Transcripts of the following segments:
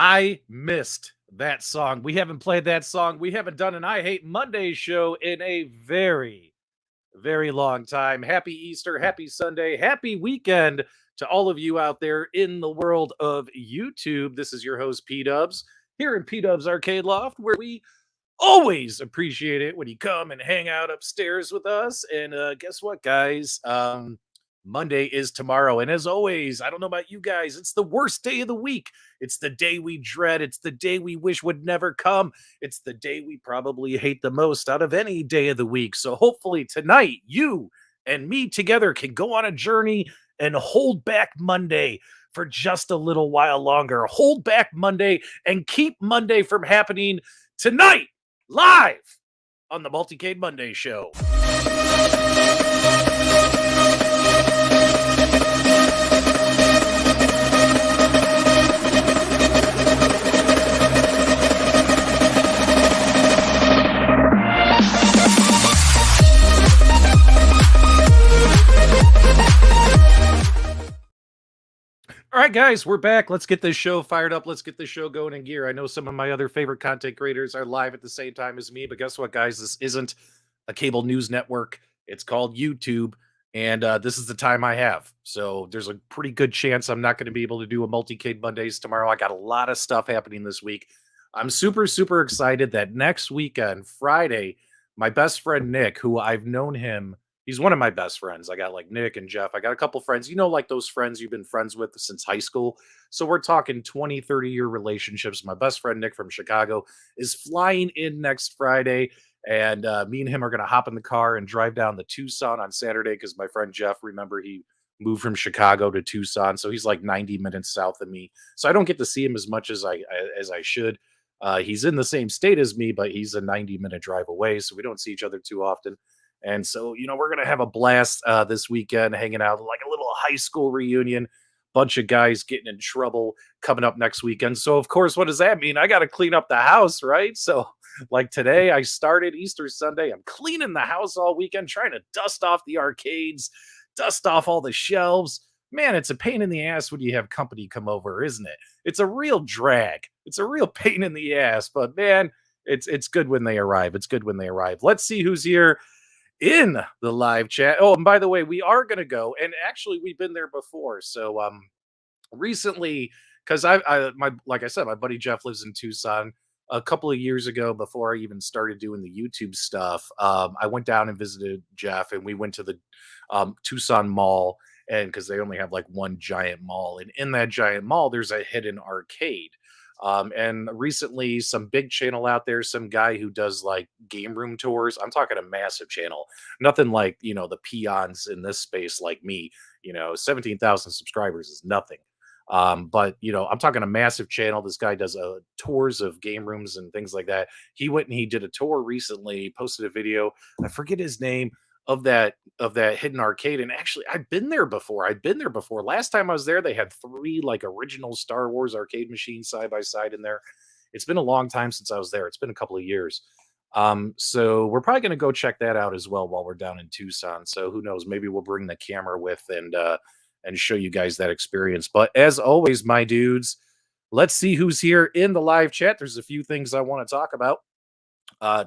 I missed that song. We haven't played that song. We haven't done an I Hate Monday show in a very, very long time. Happy Easter, happy Sunday, happy weekend to all of you out there in the world of YouTube. This is your host, PDubs, here in PDubs Arcade Loft, where we always appreciate it when you come and hang out upstairs with us. And guess what, guys? Monday is tomorrow. And as always, I don't know about you guys, it's the worst day of the week. It's the day we dread. It's the day we wish would never come. It's the day we probably hate the most out of any day of the week. So hopefully tonight, you and me together can go on a journey and hold back Monday for just a little while longer. Hold back Monday and keep Monday from happening tonight, live on the Multicade Monday Show. All right, guys, we're back. Let's get this show fired up. Let's get this show going in gear. I know some of my other favorite content creators are live at the same time as me, but guess what, guys? This isn't a cable news network. It's called YouTube, and this is the time I have. So there's a pretty good chance I'm not going to be able to do a Multicade Mondays tomorrow. I got a lot of stuff happening this week. I'm super, super excited that next weekend, Friday, my best friend Nick, who I've known him, he's one of my best friends. I got like Nick and Jeff. I got a couple friends, like those friends you've been friends with since high school. So we're talking 20, 30-year relationships. My best friend Nick from Chicago is flying in next Friday. And me and him are going to hop in the car and drive down to Tucson on Saturday because my friend Jeff, remember, he moved from Chicago to Tucson. So he's like 90 minutes south of me. So I don't get to see him as much as I should. He's in the same state as me, but he's a 90-minute drive away. So we don't see each other too often. And so, we're going to have a blast this weekend, hanging out, like a little high school reunion, bunch of guys getting in trouble coming up next weekend. So, of course, what does that mean? I got to clean up the house, right? So Like today, I started Easter Sunday. I'm cleaning the house all weekend, trying to dust off the arcades, dust off all the shelves. Man, it's a pain in the ass when you have company come over, isn't it? It's a real drag. It's a real pain in the ass, but man, it's good when they arrive. It's good when they arrive. Let's see who's here in the live chat. Oh, and by the way, we are gonna go, and actually, we've been there before. So, recently, because I my like I said, my buddy Jeff lives in Tucson. A couple of years ago, before I even started doing the YouTube stuff, I went down and visited Jeff, and we went to the Tucson Mall, and because they only have like one giant mall, and in that giant mall, there's a hidden arcade. And recently, some big channel out there, some guy who does like game room tours. I'm talking a massive channel, nothing like the peons in this space like me. 17,000 subscribers is nothing. But I'm talking a massive channel. This guy does tours of game rooms and things like that. He went and he did a tour recently, posted a video. I forget his name of that hidden arcade. And actually, I've been there before. I've been there before. Last time I was there, they had three like original Star Wars arcade machines side by side in there. It's been a long time since I was there. It's been a couple of years. So we're probably going to go check that out as well while we're down in Tucson. So who knows? Maybe we'll bring the camera with and show you guys that experience. But as always, my dudes, let's see who's here in the live chat. There's a few things I want to talk about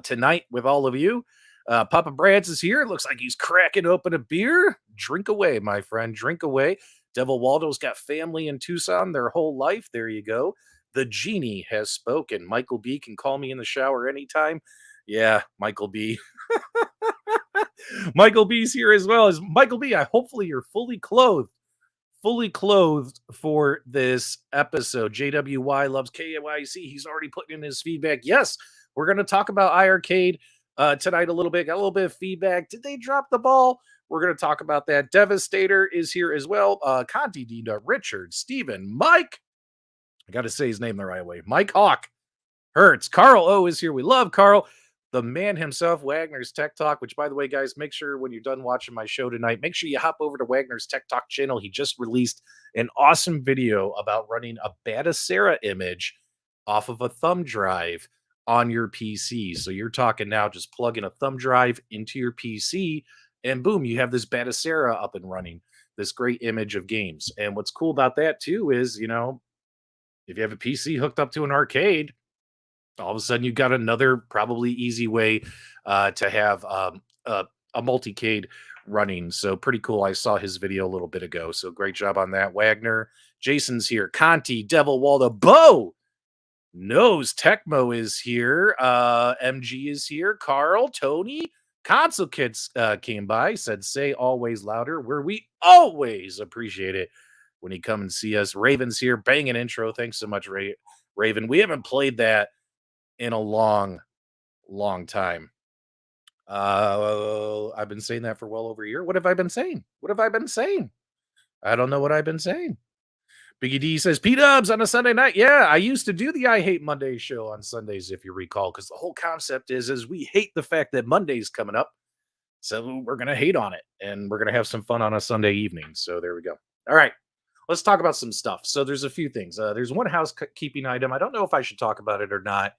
tonight with all of you. Papa Brads is here. It looks like he's cracking open a beer. Drink away, my friend. Drink away. Devil Waldo's got family in Tucson their whole life. There you go. The genie has spoken. Michael B can call me in the shower anytime. Yeah, Michael B. Michael B's here as well. As Michael B, hopefully you're fully clothed for this episode. JWY loves KYC. He's already putting in his feedback. Yes, we're going to talk about iArcade tonight a little bit. Got a little bit of feedback. Did they drop the ball? We're going to talk about that. Devastator is here as well. Conti Dina, Richard, Steven, Mike. I got to say his name the right way. Mike Hawk. Hurts. Carl O is here. We love Carl. The man himself, Wagner's Tech Talk, which, by the way, guys, make sure when you're done watching my show tonight, make sure you hop over to Wagner's Tech Talk channel. He just released an awesome video about running a Batacera image off of a thumb drive on your PC. So you're talking now just plug in a thumb drive into your PC, and boom, you have this Batacera up and running, this great image of games. And what's cool about that, too, is, if you have a PC hooked up to an arcade, all of a sudden you've got another probably easy way to have a multicade running. So pretty cool. I saw his video a little bit ago. So great job on that, Wagner. Jason's here. Conti, Devil Waldo, Bo knows Tecmo is here. MG is here. Carl, Tony, Console Kids came by, said, say always louder, where we always appreciate it when you come and see us. Raven's here. Banging intro. Thanks so much, Raven. We haven't played that in a long time. I've been saying that for well over a year. What have I been saying? I don't know what I've been saying. Biggie D says, PDubs on a Sunday night. Yeah, I used to do the I Hate Monday show on Sundays, if you recall, because the whole concept is we hate the fact that Monday's coming up. So we're going to hate on it, and we're going to have some fun on a Sunday evening. So there we go. All right, let's talk about some stuff. So there's a few things. There's one housekeeping item. I don't know if I should talk about it or not.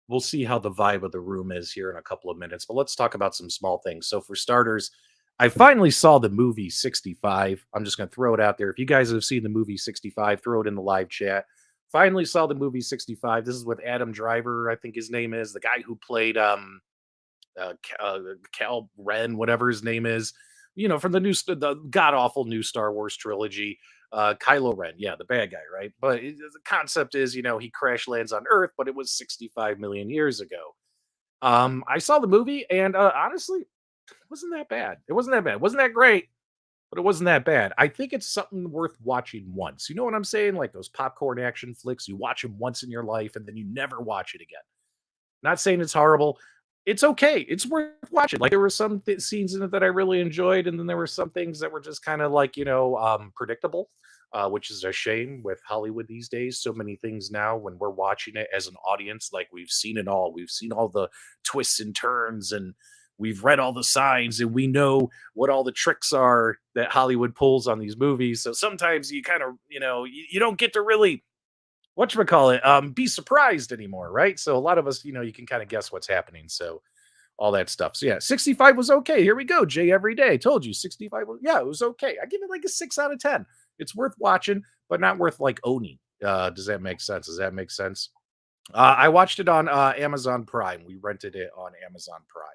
We'll see how the vibe of the room is here in a couple of minutes, but let's talk about some small things. So for starters, I finally saw the movie 65. I'm just going to throw it out there. If you guys have seen the movie 65, throw it in the live chat. Finally saw the movie 65. This is with Adam Driver, I think his name is, the guy who played Cal Ren, whatever his name is, from the god-awful new Star Wars trilogy. Kylo Ren, yeah, the bad guy, right? But the concept is, he crash lands on Earth, but it was 65 million years ago. I saw the movie, and honestly, it wasn't that bad. It wasn't that bad. It wasn't that great, but it wasn't that bad. I think it's something worth watching once. You know what I'm saying? Like those popcorn action flicks, you watch them once in your life, and then you never watch it again. Not saying it's horrible. It's okay. It's worth watching. Like there were some scenes in it that I really enjoyed, and then there were some things that were just kind of like predictable, which is a shame with Hollywood these days. So many things now when we're watching it as an audience, like we've seen it all. We've seen all the twists and turns, and we've read all the signs, and we know what all the tricks are that Hollywood pulls on these movies. So sometimes you kind of you don't get to really whatchamacallit, be surprised anymore, right? So a lot of us, you can kind of guess what's happening. So all that stuff. So yeah, 65 was okay. Here we go. Jay every day. Told you 65 was, yeah, it was okay. I give it like a 6 out of 10. It's worth watching, but not worth like owning. Does that make sense? Does that make sense? I watched it on Amazon Prime. We rented it on Amazon Prime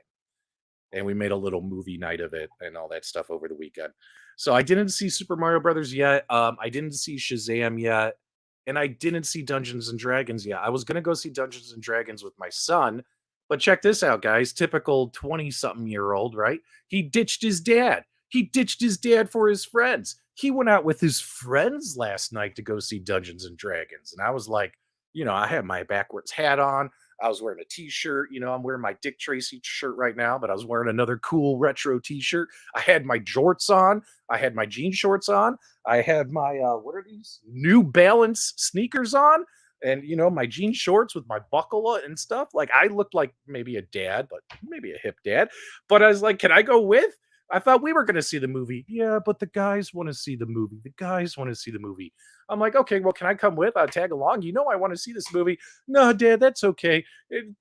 and we made a little movie night of it and all that stuff over the weekend. So I didn't see Super Mario Brothers yet. I didn't see Shazam yet, and I didn't see Dungeons and Dragons yet. I was gonna go see Dungeons and Dragons with my son, but check this out, guys. Typical 20-something-year-old, right? He ditched his dad. He ditched his dad for his friends. He went out with his friends last night to go see Dungeons and Dragons, and I was like, I had my backwards hat on. I was wearing a t-shirt. I'm wearing my Dick Tracy shirt right now, but I was wearing another cool retro t-shirt. I had my jorts on. I had my jean shorts on. I had my what are these? New Balance sneakers on, and my jean shorts with my buckle and stuff. Like I looked like maybe a dad, but maybe a hip dad. But I was like, "Can I go with?" I thought we were going to see the movie. Yeah, but the guys want to see the movie. The guys want to see the movie. I'm like, okay, well, can I come with? I'll tag along. I want to see this movie. No, Dad, that's okay.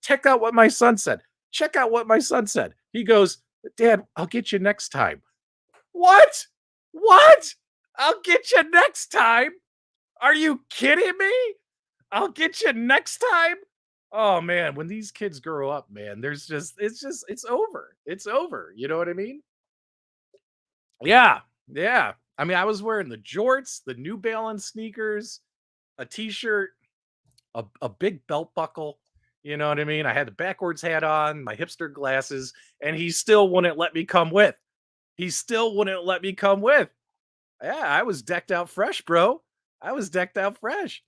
Check out what my son said. Check out what my son said. He goes, Dad, I'll get you next time. What? What? I'll get you next time? Are you kidding me? I'll get you next time? Oh man, when these kids grow up, man, it's over. It's over. You know what I mean? Yeah. Yeah. I mean, I was wearing the jorts, the New Balance sneakers, a t-shirt, a big belt buckle. You know what I mean? I had the backwards hat on, my hipster glasses, and he still wouldn't let me come with. He still wouldn't let me come with. Yeah, I was decked out fresh, bro. I was decked out fresh.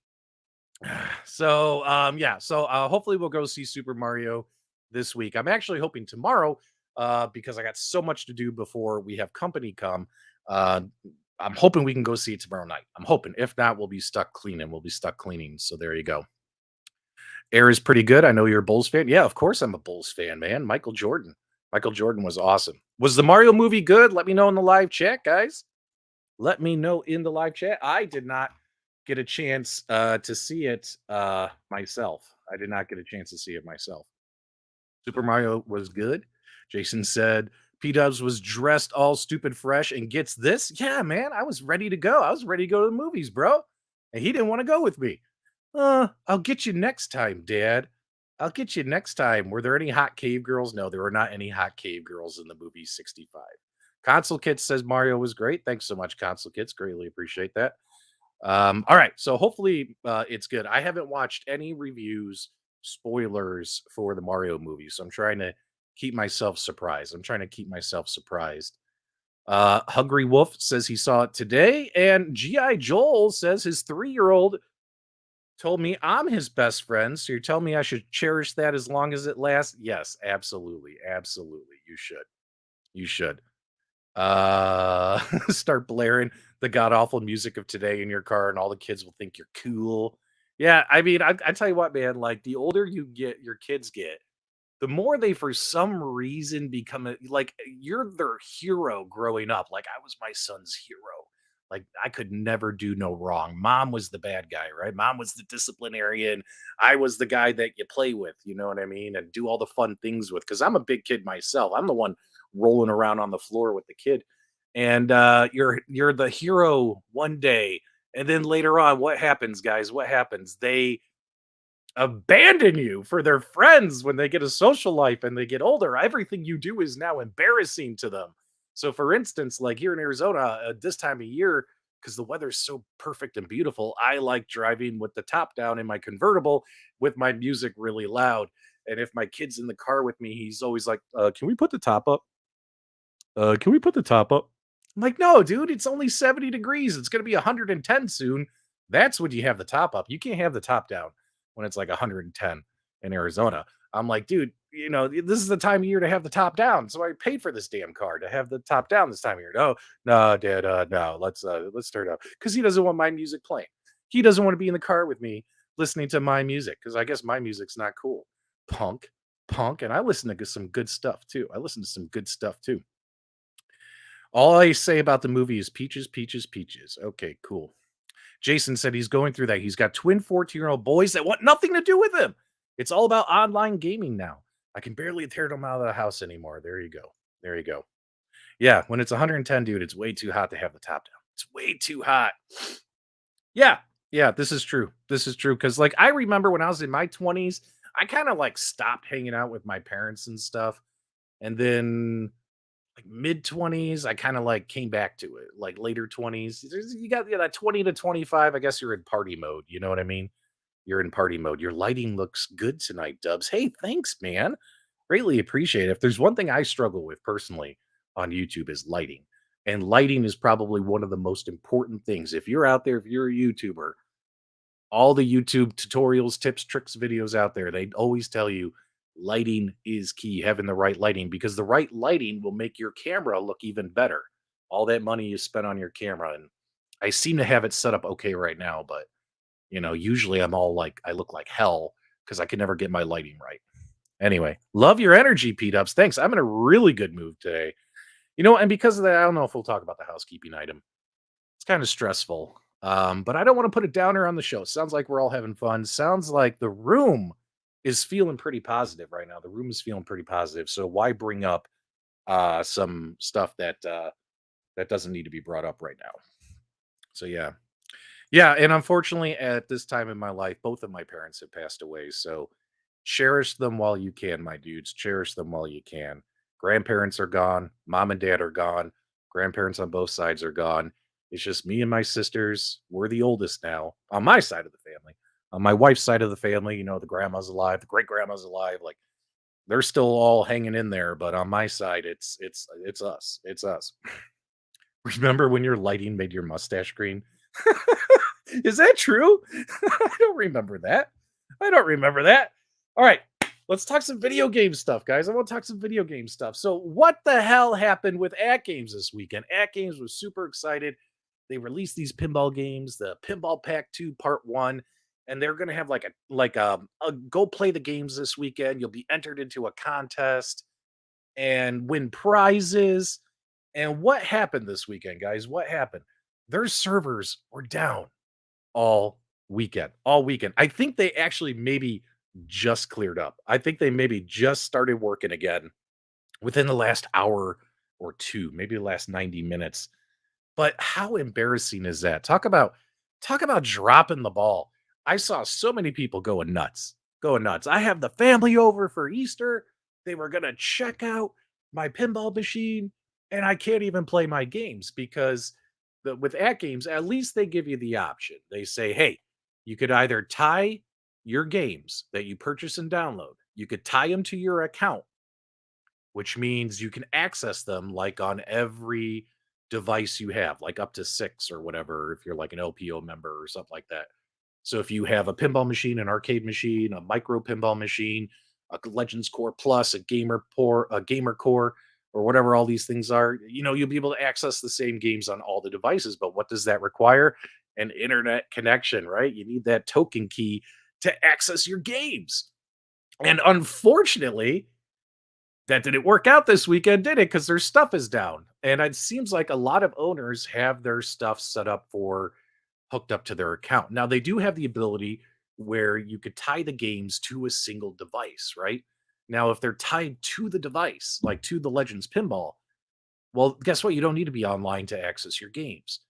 So, yeah. So, hopefully we'll go see Super Mario this week. I'm actually hoping tomorrow, because I got so much to do before we have company come. Uh, I'm hoping we can go see it tomorrow night. I'm hoping. If not, we'll be stuck cleaning. We'll be stuck cleaning. So there you go. Air is pretty good. I know you're a Bulls fan. Yeah, of course I'm a Bulls fan, man. Michael Jordan. Michael Jordan was awesome. Was the Mario movie good? Let me know in the live chat, guys. Let me know in the live chat. I did not get a chance to see it myself. I did not get a chance to see it myself. Super Mario was good. Jason said PDubs was dressed all stupid fresh and gets this. Yeah, man, I was ready to go. I was ready to go to the movies, bro. And he didn't want to go with me. I'll get you next time, Dad. I'll get you next time. Were there any hot cave girls? No, there were not any hot cave girls in the movie 65. Console Kits says Mario was great. Thanks so much, Console Kits. Greatly appreciate that. All right, so hopefully it's good. I haven't watched any reviews, spoilers for the Mario movie, so I'm trying to keep myself surprised. I'm trying to keep myself surprised. Hungry Wolf says he saw it today, and GI Joel says his 3-year-old told me I'm his best friend. So you're telling me I should cherish that as long as it lasts? Yes, absolutely, absolutely. You should. You should. Start blaring the god awful music of today in your car, and all the kids will think you're cool. Yeah, I mean, I tell you what, man. Like the older you get, your kids get, the more they, for some reason, become like you're their hero growing up. Like I was my son's hero. Like I could never do no wrong. Mom was the bad guy, right? Mom was the disciplinarian. I was the guy that you play with, you know what I mean? And do all the fun things with. Cause I'm a big kid myself. I'm the one rolling around on the floor with the kid. And you're the hero one day. And then later on, what happens, guys? What happens? They abandon you for their friends when they get a social life and they get older. Everything you do is now embarrassing to them. So, for instance, like here in Arizona, this time of year, because the weather's so perfect and beautiful, I like driving with the top down in my convertible with my music really loud. And if my kid's in the car with me, he's always like, "Can we put the top up? Can we put the top up?" I'm like, "No, dude, it's only 70 degrees. It's going to be 110 soon. That's when you have the top up. You can't have the top down when it's like 110 in Arizona." I'm like, "Dude, this is the time of year to have the top down. So I paid for this damn car to have the top down this time of year." No, no, Dad, no. Let's start up because he doesn't want my music playing. He doesn't want to be in the car with me listening to my music because I guess my music's not cool. Punk, punk, and I listen to some good stuff too. I listen to some good stuff too. All I say about the movie is peaches, peaches, peaches. Okay, cool. Jason said he's going through that. He's got twin 14-year-old boys that want nothing to do with him. It's all about online gaming now. I can barely tear them out of the house anymore. There you go. There you go. Yeah, when it's 110, dude, it's way too hot to have the top down. It's way too hot. Yeah. Yeah, this is true. This is true. Cause like I remember when I was in my 20s, I kind of like stopped hanging out with my parents and stuff. And then like mid 20s, I kind of like came back to it. Like later 20s, you got that 20 to 25. I guess you're in party mode. You know what I mean? You're in party mode. Your lighting looks good tonight, Dubs. Hey, thanks, man. Greatly appreciate it. If there's one thing I struggle with personally on YouTube is lighting. And lighting is probably one of the most important things. If you're out there, if you're a YouTuber, all the YouTube tutorials, tips, tricks, videos out there, they always tell you lighting is key, having the right lighting, because the right lighting will make your camera look even better. All that money you spent on your camera. And I seem to have it set up okay right now, but usually I'm all like, I look like hell because I can never get my lighting right. Anyway, love your energy, PDubs. Thanks. I'm in a really good mood today. And because of that, I don't know if we'll talk about the housekeeping item. It's kind of stressful. But I don't want to put a downer on the show. Sounds like we're all having fun. Sounds like the room is feeling pretty positive right now. The room is feeling pretty positive. So why bring up some stuff that doesn't need to be brought up right now? So yeah. Yeah, and unfortunately, at this time in my life, both of my parents have passed away. So cherish them while you can, my dudes. Cherish them while you can. Grandparents are gone. Mom and dad are gone. Grandparents on both sides are gone. It's just me and my sisters. We're the oldest now on my side of the family. On my wife's side of the family, the grandma's alive, the great grandma's alive. Like they're still all hanging in there. But on my side, it's us. It's us. Remember when your lighting made your mustache green? Is that true? I don't remember that. I don't remember that. All right, let's talk some video game stuff, guys. I want to talk some video game stuff. So, what the hell happened with AtGames this weekend? AtGames was super excited. They released these pinball games, the Pinball Pack 2 Part 1, and they're going to have like a go play the games this weekend. You'll be entered into a contest and win prizes. And what happened this weekend, guys? What happened? Their servers were down all weekend. All weekend. I think they actually maybe just cleared up. I think they maybe just started working again within the last hour or two, maybe the last 90 minutes. But how embarrassing is that? Talk about dropping the ball. I saw so many people going nuts. Going nuts. I have the family over for Easter. They were going to check out my pinball machine and I can't even play my games because with at games, at least they give you the option. They say, hey, you could either tie your games that you purchase and download, you could tie them to your account, which means you can access them like on every device you have, like up to six or whatever, if you're like an LPO member or something like that. So if you have a pinball machine, an arcade machine, a micro pinball machine, a Legends Core Plus, a Gamer Core, or whatever all these things are, you'll be able to access the same games on all the devices. But what does that require? An internet connection, right? You need that token key to access your games. And unfortunately, that didn't work out this weekend, did it? Because their stuff is down. And it seems like a lot of owners have their stuff set up for hooked up to their account. Now, they do have the ability where you could tie the games to a single device, right? Now, if they're tied to the device, like to the Legends Pinball, well, guess what? You don't need to be online to access your games,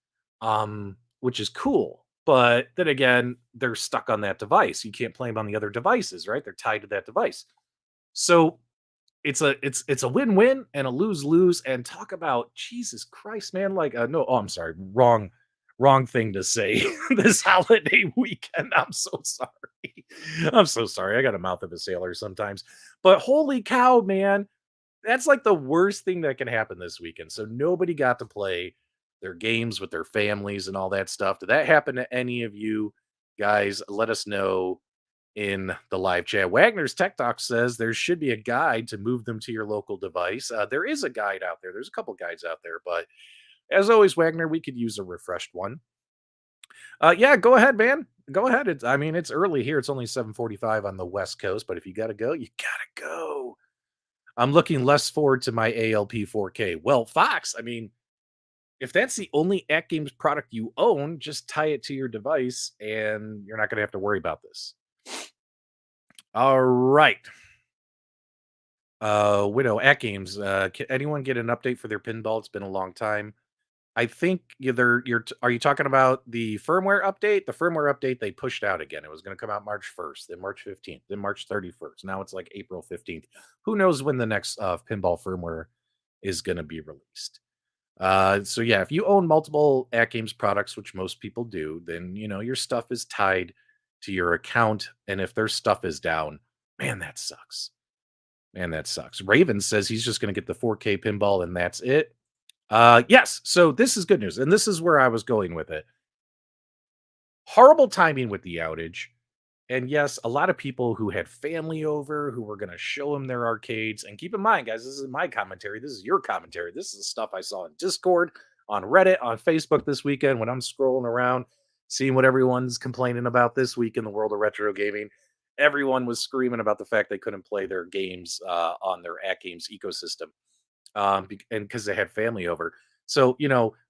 which is cool. But then again, they're stuck on that device. You can't play them on the other devices, right? They're tied to that device. So it's a win-win and a lose-lose. And talk about Jesus Christ, man! Like, no, oh, I'm sorry, wrong thing to say this holiday weekend. I'm so sorry. I'm so sorry. I got a mouth of a sailor sometimes. But holy cow, man, that's like the worst thing that can happen this weekend. So nobody got to play their games with their families and all that stuff. Did that happen to any of you guys? Let us know in the live chat. Wagner's Tech Talk says there should be a guide to move them to your local device. There is a guide out there. There's a couple guides out there, but as always, Wagner, we could use a refreshed one. Yeah, go ahead, man. Go ahead. It's early here. It's only 7:45 on the West Coast, but if you gotta go, you gotta go. I'm looking less forward to my ALP 4K. Well, Fox, If that's the only AtGames product you own, just tie it to your device and you're not going to have to worry about this. All right. Widow AtGames, can anyone get an update for their pinball? It's been a long time. I think either are you talking about the firmware update? The firmware update they pushed out again. It was going to come out March 1st, then March 15th, then March 31st. Now it's like April 15th. Who knows when the next pinball firmware is going to be released? So yeah, if you own multiple AtGames products, which most people do, then your stuff is tied to your account. And if their stuff is down, man, that sucks. Man, that sucks. Raven says he's just going to get the 4K pinball and that's it. Yes. So this is good news, and this is where I was going with it. Horrible timing with the outage. And yes, a lot of people who had family over who were going to show them their arcades. And keep in mind, guys, this is my commentary. This is your commentary. This is stuff I saw in Discord, on Reddit, on Facebook this weekend when I'm scrolling around, seeing what everyone's complaining about this week in the world of retro gaming. Everyone was screaming about the fact they couldn't play their games on their AtGames ecosystem, and because they had family over. So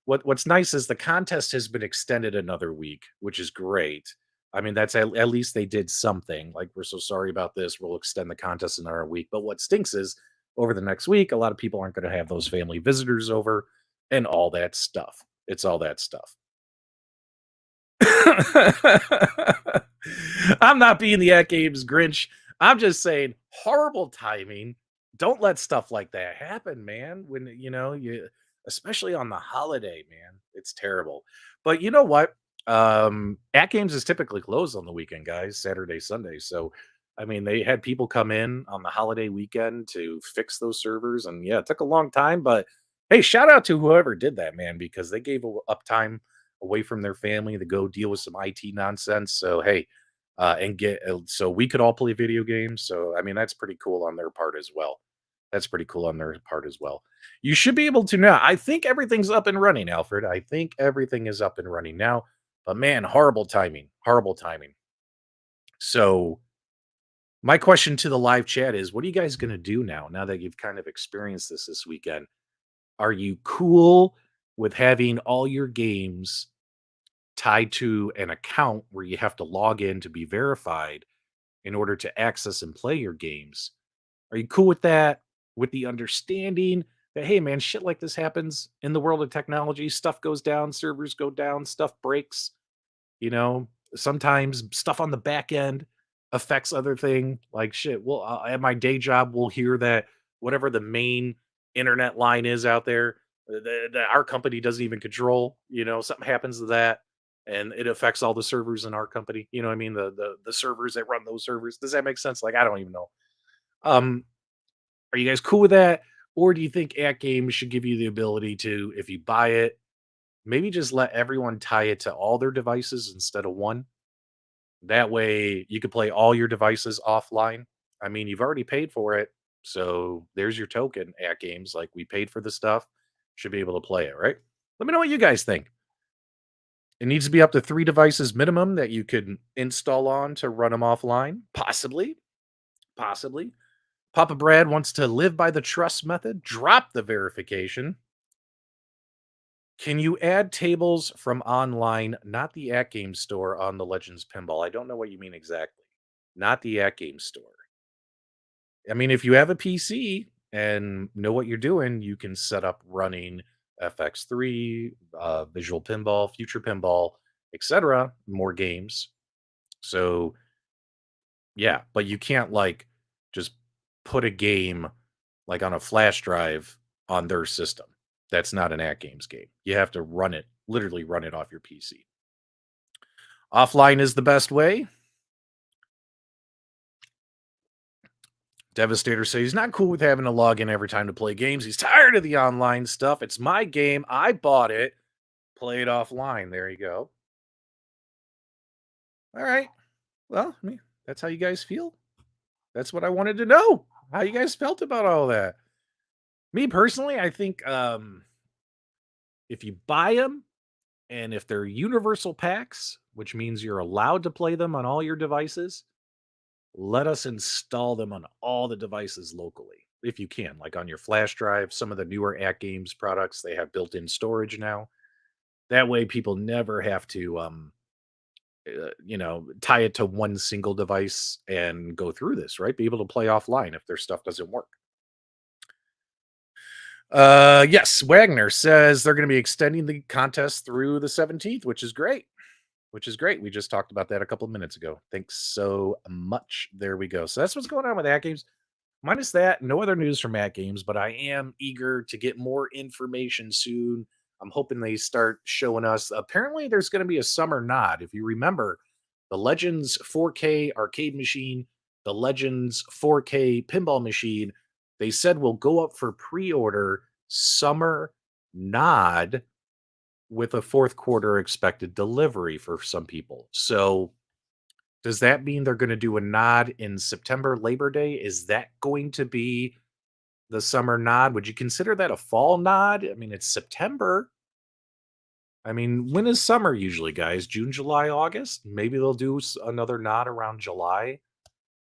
what's nice is the contest has been extended another week, which is great. I mean, that's at least they did something. Like, we're so sorry about this. We'll extend the contest another week. But what stinks is over the next week, a lot of people aren't going to have those family visitors over and all that stuff. It's all that stuff. I'm not being the AtGames Grinch. I'm just saying horrible timing. Don't let stuff like that happen, man. When you especially on the holiday, man. It's terrible. But you know what? AtGames is typically closed on the weekend, guys, Saturday, Sunday. So I mean, they had people come in on the holiday weekend to fix those servers, and yeah, it took a long time, but hey, shout out to whoever did that, man, because they gave up time away from their family to go deal with some IT nonsense. So hey, and get so we could all play video games. So I mean, that's pretty cool on their part as well. That's pretty cool on their part as well. You should be able to now. I think everything's up and running, Alfred. I think everything is up and running now. But man, horrible timing. Horrible timing. So my question to the live chat is, what are you guys going to do now that you've kind of experienced this weekend? Are you cool with having all your games tied to an account where you have to log in to be verified in order to access and play your games? Are you cool with that? With the understanding that, hey, man, shit like this happens in the world of technology. Stuff goes down, servers go down, stuff breaks. Sometimes stuff on the back end affects other thing. Like shit. Well, at my day job, we'll hear that whatever the main internet line is out there, that our company doesn't even control. Something happens to that, and it affects all the servers in our company. You know what I mean? The servers that run those servers. Does that make sense? Like, I don't even know. Um, are you guys cool with that? Or do you think AtGames should give you the ability to, if you buy it, maybe just let everyone tie it to all their devices instead of one? That way you could play all your devices offline. I mean, you've already paid for it. So there's your token AtGames. Like, we paid for the stuff, should be able to play it, right? Let me know what you guys think. It needs to be up to 3 devices minimum that you could install on to run them offline. Possibly. Possibly. Papa Brad wants to live by the trust method. Drop the verification. Can you add tables from online, not the AtGames store on the Legends Pinball? I don't know what you mean exactly. Not the AtGames store. I mean, if you have a PC and know what you're doing, you can set up running FX3, Visual Pinball, Future Pinball, etc. More games. So yeah, but you can't like just put a game like on a flash drive on their system. That's not an AtGames game. You have to run it, literally run it off your PC. Offline is the best way. Devastator says he's not cool with having to log in every time to play games. He's tired of the online stuff. It's my game. I bought it. Play it offline. There you go. All right. Well, I mean, that's how you guys feel. That's what I wanted to know. How you guys felt about all that. Me personally, I think if you buy them and if they're universal packs, which means you're allowed to play them on all your devices, let us install them on all the devices locally. if you can, like on your flash drive. Some of the newer AtGames products, they have built-in storage now. That way people never have to tie it to one single device and go through this, right? Be able to play offline if their stuff doesn't work. Yes, Wagner says they're going to be extending the contest through the 17th, which is great. Which is great. We just talked about that a couple of minutes ago. Thanks so much. There we go. So that's what's going on with At Games. Minus that, no other news from At Games, but I am eager to get more information soon. I'm hoping they start showing us. Apparently, there's going to be a summer nod. If you remember, the Legends 4K arcade machine, the Legends 4K pinball machine, they said will go up for pre order summer nod with a fourth quarter expected delivery for some people. So, does that mean they're gonna do a nod in September, Labor Day? Is that going to be the summer nod? Would you consider that a fall nod? I mean, it's September. I mean, when is summer usually, guys? June, July, August? Maybe they'll do another nod around July.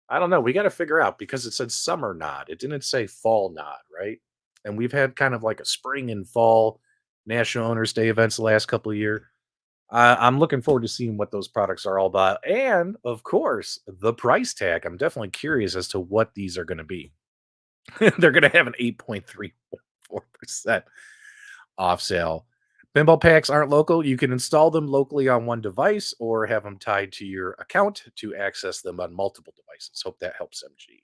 I don't know. We got to figure out because it said summer nod. It didn't say fall nod, right? And we've had kind of like a spring and fall National Owners Day events the last couple of years. I'm looking forward to seeing what those products are all about. And of course, the price tag. I'm definitely curious as to what these are going to be. They're going to have an 8.34% off sale. Pinball packs aren't local. You can install them locally on one device or have them tied to your account to access them on multiple devices. Hope that helps, MG.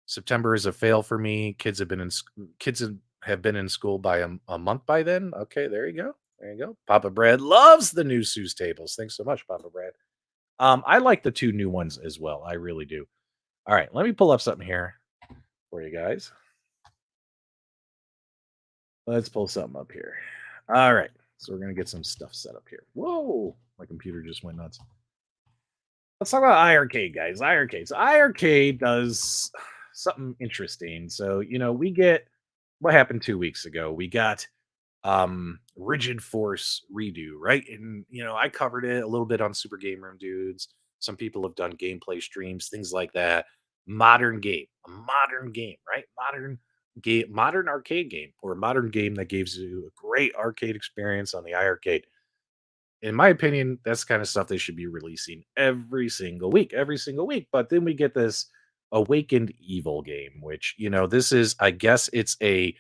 September is a fail for me. Have been in school by a month by then. Okay, there you go. There you go. Papa Brad loves the new Seuss tables. Thanks so much, Papa Brad. I like the two new ones as well. I really do. All right, let me pull up something here for you guys. Let's pull something up here. All right. So we're gonna get some stuff set up here. Whoa, my computer just went nuts. Let's talk about iArcade, guys. iArcade. So iArcade does something interesting. So, we get what happened 2 weeks ago. We got Rigid Force redo, right? And I covered it a little bit on Super Game Room Dudes. Some people have done gameplay streams, things like that. A modern game, right? Modern arcade game, or a modern game that gives you a great arcade experience on the iArcade. In my opinion, that's the kind of stuff they should be releasing every single week. But then we get this Awakened Evil game, which, this is, I guess it's a,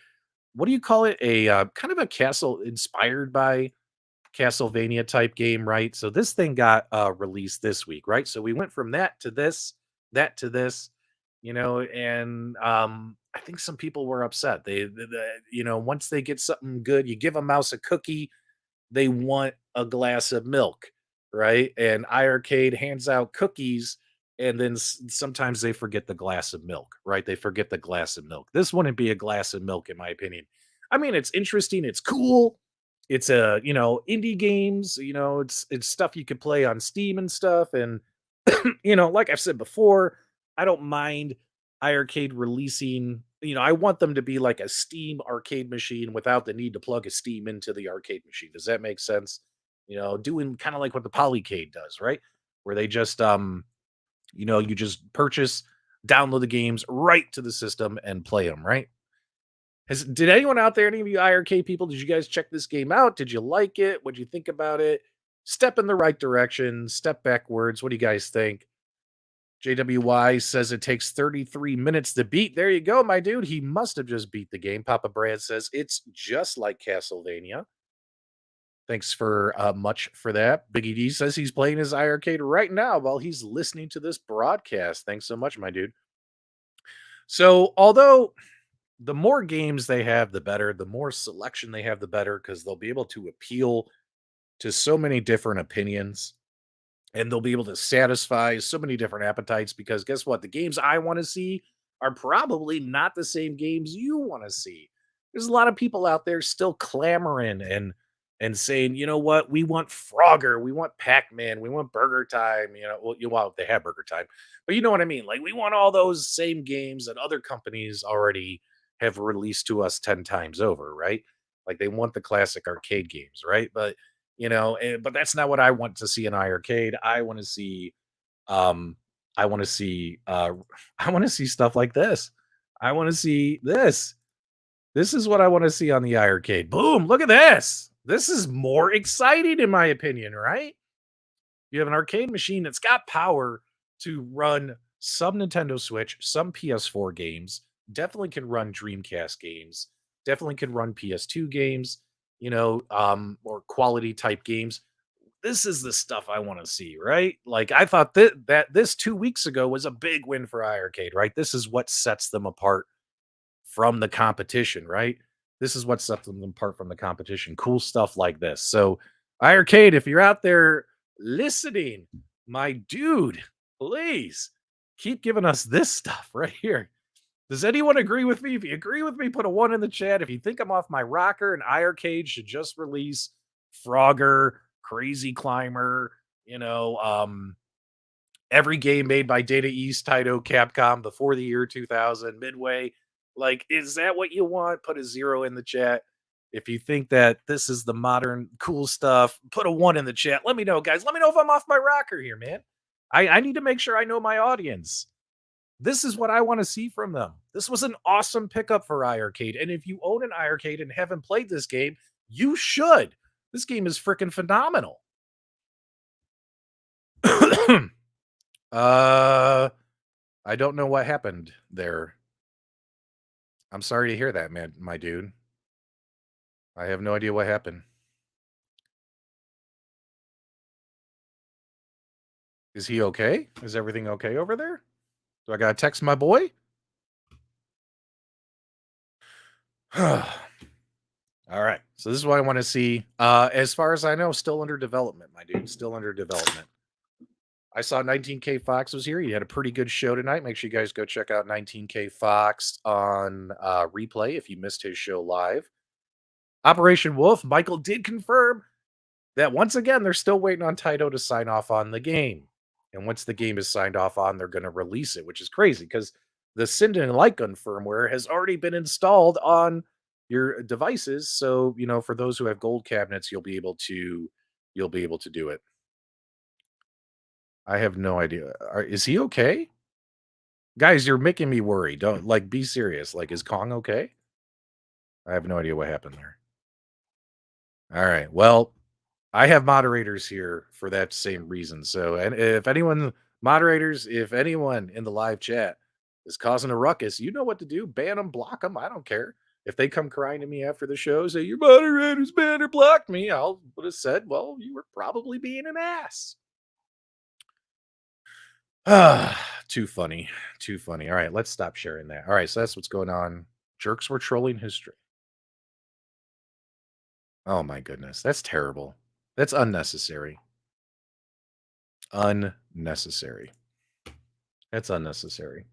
what do you call it? A kind of a castle inspired by Castlevania type game, right? So this thing got released this week, right? So we went from that to this, and I think some people were upset. Once they get something good, you give a mouse a cookie, they want a glass of milk, right? And iArcade hands out cookies, and then sometimes they forget the glass of milk, right? They forget the glass of milk. This wouldn't be a glass of milk, in my opinion. I mean, it's interesting, it's cool. It's indie games, it's stuff you could play on Steam and stuff. And like I've said before, I don't mind iArcade releasing, I want them to be like a Steam arcade machine without the need to plug a Steam into the arcade machine. Does that make sense? Doing kind of like what the Polycade does, right? Where they just you just purchase, download the games right to the system and play them, right? Did anyone out there, any of you iArcade people, did you guys check this game out? Did you like it? What do you think about it? Step in the right direction, step backwards. What do you guys think? JWY says it takes 33 minutes to beat. There you go, my dude. He must have just beat the game. Papa Brad says it's just like Castlevania. Thanks for much for that. Biggie D says he's playing his iArcade right now while he's listening to this broadcast. Thanks so much, my dude. So, although the more games they have, the better, the more selection they have, the better, because they'll be able to appeal to so many different opinions, and they'll be able to satisfy so many different appetites. Because guess what? The games I want to see are probably not the same games you want to see. There's a lot of people out there still clamoring and saying, you know what, we want Frogger, we want Pac-Man, we want Burger Time. They have Burger Time, but you know what I mean. Like, we want all those same games that other companies already have released to us 10 times over, right? Like, they want the classic arcade games, right? But that's not what I want to see in iArcade. Um I want to see I want to see stuff like this. I want to see this. This is what I want to see on the iArcade. Boom, look at this. This is more exciting in my opinion, right? You have an arcade machine that's got power to run some Nintendo Switch, some PS4 games, definitely can run Dreamcast games, definitely can run PS2 games, or quality type games. This is the stuff I want to see, right? Like I thought that this 2 weeks ago was a big win for iArcade, right? This is what sets them apart from the competition, right? This is what sets them apart from the competition. Cool stuff like this. So, iArcade, if you're out there listening, my dude, please keep giving us this stuff right here. Does anyone agree with me? If you agree with me, put a one in the chat. If you think I'm off my rocker and iArcade should just release Frogger, Crazy Climber, every game made by Data East, Taito, Capcom before the year 2000, Midway. Like, is that what you want? Put a zero in the chat. If you think that this is the modern cool stuff, put a one in the chat. Let me know, guys. Let me know if I'm off my rocker here, man. I need to make sure I know my audience. This is what I want to see from them. This was an awesome pickup for iArcade. And if you own an iArcade and haven't played this game, you should. This game is freaking phenomenal. uh I don't know what happened there. I'm sorry to hear that, man, my dude. I have no idea what happened. Is he okay? Is everything okay over there? Do I gotta text my boy? All right. So this is what I want to see. As far as I know, still under development, my dude. Still under development. I saw 19K Fox was here. He had a pretty good show tonight. Make sure you guys go check out 19K Fox on replay if you missed his show live. Operation Wolf, Michael did confirm that once again, they're still waiting on Taito to sign off on the game. And once the game is signed off on, they're going to release it, which is crazy because the Sinden and Light Gun firmware has already been installed on your devices. So, for those who have gold cabinets, you'll be able to do it. I have no idea. Is he okay? Guys, you're making me worry. Don't be serious. Like, is Kong okay? I have no idea what happened there. All right. Well, I have moderators here for that same reason. So, and if anyone in the live chat is causing a ruckus, you know what to do. Ban them, block them. I don't care. If they come crying to me after the show, say your moderators banned or blocked me, I'll would have said, well, you were probably being an ass. Too funny. Too funny. All right, let's stop sharing that. All right, so that's what's going on. Jerks were trolling history. Oh my goodness. That's terrible. That's unnecessary. Unnecessary. That's unnecessary.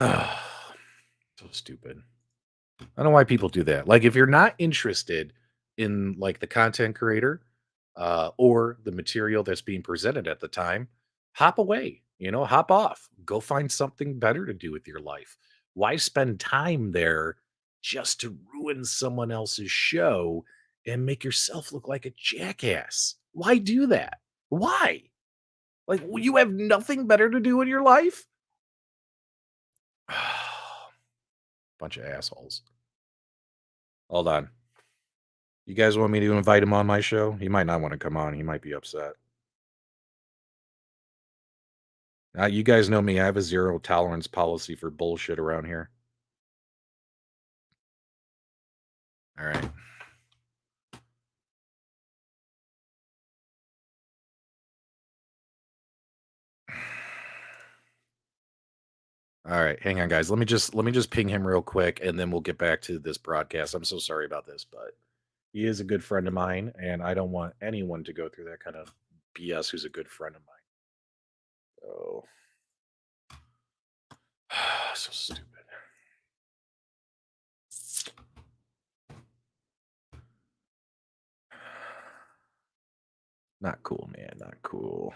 So stupid. I don't know why people do that. Like, if you're not interested in like the content creator or the material that's being presented at the time, hop away. Hop off. Go find something better to do with your life. Why spend time there just to ruin someone else's show and make yourself look like a jackass? Why do that? Why? Like, you have nothing better to do in your life? Bunch of assholes. Hold on. You guys want me to invite him on my show? He might not want to come on. He might be upset. You guys know me. I have a zero tolerance policy for bullshit around here. All right. All right, hang on, guys. Let me just ping him real quick, and then we'll get back to this broadcast. I'm so sorry about this, but he is a good friend of mine, and I don't want anyone to go through that kind of BS. Who's a good friend of mine? Oh, so stupid. Not cool, man. Not cool.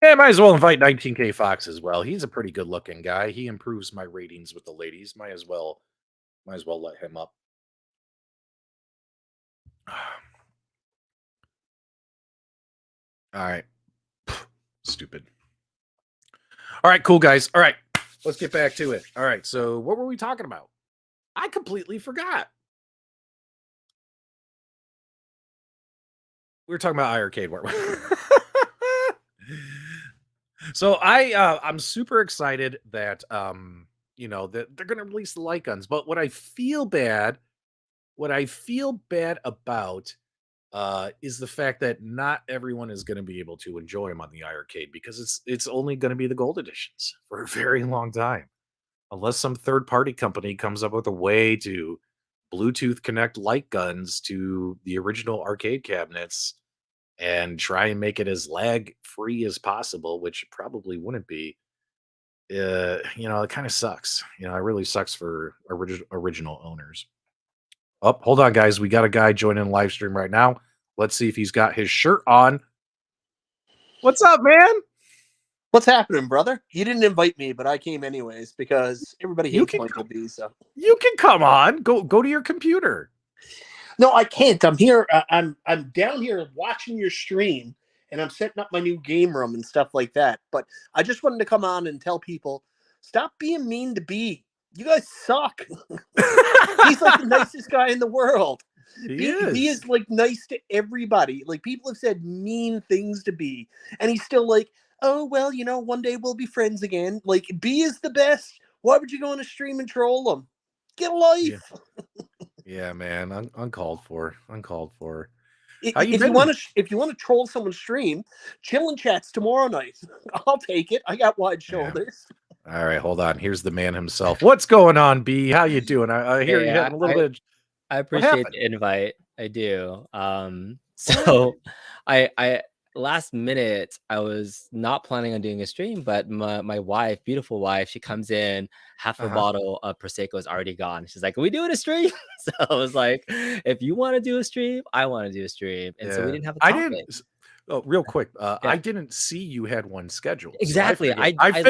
Yeah, might as well invite 19K Fox as well. He's a pretty good looking guy. He improves my ratings with the ladies. Might as well let him up. All right. Stupid. All right, cool guys. All right, let's get back to it. All right, so what were we talking about? I completely forgot. We were talking about iArcade, weren't we? So I'm super excited that that they're gonna release the light guns. But what I feel bad about is the fact that not everyone is going to be able to enjoy them on the iArcade because it's only going to be the gold editions for a very long time, unless some third party company comes up with a way to Bluetooth connect light guns to the original arcade cabinets and try and make it as lag free as possible, which it probably wouldn't be. It kind of sucks. It really sucks for original owners. Oh, hold on, guys. We got a guy joining the live stream right now. Let's see if he's got his shirt on. What's up, man? What's happening, brother? You didn't invite me, but I came anyways because everybody hates Michael B. So you can come on. Go to your computer. No, I can't. I'm here. I'm down here watching your stream, and I'm setting up my new game room and stuff like that. But I just wanted to come on and tell people, stop being mean to B. You guys suck. He's like the nicest guy in the world. He is like nice to everybody. Like people have said mean things to B, and he's still like, oh well, one day we'll be friends again. Like B is the best. Why would you go on a stream and troll him? Get a life. Yeah, man, uncalled for. Uncalled for. If you want to troll someone's stream, chill and chats tomorrow night. I'll take it. I got wide shoulders. All right, hold on. Here's the man himself. What's going on, B? How you doing? I hear you having a little bit. I appreciate the invite. I do. So I last minute I was not planning on doing a stream, but my wife, beautiful wife, she comes in, half a bottle of Prosecco is already gone. She's like, "Are we doing a stream?" So I was like, "If you want to do a stream, I want to do a stream." And so we didn't have a topic. Oh, real quick. I didn't see you had one scheduled. Exactly. So I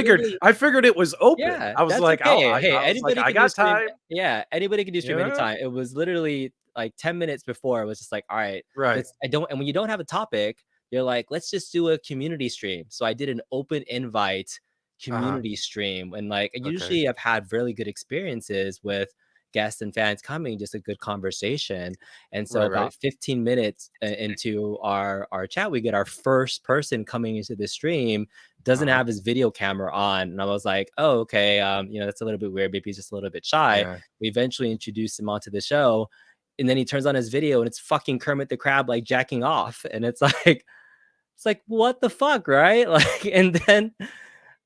figured it was open. Yeah, I was like, okay. Anybody I got time. Yeah, anybody can do stream anytime. It was literally like 10 minutes before. It was just like, all right, right. And when you don't have a topic, you're like, let's just do a community stream. So I did an open invite community stream, and like usually I've had really good experiences with guests and fans coming, just a good conversation. And so about 15 minutes into our chat, we get our first person coming into the stream, doesn't have his video camera on. And I was like, oh, okay. That's a little bit weird. Maybe he's just a little bit shy. Yeah. We eventually introduced him onto the show, and then he turns on his video and it's fucking Kermit the Crab, like jacking off. And it's like, what the fuck? Right. Like,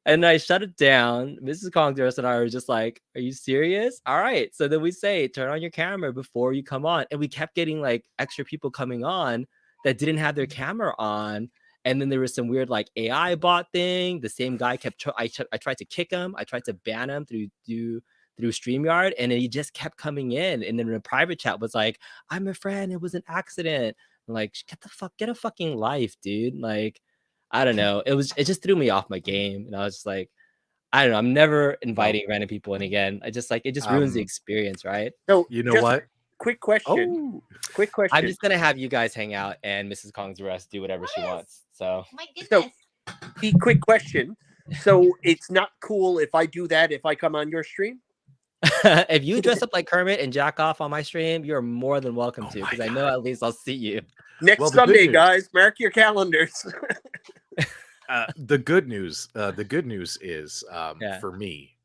and I shut it down. Mrs. Congress and I were just like, are you serious? All right. So then we say, turn on your camera before you come on. And we kept getting like extra people coming on that didn't have their camera on. And then there was some weird like AI bot thing. The same guy I tried to kick him. I tried to ban him through StreamYard, and he just kept coming in. And then the private chat was like, I'm a friend. It was an accident. I'm like, get a fucking life, dude. Like, I don't know. It just threw me off my game. And I was just like, I don't know. I'm never inviting random people in again. I just it just ruins the experience, right? So you know what? Quick question. Quick question. I'm just gonna have you guys hang out and Mrs. Kong's rest do whatever she wants. So my goodness. So quick question. So it's not cool if I do that if I come on your stream? If you dress up like Kermit and jack off on my stream, you're more than welcome to, because I know at least I'll see you. Next Sunday, guys. Mark your calendars. The good news is for me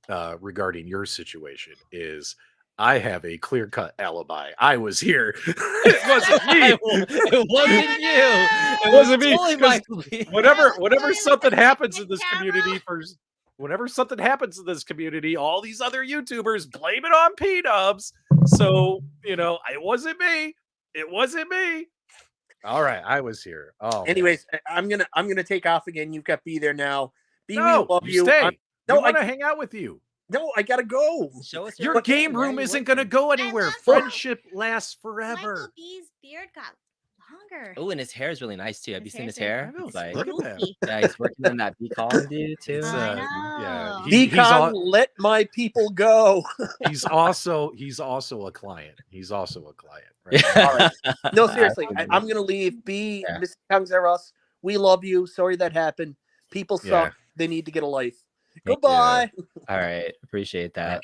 regarding your situation is I have a clear-cut alibi. I was here. It wasn't me. It wasn't you. It wasn't me. Totally whenever something happens in this community whenever something happens in this community, all these other YouTubers blame it on PDubs. So, it wasn't me. It wasn't me. All right, I was here. Oh. Anyways, man. I'm gonna take off again. You've got B there now. B, no, we love you. Stay. I want to hang out with you. No, I gotta go. Show us your game room isn't gonna go anywhere. Friendship lasts forever. Michael B's beard got younger. Oh, and his hair is really nice too. Have you seen his hair's hair? I know. It's like, Look at that. yeah, he's working on that B Kong dude too. It's, I yeah, know. he's Kong, let my people go. he's also a client. He's also a client. Right? Yeah. All right. No, seriously, Absolutely. I'm gonna leave. B, Yeah. Mr. Kong's are us. We love you. Sorry that happened. People suck. Yeah. They need to get a life. Thank Goodbye. All right, appreciate that.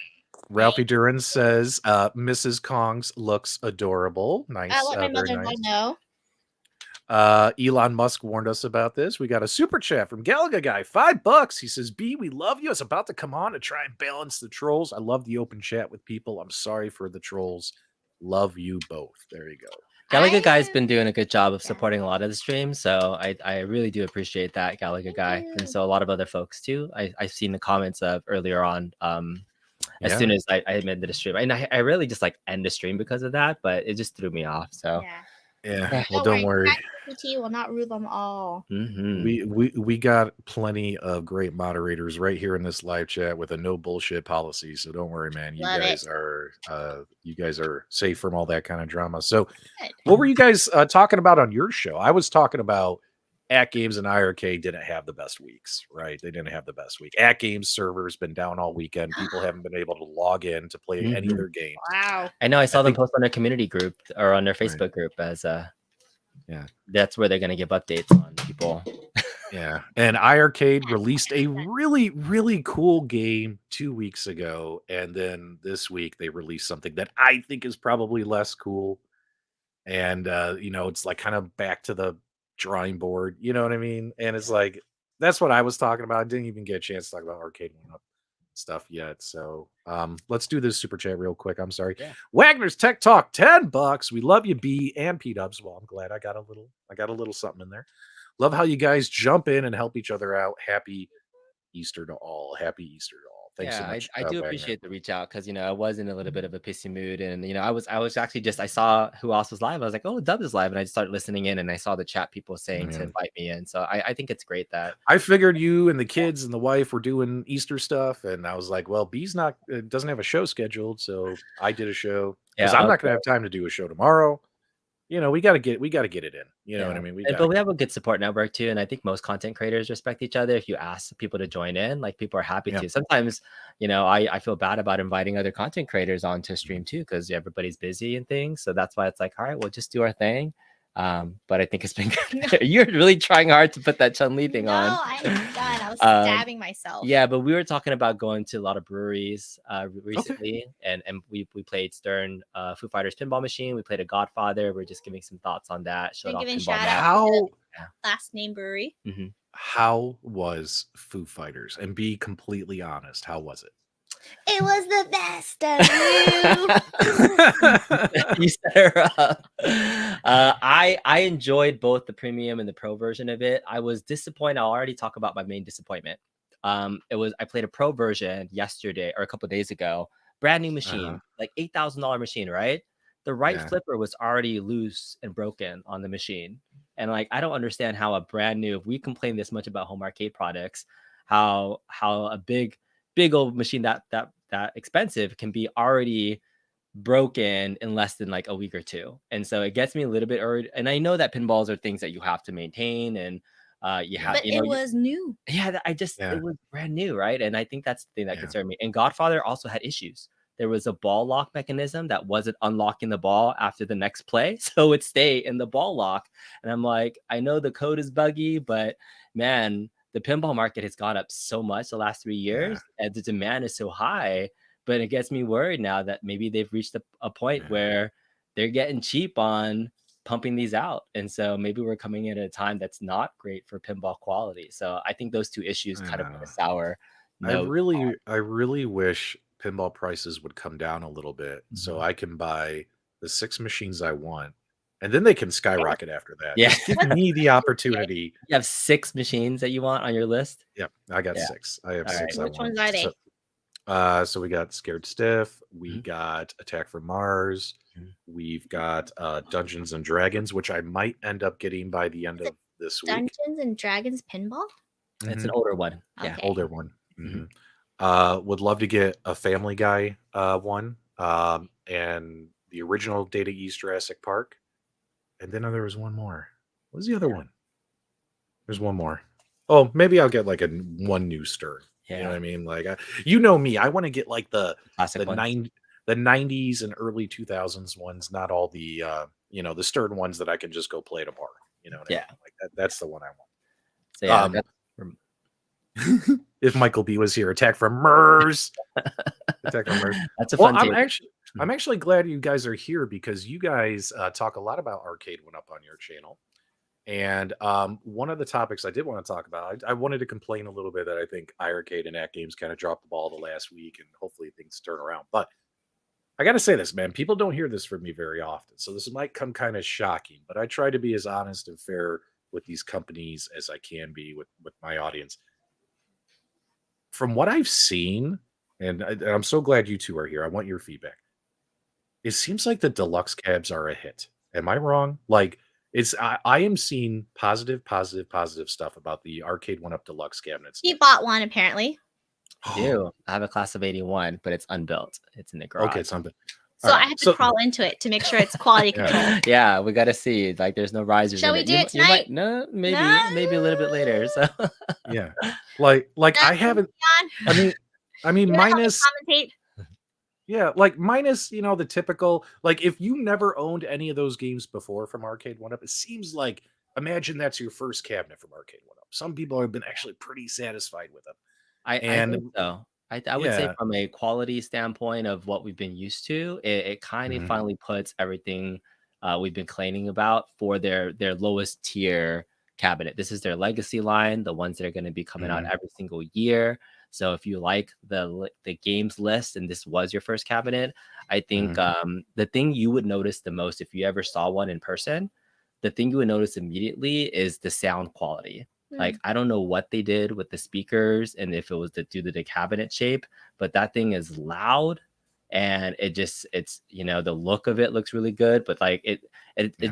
Ralphie Duran says, Mrs. Kong's looks adorable. Nice. I'll let my Very mother-in-law nice. know. Elon Musk warned us about this. We got a super chat from Galaga Guy, $5. He says, B, we love you. It's about to come on to try and balance the trolls. I love the open chat with people. I'm sorry for the trolls. Love you both. There you go. Galaga Guy's been doing a good job of supporting a lot of the streams, so I really do appreciate that, Galaga Guy, and so a lot of other folks too. I've seen the comments of earlier on. As soon as I admitted the stream, and I really just like end the stream because of that, but it just threw me off. So yeah. Well, don't worry. ChatGPT will not rule them all. We got plenty of great moderators right here in this live chat with a no bullshit policy. So don't worry, man. You guys are safe from all that kind of drama. So what were you guys talking about on your show? I was talking about AtGames and iRcade didn't have the best weeks, right? They didn't have the best week. AtGames server's been down all weekend. People haven't been able to log in to play any of their games. Wow. I know I saw them post on their community group or on their Facebook group as that's where they're going to give updates on people. Yeah. And iRcade released a really, really cool game 2 weeks ago. And then this week they released something that I think is probably less cool. And, it's like kind of back to the drawing board. You know what I mean? And it's like, that's what I was talking about. I didn't even get a chance to talk about Arcade1Up stuff yet. So let's do this super chat real quick. I'm sorry. Wagner's Tech Talk, $10. We love you, B and PDubs. Well, I'm glad I got a little something in there. Love how you guys jump in and help each other out. Happy Easter to all. Happy Easter to all. Thanks so much. I do appreciate the reach out because I was in a little bit of a pissy mood, and I was actually I saw who else was live. I was like, oh, Dubs is live, and I just started listening in, and I saw the chat people saying to invite me in. So I think it's great that I figured you and the kids and the wife were doing Easter stuff, and I was like, well, B's doesn't have a show scheduled, so I did a show because I'm not gonna have time to do a show tomorrow. We got to get it in. You know what I mean? But we have a good support network too, and I think most content creators respect each other. If you ask people to join in, like people are happy to. Sometimes, I feel bad about inviting other content creators onto stream too because everybody's busy and things. So that's why it's like, all right, we'll just do our thing. But I think it's been good. You're really trying hard to put that Chun-Li thing on. No, I'm done. I was stabbing myself. Yeah, but we were talking about going to a lot of breweries recently, and we played Stern Foo Fighters Pinball Machine. We played a Godfather. We're just giving some thoughts on that. Showed off giving Pinball shout Map. out to last name brewery. How was Foo Fighters? And be completely honest, how was it? It was the best of you. You set her up. I enjoyed both the premium and the pro version of it. I was disappointed. I'll already talk about my main disappointment. I played a pro version yesterday or a couple of days ago. Brand new machine, like $8,000 machine, right? The right flipper was already loose and broken on the machine. And I don't understand how a brand new, if we complain this much about home arcade products, how a big old machine that expensive can be already broken in less than a week or two. And so it gets me a little bit worried. And I know that pinballs are things that you have to maintain and you have, but it was new. Yeah, it was brand new, right? And I think that's the thing that concerned me. And Godfather also had issues. There was a ball lock mechanism that wasn't unlocking the ball after the next play, so it stayed in the ball lock. And I'm like, I know the code is buggy, but man, the pinball market has gone up so much the last 3 years, and the demand is so high. But it gets me worried now that maybe they've reached a point where they're getting cheap on pumping these out, and so maybe we're coming in at a time that's not great for pinball quality. So I think those two issues kind of put a sour note. I really wish pinball prices would come down a little bit so I can buy the 6 machines I want. And then they can skyrocket after that. Yeah. Just give me the opportunity. You have 6 machines that you want on your list? Yep, I got 6. I have 6. Which ones are they? So we got Scared Stiff. We got Attack from Mars. We've got Dungeons and Dragons, which I might end up getting by the end of this week. Dungeons and Dragons pinball? It's an older one. Yeah, Okay. Older one. Would love to get a Family Guy one and the original Data East Jurassic Park. And then there was one more. What was the other one? There's one more. Oh, maybe I'll get like one new Stern. You know what I mean? Like, you know me, I want to get like the Classic ones. the 90s and early 2000s ones, not all the the Stern ones that I can just go play at a bar. You know what I mean? Like that's the one I want. So yeah, if Michael B was here, attack from Mers. Attack from Mers. That's a fun I'm actually glad you guys are here because you guys talk a lot about Arcade1Up on your channel. And one of the topics I did want to talk about, I wanted to complain a little bit that I think iArcade and AtGames kind of dropped the ball the last week, and hopefully things turn around. But I got to say this, man, people don't hear this from me very often. So this might come kind of shocking, but I try to be as honest and fair with these companies as I can be with my audience. From what I've seen, and I'm so glad you two are here, I want your feedback. It seems like the deluxe cabs are a hit. Am I wrong? Like, I am seeing positive stuff about the Arcade1Up Deluxe cabinets. He bought one apparently. I do. I have a class of 81, but it's unbuilt. It's in the garage. Okay, it's unbuilt. So I have to crawl into it to make sure it's quality control. Yeah, we got to see. Like, there's no risers. Shall we do it tonight? No, maybe a little bit later. So yeah, like I haven't. I mean, minus. Yeah, like minus, the typical, like if you never owned any of those games before from Arcade1Up, it seems like, imagine that's your first cabinet from Arcade1Up. Some people have been actually pretty satisfied with them. I think so. I would say from a quality standpoint of what we've been used to, it kind of finally puts everything we've been complaining about for their lowest tier cabinet. This is their legacy line, the ones that are going to be coming out every single year. So if you like the games list and this was your first cabinet, I think the thing you would notice the most if you ever saw one in person, the thing you would notice immediately is the sound quality. Like, I don't know what they did with the speakers and if it was due to the cabinet shape, but that thing is loud and it's the look of it looks really good. But like it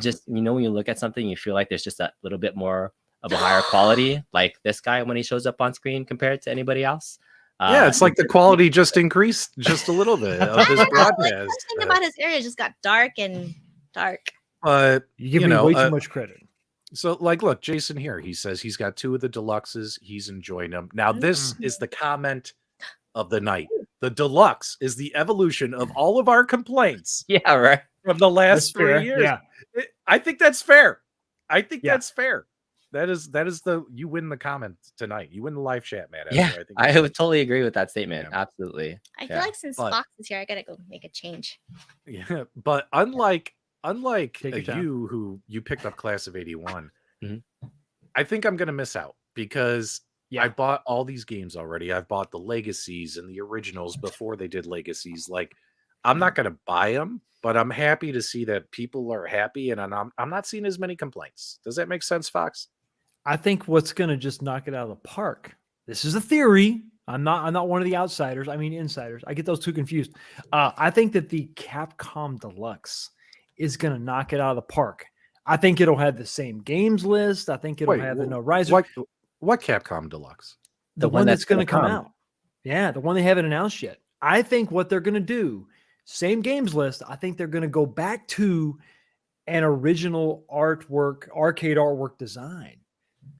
just, when you look at something, you feel like there's just a little bit more of a higher quality, like this guy when he shows up on screen compared to anybody else. Yeah, it's like the quality just increased just a little bit of this broadcast. The thing about his area just got dark and dark. But you give me way too much credit. So, like, look, Jason here, he says he's got 2 of the deluxes. He's enjoying them. Now, this is the comment of the night. The deluxe is the evolution of all of our complaints. Yeah, right. From the last 3 years. Yeah. I think that's fair. I think that's fair. That is you win the comment tonight. You win the live chat, man. Yeah, I would totally agree with that statement. Yeah. Absolutely. I feel like since Fox is here, I gotta go make a change. Yeah, but unlike you, who you picked up class of 81, I think I'm gonna miss out because I bought all these games already. I've bought the legacies and the originals before they did legacies. Like, I'm not gonna buy them, but I'm happy to see that people are happy, and I'm not seeing as many complaints. Does that make sense, Fox? I think what's going to just knock it out of the park. This is a theory. I'm not one of the outsiders. I mean insiders. I get those two confused. I think that the Capcom Deluxe is going to knock it out of the park. I think it'll have the same games list. I think it'll have the no riser. What Capcom Deluxe? The one that's going to come out. Yeah, the one they haven't announced yet. I think what they're going to do, same games list. I think they're going to go back to an original artwork, arcade artwork design.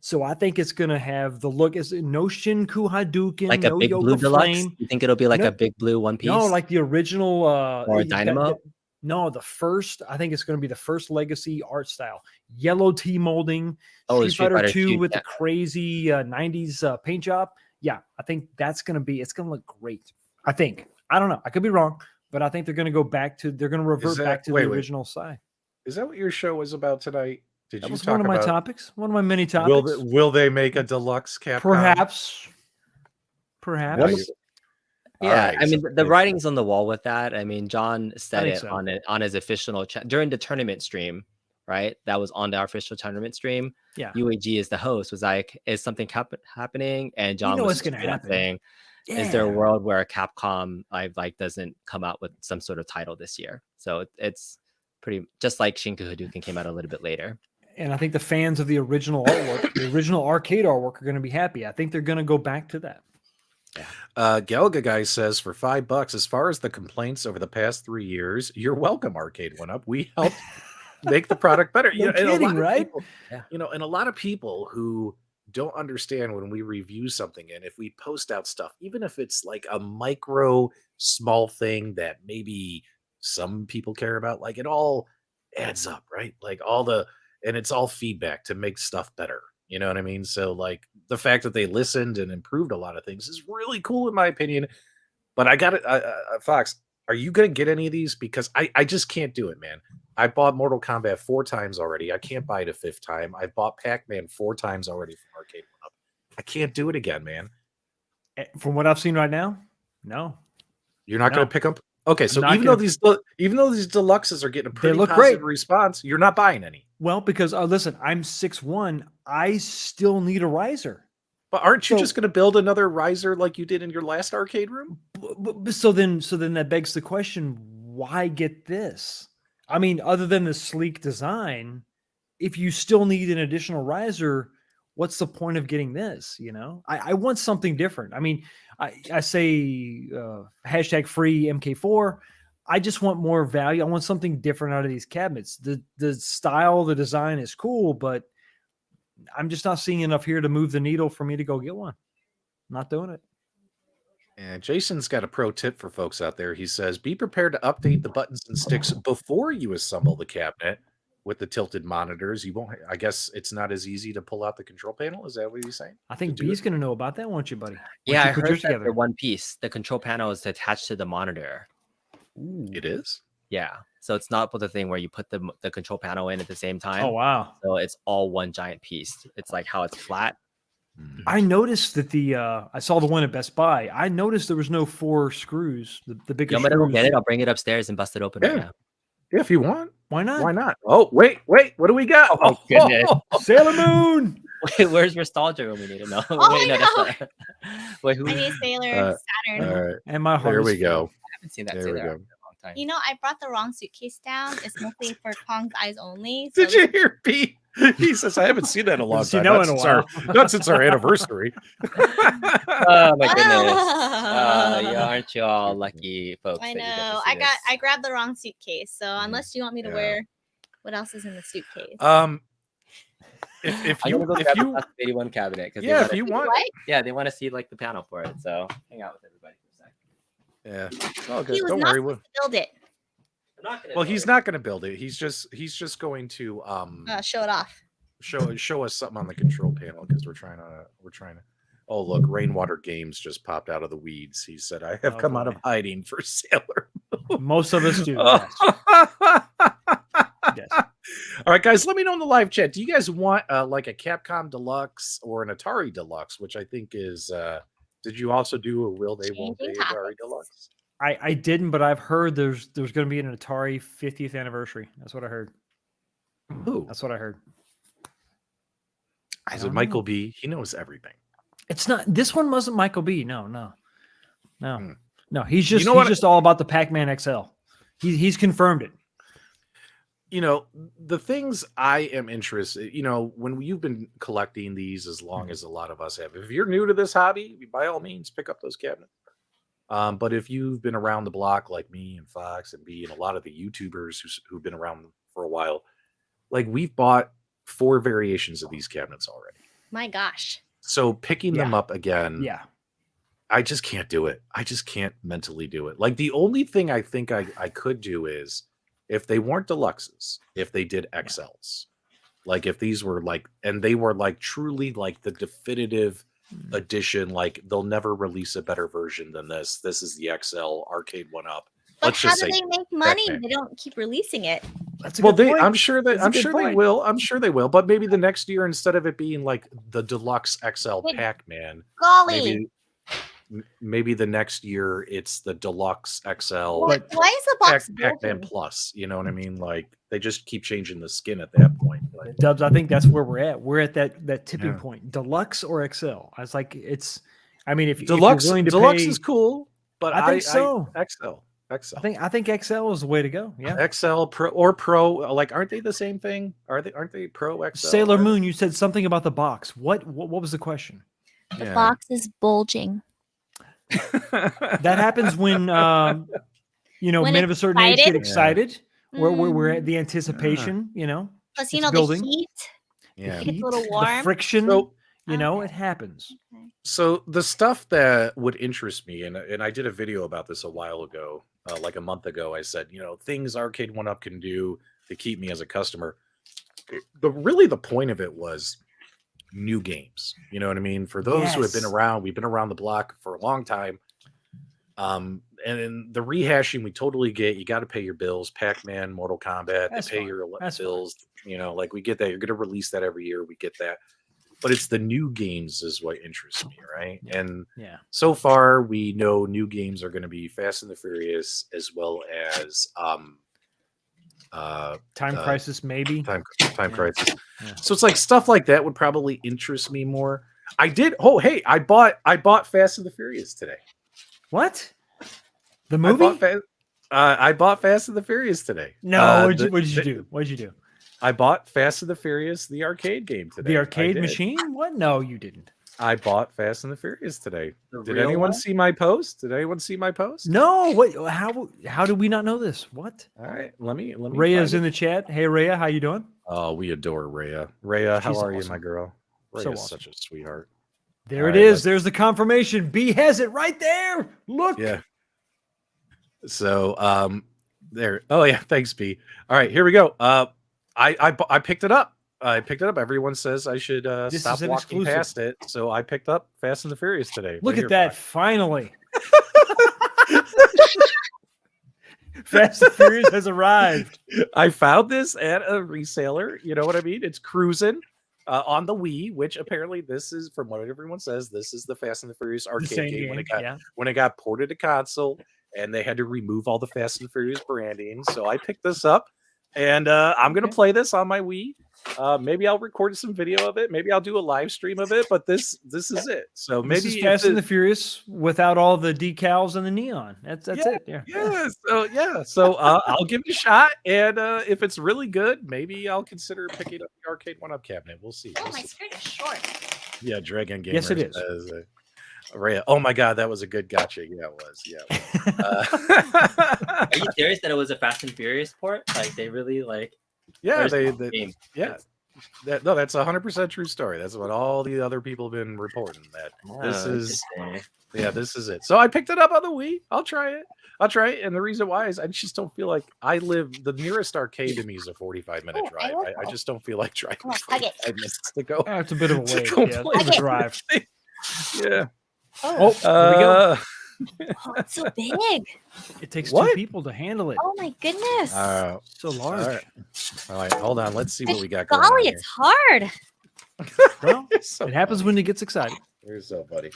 So I think it's going to have the look is no Shinku Hadouken, like a no big Yoga blue deluxe. Flame. You think it'll be like a big blue one piece? No, like the original or a Dynamo. No, the first. I think it's going to be the first legacy art style. Yellow T molding. Oh, Street Fighter 2 with the crazy 90s paint job. Yeah, I think that's going to be. It's going to look great. I think. I don't know. I could be wrong, but I think they're going to go back to. They're going to revert back to the original side. Is that what your show was about tonight? That was one of my topics, one of my many topics. Will they make a deluxe Capcom? Perhaps. Yeah, right, I mean, the writing's on the wall with that. I mean, John said it on his official during the tournament stream, right? That was on our official tournament stream. Yeah, UAG is the host. Was like, is something happening? And John was going to happen. Saying, is there a world where a Capcom doesn't come out with some sort of title this year? So it's pretty just like Shinku Hadouken came out a little bit later. And I think the fans of the original artwork, the original arcade artwork, are going to be happy. I think they're going to go back to that. Yeah. Gelga guy says for $5, as far as the complaints over the past 3 years, you're welcome, Arcade1Up. We helped make the product better. No kidding, right? People, and a lot of people who don't understand when we review something, and if we post out stuff, even if it's like a micro small thing that maybe some people care about, like it all adds up, right? Like and it's all feedback to make stuff better. You know what I mean? So like the fact that they listened and improved a lot of things is really cool in my opinion. But I got it, Fox. Are you going to get any of these? Because I just can't do it, man. I bought Mortal Kombat 4 times already. I can't buy it a 5th time. I bought Pac-Man 4 times already from Arcade1Up. I can't do it again, man. From what I've seen right now, no. You're not going to pick up? Okay, so even though these deluxes are getting a pretty positive response, you're not buying any. Well, because listen, I'm 6'1", I still need a riser. But aren't you just going to build another riser like you did in your last arcade room? So then that begs the question, why get this? I mean, other than the sleek design, if you still need an additional riser, what's the point of getting this? I want something different. I mean, I say hashtag free MK4. I just want more value. I want something different out of these cabinets. The style, the design is cool, but I'm just not seeing enough here to move the needle for me to go get one. Not doing it. And Jason's got a pro tip for folks out there. He says, be prepared to update the buttons and sticks before you assemble the cabinet with the tilted monitors. You won't, I guess it's not as easy to pull out the control panel. Is that what he's saying? I think B's going to know about that, won't you, buddy? Yeah, I heard that they're one piece. The control panel is attached to the monitor. Ooh. It is? Yeah. So it's not the thing where you put the control panel in at the same time. Oh, wow. So it's all one giant piece. It's like how it's flat. I noticed that I saw the one at Best Buy. I noticed there was no 4 screws. The bigger screws. Go get it. I'll bring it upstairs and bust it open right now. Yeah, if you want. Why not? Why not? Oh, wait. What do we got? Oh, goodness. Sailor Moon. Wait, where's nostalgia when we need to know? Oh, wait, no, that's not... Wait, who? I need Sailor Saturn. All right. And my heart. There we go. I haven't seen that there Sailor we go. in a long time. I brought the wrong suitcase down. It's mostly for Kong's eyes only. Did you hear Pete? He says, I haven't seen that in a long time. Not since our anniversary. Oh my goodness. Aren't you all lucky folks? I know. I grabbed the wrong suitcase. So unless you want me to wear what else is in the suitcase? If you 81 cabinet, because if you want, they want to see like the panel for it. So hang out with everybody for a sec. Yeah. Oh, good. He was Don't not worry. supposed to build it. He's not going to build it. He's just going to show it off. Show us something on the control panel because we're trying to. Oh, look, Rainwater Games just popped out of the weeds. He said, I have come out of hiding for Sailor Moon. Most of us do. Yes. All right, guys, let me know in the live chat. Do you guys want like a Capcom Deluxe or an Atari Deluxe, which I think is did you also do a Will They Won't They Atari Deluxe? I didn't, but I've heard there's going to be an Atari 50th anniversary. That's what I heard. Who? That's what I heard. Is it Michael B? He knows everything. It's not. This one wasn't Michael B. No. He's just just all about the Pac-Man XL. He's confirmed it. The things I am interested, when you've been collecting these as long as a lot of us have, if you're new to this hobby, by all means, pick up those cabinets. But if you've been around the block like me and Fox and B and a lot of the YouTubers who've been around for a while, like we've bought 4 variations of these cabinets already. My gosh. So picking them up again, I just can't do it. I just can't mentally do it. Like the only thing I think I could do is if they weren't deluxes, if they did XLs, like if these were like, and they were like truly like the definitive edition, like they'll never release a better version than this. This is the XL Arcade1Up. But how do they make money? They don't keep releasing it. That's a good point. I'm sure they will. I'm sure they will. But maybe the next year, instead of it being like the Deluxe XL Pac-Man, golly, maybe the next year it's the Deluxe XL. Why is the box Pac-Man Plus? You know what I mean? Like they just keep changing the skin at that point. Like, Dubs, I think that's where we're at. We're at that tipping point. Deluxe or XL? I was like, it's. I mean, if Deluxe, if you're willing to Deluxe pay, is cool, but I think so. XL. I think XL is the way to go. Yeah. XL Pro, like aren't they the same thing? Aren't they Pro XL? Sailor Moon, you said something about the box. What was the question? The box is bulging. That happens when when men of a certain age get excited We're at the anticipation, you know. Plus, you it's know, building. the heat. Yeah. It gets a little The warm. friction, So, you know, Okay. it happens. Okay. so the stuff that would interest me, and I did a video about this a while ago, like a month ago. I said, you know, things Arcade1Up can do to keep me as a customer. The point of it was new games. You know what I mean? For those who have been Yes. around, we've been around the block for a long time. And then the rehashing we totally get. You got to pay your bills. Pac-Man, Mortal Kombat, That's they pay fine. your That's fine. bills. You know, like we get that. You're going to release that every year. We get that. But it's the new games is what interests me, right? And Yeah. so far we know new games are going to be Fast and the Furious, as well as Time Crisis, maybe. Time Yeah. Crisis. Yeah. So it's like stuff like that would probably interest me more. I did. Oh, hey, I bought Fast and the Furious today. What? The movie? I bought Fast and the Furious today. No, what did you do? What did you do? I bought Fast and the Furious, the arcade game today. The I arcade did. machine? What? No, you didn't. I bought Fast and the Furious today. The Did real anyone one? see my post? Did anyone see my post? No. What? How did we not know this? What? All right, let me. Rhea's find in it. the chat. Hey, Rhea, how you doing? Oh, we adore Rhea. Rhea, how She's are you, awesome. my girl? So Rhea's awesome. such a sweetheart. There All it right, is. let's- There's the confirmation. B has it right there. Look. Yeah. So, there. Oh yeah, thanks, B. All right, here we go. I picked it up. I picked it up. Everyone says I should This stop is an walking exclusive. past it. So I picked up Fast and the Furious today. Look Right at here, that. Fox. Finally. Fast and Furious has arrived. I found this at a reseller. You know what I mean? It's cruising on the Wii, which apparently this is, from what everyone says, this is the Fast and the Furious The arcade same game, game. when it got ported to console, and they had to remove all the Fast and Furious branding. So I picked this up, and I'm gonna Okay. play this on my Wii. Maybe I'll record some video of it. Maybe I'll do a live stream of it. But this is it. So maybe This is if Fast and it- the Furious without all the decals and the neon. That's it. Yeah. So I'll give it a shot, and if it's really good, maybe I'll consider picking up the Arcade1Up cabinet. We'll see. Oh, We'll my see. skirt is short. Yeah, Dragon Gamer. Yes, it is. Rhea. Oh my God, that was a good gotcha. Yeah, it was. Yeah. It was. Are you serious that it was a Fast and Furious port? Like they really like. Yeah, where's they the game? yeah. No, that's 100% true story. That's what all the other people have been reporting. That this Oh, is interesting. this is it. So I picked it up on the Wii. I'll try it. And the reason why is I just don't feel like the nearest arcade to me is a 45-minute Oh, I drive. love I that. just don't feel like driving Come on, hug it. 45 minutes to go. It's a bit of a to wait. go Yeah, play it's a the drive. thing. Yeah. Oh, here we go. Oh, it's so big. It takes What? two people to handle it. Oh my goodness. So large. All right, hold on. Let's see what we got going on Golly, here. it's hard. Well, You're so it happens funny. when it gets excited. You're so funny.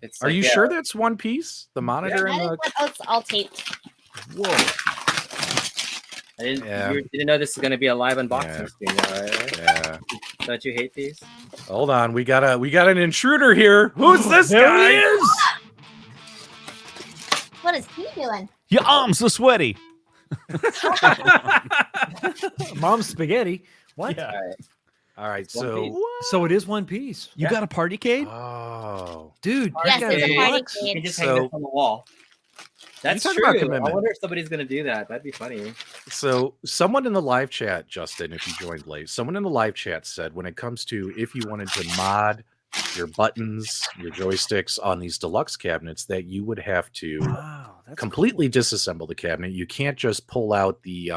It's Are like, you yeah, sure that's one piece? The monitor That and is the what, oh, it's all taped. whoa. I didn't. Yeah. You didn't know this is going to be a live unboxing Yeah. screen, though, right? Yeah. Don't you hate these? Hold on. We got an intruder here. Who's this There guy? he is. What is he doing? Your arms are sweaty. Mom's spaghetti. What? Yeah. All right. One So piece. So it is one piece. You got a party cade? oh. Dude, Yes, you got it's a it party deluxe. You cade. can just hang this So- on the wall. That's talk true. about I commitment. wonder if somebody's going to do that. That'd be funny. So someone in the live chat, Justin, if you joined late, someone in the live chat said when it comes to if you wanted to mod your buttons, your joysticks on these deluxe cabinets, that you would have to Wow, that's completely disassemble the cabinet. You can't just pull out the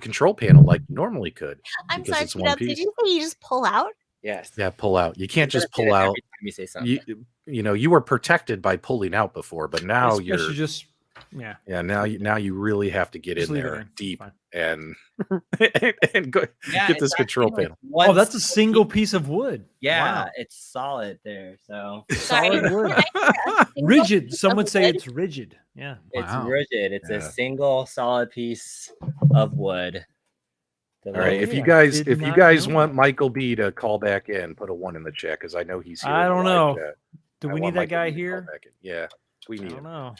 control panel like you normally could. I'm Because sorry, it's one Pinball, did piece. you say you just pull out? Yes. Yeah, pull out. You can't You're just gonna say pull that out. every time you say something. You were protected by pulling out before, but now Especially you're just yeah. now you really have to get Just in leave it there in. deep Fine. and and go, Yeah, get it's this control actually, like, panel. one Oh, that's a single piece of wood. Yeah, Wow. it's solid there. So Sorry. Solid wood. Did I hear a single Rigid. piece Some of would say wood? it's rigid. Yeah. it's Wow. rigid. It's Yeah. a single solid piece of wood. All right, if Yeah, you I guys did not know want Michael B to call back in, put a 1 in the chat because I know he's here. I in the don't live know. chat. Do I we want need that Michael guy B to call here? back in. Yeah, we I need don't him. know.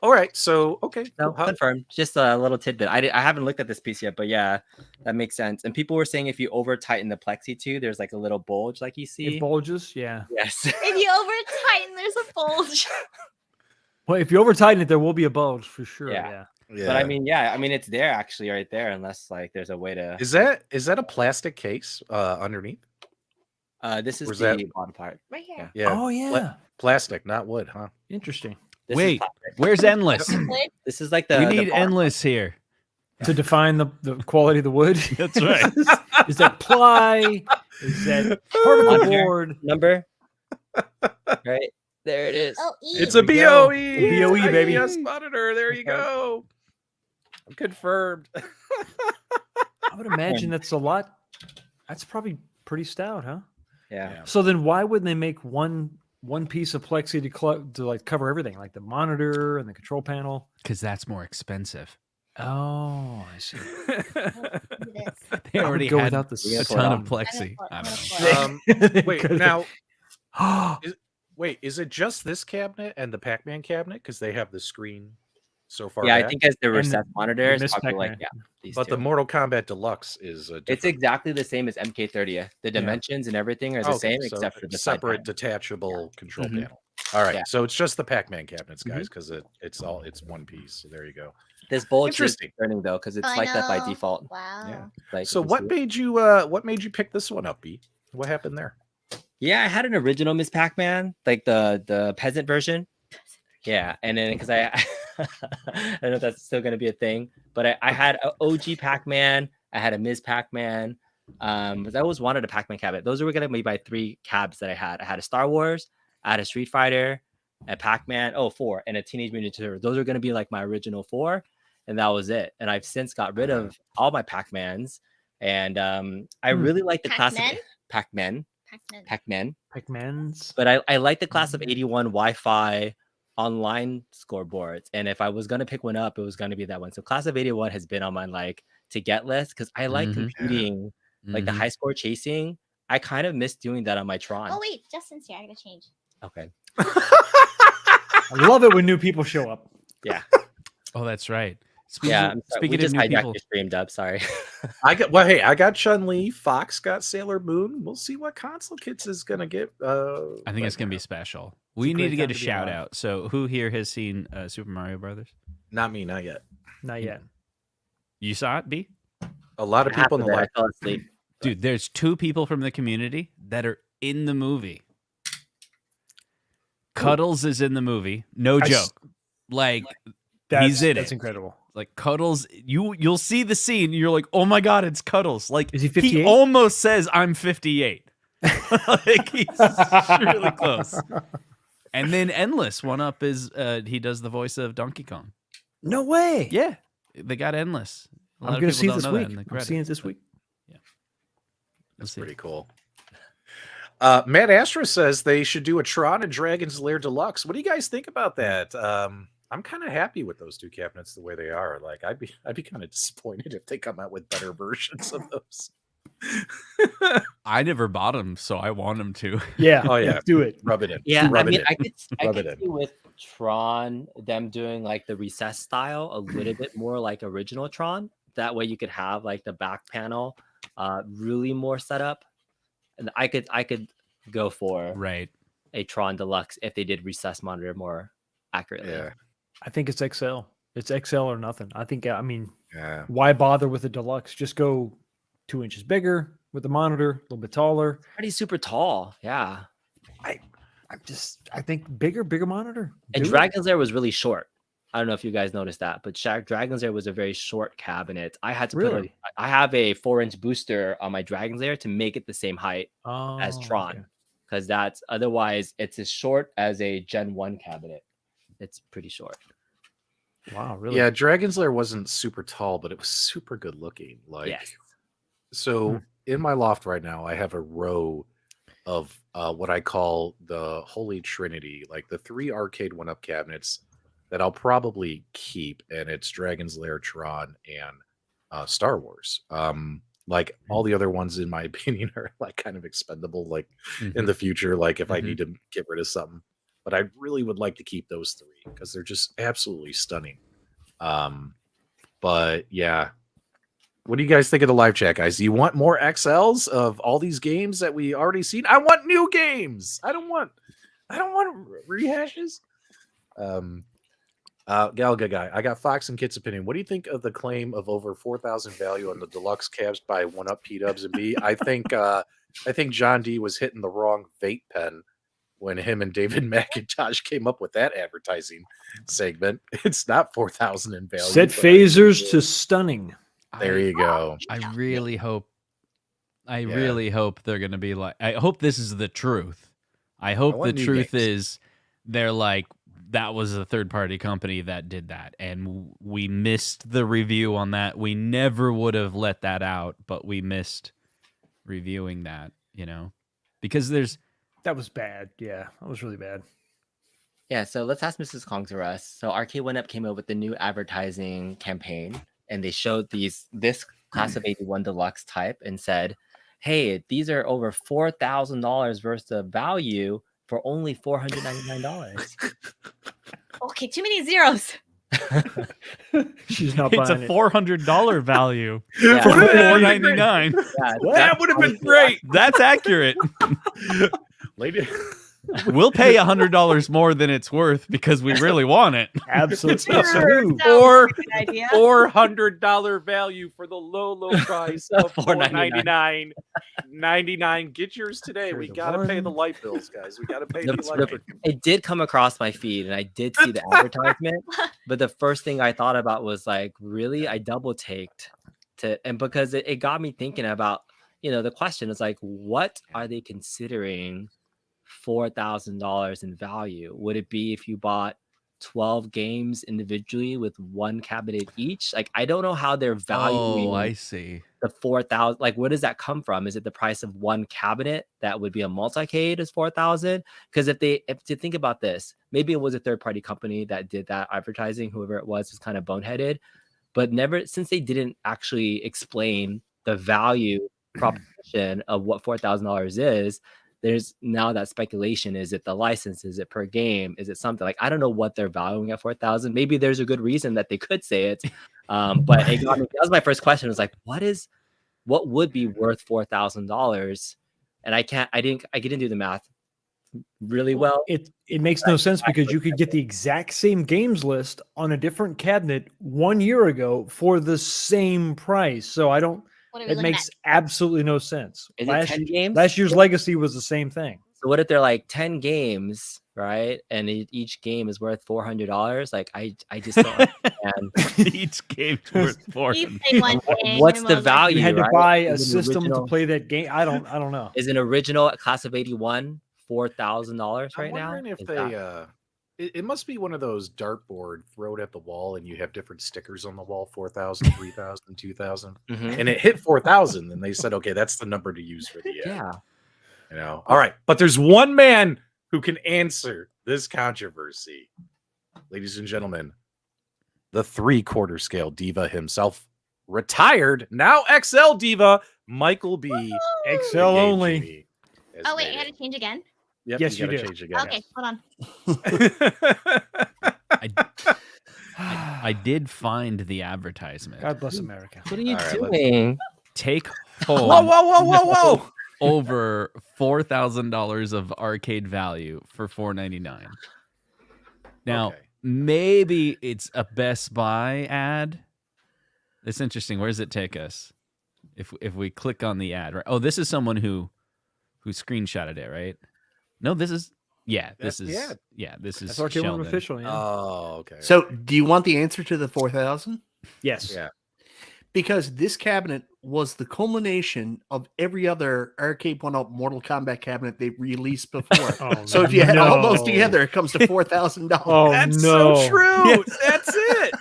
All right, so okay, No, cool. confirmed. Just a little tidbit. I haven't looked at this piece yet, but yeah, that makes sense. And people were saying if you over tighten the plexi too, there's like a little bulge, like you see. It bulges. Yeah. Yes. If you over tighten, there's a bulge. Well, if you over tighten it, there will be a bulge for sure. Yeah. Yeah. But I mean, yeah, I mean it's there actually right there, unless like there's a way to. Is that a plastic case underneath? This is Or is the that- bottom part. Right here. Yeah. Oh yeah. Plastic, not wood, huh? Interesting. This is Wait, plastic. where's endless? Wood. This is like the. We the need bottom endless here. To define the quality of the wood. That's right. Is that ply? Is that particle Under. board? number. Right there it is. Oh, E. It's a we go. BOE. A BOE, baby. IPS monitor. There you go. Confirmed. I would imagine that's a lot. That's probably pretty stout, huh? Yeah. So then why wouldn't they make one piece of plexi to like cover everything, like the monitor and the control panel? Because that's more expensive. Oh, I see. Do this. They I would already go had without the a Yeah, ton of I'm plexi. I'm I gonna don't know. Wait, now, is it just this cabinet and the Pac-Man cabinet? Because they have the screen so far. Yeah, I back? think as the And recessed monitors, Miss probably like Pac-Man. these But two. the Mortal Kombat Deluxe is a It's different. exactly the same as MK30. The dimensions and everything are the Okay, same so except for the side separate panel. detachable control Mhm. panel. All right, Yeah. so it's just the Pac-Man cabinets, guys, because it's one piece. So there you go. This bullet is Interesting. turning though, because it's I like that by know. default. Wow. Yeah. Like So you can what see it. made you pick this one up, B? What happened there? Yeah, I had an original Miss Pac-Man, like the peasant version. Yeah, and then because I I don't know if that's still gonna be a thing, but I had a OG Pac-Man, I had a Ms. Pac-Man. Because I always wanted a Pac-Man cabinet. Those were gonna be my 3 cabs that I had. I had a Star Wars, I had a Street Fighter, a Pac-Man, 4, and a Teenage Mutant Ninja Turtles. Those are gonna be like my original 4, and that was it. And I've since got rid of all my Pac-Mans, and I really like the class of Pac-Men? Pac-Man, Pac-Man. Pac-Man's. but I like the class of 81 Wi-Fi online scoreboards. And if I was gonna pick one up, it was gonna be that one. So class of 81 has been on my like to get list because I like Mhm. computing, like the Mhm. high score chasing. I kind of miss doing that on my Tron. Oh wait, Justin's here. I gotta change. Okay. I love it when new people show up. Yeah. Oh, that's right. Yeah. I'm sorry. We Speaking of just new hijacked people, your stream, Dub. Sorry. I got Chun-Li, Fox got Sailor Moon. We'll see what console kits is gonna get. I think it's gonna be special. We a need great to get time a to be shout alive. out. So, who here has seen Super Mario Brothers? Not me, not yet. Not yet. You saw it, B? A lot of people in the I live. fell asleep. Dude, there's 2 people from the community that are in the movie. Cuddles is in the movie. No I s- joke. Like That's in that's it. incredible. like Cuddles, you'll see the scene. You're like, oh my god, it's Cuddles. Like Is he 58? almost says I'm 58. Like he's really close. And then Endless one up is he does the voice of Donkey Kong. No way. Yeah, they got Endless. A lot I'm of gonna people see it don't this know that week. in the I'm credits, seeing it this but week. That's see. pretty cool. Matt Astra says they should do a Tron and Dragon's Lair Deluxe. What do you guys think about that? I'm kind of happy with those 2 cabinets the way they are. Like I'd be kind of disappointed if they come out with better versions of those. I never bought them, so I want them to. Yeah. Oh, yeah. Let's do it. Rub it in. Yeah, I Rub it mean, in. I Rub could it in. see with Tron them doing like the recess style a little bit more like original Tron. That way you could have like the back panel really more set up. And I could go for Right. a Tron Deluxe if they did recess monitor more accurately. Yeah. I think it's XL. It's XL or nothing. I think. I mean, Yeah. why bother with a deluxe? Just go 2 inches bigger with the monitor, a little bit taller. Pretty super tall. Yeah. I think bigger monitor. And Do it. Dragon's Lair was really short. I don't know if you guys noticed that, but Dragon's Lair was a very short cabinet. I had to Really? I have a 4-inch booster on my Dragon's Lair to make it the same height as Oh, Tron, okay. because that's otherwise it's as short as a Gen 1 cabinet. It's pretty short. Wow, really? Yeah, Dragon's Lair wasn't super tall, but it was super good looking. Like, Yes. so in my loft right now, I have a row of what I call the Holy Trinity, like the 3 Arcade1Up cabinets that I'll probably keep, and it's Dragon's Lair, Tron, and Star Wars. Like all the other ones, in my opinion, are like kind of expendable, like in the future, like if I need to get rid of something. But I really would like to keep those 3 because they're just absolutely stunning. But yeah, what do you guys think of the live chat, guys? Do you want more XLs of all these games that we already seen? I want new games. I don't want rehashes. Galga guy, I got Fox and Kit's opinion. What do you think of the claim of over 4,000 value on the deluxe cabs by 1UP PDubs and B? I think John D was hitting the wrong vape pen when him and David McIntosh came up with that advertising segment. It's not 4,000 in value. Set phasers to stunning. There you go. I really hope they're going to be like, I hope this is the truth. I hope the truth is they're like, that was a third-party company that did that, and we missed the review on that. We never would have let that out, but we missed reviewing that, because that was bad. Yeah, that was really bad. Yeah, so let's ask Mrs. Kong to us. So Arcade1Up came up with the new advertising campaign, and they showed this class of 81 deluxe type and said, hey, these are over $4,000 worth of value for only $499. Okay, too many zeros. She's not It's a buying it. $400 value Yeah. for $499. Yeah, That would have been great. That's accurate. Lady. We'll pay $100 more than it's worth because we really want it. Absolutely. Sure, true. sounds Or like a good idea. $400 value for the low price of $499. $499.99. Get yours today. Sure, We the gotta pay one. the light bills, guys. We gotta pay the The- electric. It did come across my feed, and I did see the advertisement. But the first thing I thought about was like, really? I double taked and because it got me thinking about, the question is like, what are they considering $4,000 in value? Would it be if you bought 12 games individually with one cabinet each? Like, I don't know how they're valuing. Oh, I see. The 4,000. Like, where does that come from? Is it the price of one cabinet that would be a multi-cade is 4,000? Because if to think about this, maybe it was a third-party company that did that advertising. Whoever it was kind of boneheaded, but since they didn't actually explain the value proposition of what $4,000 is. There's now that speculation. Is it the license? Is it per game? Is it something like, I don't know what they're valuing at 4,000. Maybe there's a good reason that they could say it. But it got me, that was my first question. Was like, what would be worth $4,000? And I didn't do the math really well. It makes no sense because you could get the exact same games list on a different cabinet 1 year ago for the same price. So I don't. What are we It looking makes at? absolutely no sense. Is it 10 games? Last year's Legacy was the same thing. So what if they're like 10 games, right? And each game is worth $400? Like, I just don't understand. Each game's worth You $400. play one game, What's you're the well, value? You had to right? buy a Is an system to original- play that game. I don't know. Is an original class of 81 $4,000 right I'm now? wondering if Is they that- it must be one of those dartboard throw it at the wall and you have different stickers on the wall, 4,000, 3,000, 2,000. Mhm. And it hit 4,000 and they said, okay, that's the number to use for the Yeah. All right, but there's one man who can answer this controversy. Ladies and gentlemen, the 3/4 scale diva himself, retired, now XL diva, Michael B. XL the Game only. Genie, has Oh wait, made I had it. to change again. Yep, Yes, you gotta do. change again. Okay, hold on. I did find the advertisement. God bless America. What are you All right, let's- doing? Take Whoa, home whoa. over $4,000 of arcade value for $499. Now, Okay. maybe it's a Best Buy ad. It's interesting. Where does it take us? If we click on the ad, right? Oh, this is someone who screenshotted it, right? No, this is That's the ad. this is That's Arcade1Up Sheldon. official. Yeah. Oh, okay. So, do you want the answer to the 4,000? Yes. yeah. Because this cabinet was the culmination of every other Arcade1Up Mortal Kombat cabinet they released before. Oh, So if you add all those no. together, it comes to $4,000. Oh That's no. so true. Yes. That's it.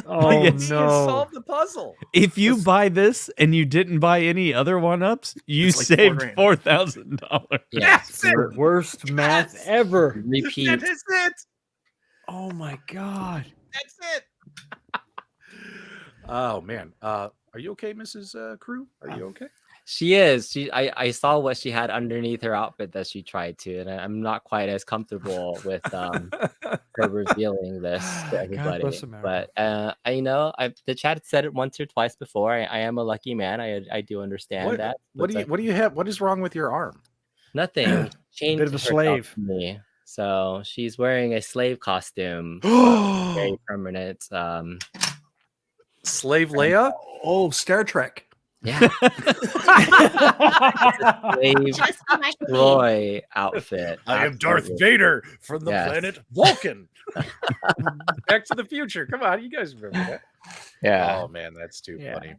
Oh Yes. You no. solved the puzzle. If you buy this and you didn't buy any other one-ups, you It's like saved $4,000. $4,000. Yeah. That's it. The worst math ever. Repeat. That is it. Oh my god. That's it. Oh man. Are you okay, Mrs. Crew? Are you okay? She is. I saw what she had underneath her outfit that she tried to, and I'm not quite as comfortable with her revealing this to God everybody. bless America. But the chat said it once or twice before. I am a lucky man. I do understand that. What but do you have? What is wrong with your arm? Nothing. Chained Bit of a herself slave. to me. So she's wearing a slave costume. Very permanent. Slave Leia? Oh, Star Trek. Yeah. Slave Just be Michael B. Troy outfit. I am Darth Absolutely. Vader from the Yes. planet Vulcan. Back to the Future. Come on, you guys remember that? Yeah, Oh man, that's too Yeah. funny.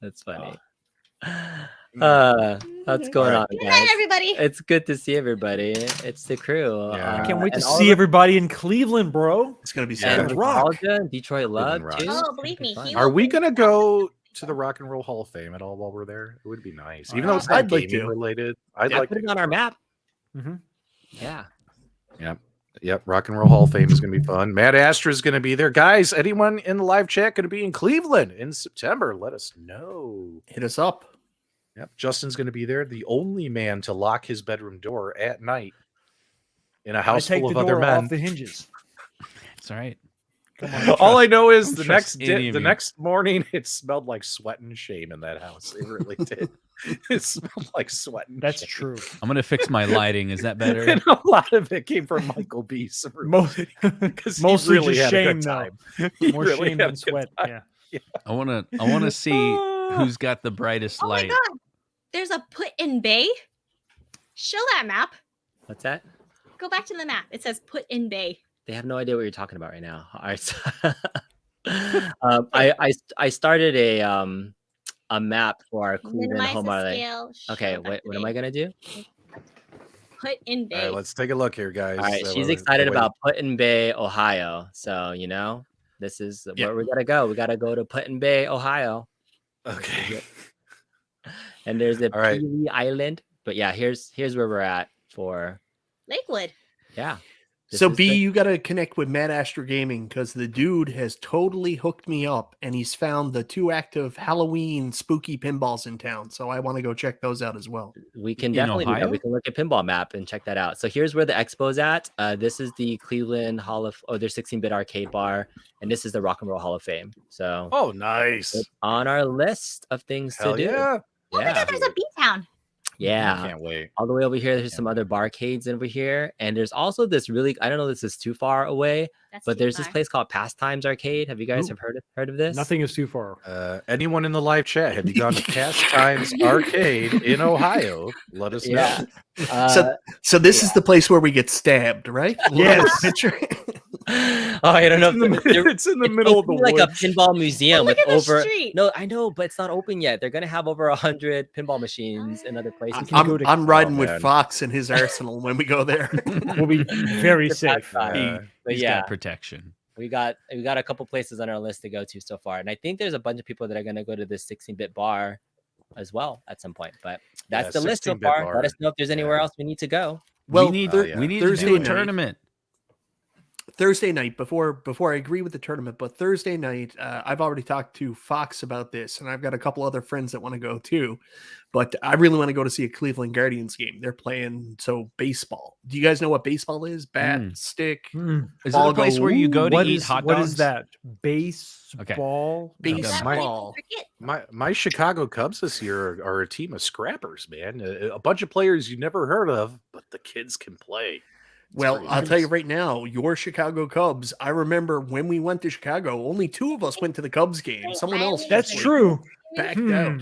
that's funny. Oh. What's going on, Good guys? night, everybody. It's good to see everybody. It's the crew. Yeah. I can't wait to and all see of everybody in Cleveland, bro. It's gonna be Yeah. and sad. Rock. nostalgia and Detroit love Rock. too. Oh, believe me, Fun. he Are will we be gonna back. go to the Rock and Roll Hall of Fame at all while we're there? It would be nice, even though it's not I'd like gaming to. related. I'd Yeah, like put to. it on our map. Mhm. Yeah. Yep, Rock and Roll Hall of Fame is going to be fun. Matt Astra is going to be there. Guys, anyone in the live chat going to be in Cleveland in September? Let us know. Hit us up. Yep, Justin's going to be there, the only man to lock his bedroom door at night in a I house take full the of other door off men. the hinges. It's all right. Come on. All I know is Don't the trust next any of the you. next morning it smelled like sweat and shame in that house. It really did. It smelled like sweat and That's shame. true. I'm gonna fix my lighting. Is that better? And a lot of it came from Michael B. Most, Because mostly really just had a shame, good though. time. He more really shame had a than good sweat. time. Yeah. I wanna see who's got the brightest Oh my light. god. There's a put in bay. Show that map. What's that? Go back to the map. It says put in bay. They have no idea what you're talking about right now. All right. I started a map for our Cleveland Minimize home. the scale. Okay, show back what to am I bay. gonna do? Put in All bay. right, let's take a look here, guys. All right, So she's we're excited waiting. about Put-in Bay, Ohio. So this is Yeah. where we gotta go. We gotta go to Put-in Bay, Ohio, Okay. and there's a All right. Peewee Island. But yeah, here's where we're at for Lakewood. yeah. This So is B, the- you got to connect with Matt Astra Gaming because the dude has totally hooked me up, and he's found the 2 active Halloween spooky pinballs in town. So I want to go check those out as well. we can In definitely do that. Ohio? We can look at Pinball Map and check that out. So here's where the expo's at. This is the Cleveland Hall of their 16-bit arcade bar, and this is the Rock and Roll Hall of Fame. So Oh, nice. it's on our list of things Hell to do. yeah. Oh my Yeah. god, there's a B-Town. Yeah. I can't wait. All the way over here, there's some other barcades over here, and there's also this really I don't know if this is too far away, That's but too there's this far. place called Pastimes Arcade. Have you guys Ooh. have heard of this? Nothing is too far. Anyone in the live chat, have you gone to Pastimes Arcade in Ohio? Let us know. Yeah. So this is the place where we get stabbed, right? Yes. Picture. Oh, I don't know. It's in the middle of the like woods. a pinball museum Look with at the over. street. No, I know, but it's not open yet. They're gonna have over 100 pinball machines in other places. can go to- I'm riding Oh, with man. Fox and his arsenal when we go there. We'll be very safe. Uh, But He's yeah, got protection. we got a couple places on our list to go to so far, and I think there's a bunch of people that are gonna go to this 16-bit bar as well at some point. But that's Yeah, the list so 16-bit far. bar. Let us know if there's anywhere Yeah. else we need to go. Well, we need yeah. we need Thursday to do a night. tournament. Thursday night before I agree with the tournament, but Thursday night I've already talked to Fox about this, and I've got a couple other friends that want to go too. But I really want to go to see a Cleveland Guardians game. They're playing baseball. Do you guys know what baseball is? Bat, stick, Mm. Is Ball it a place go, where you "Ooh, go to What eat is hot what dogs? is that? Baseball. Base- Is that my- where they play cricket? My Chicago Cubs this year are a team of scrappers, man. A bunch of players you never heard of, but the kids can play. Well, pretty I'll tell you nice. right now, your Chicago Cubs. I remember when we went to Chicago, only 2 of us went to the Cubs game. Someone else That's just true. backed out.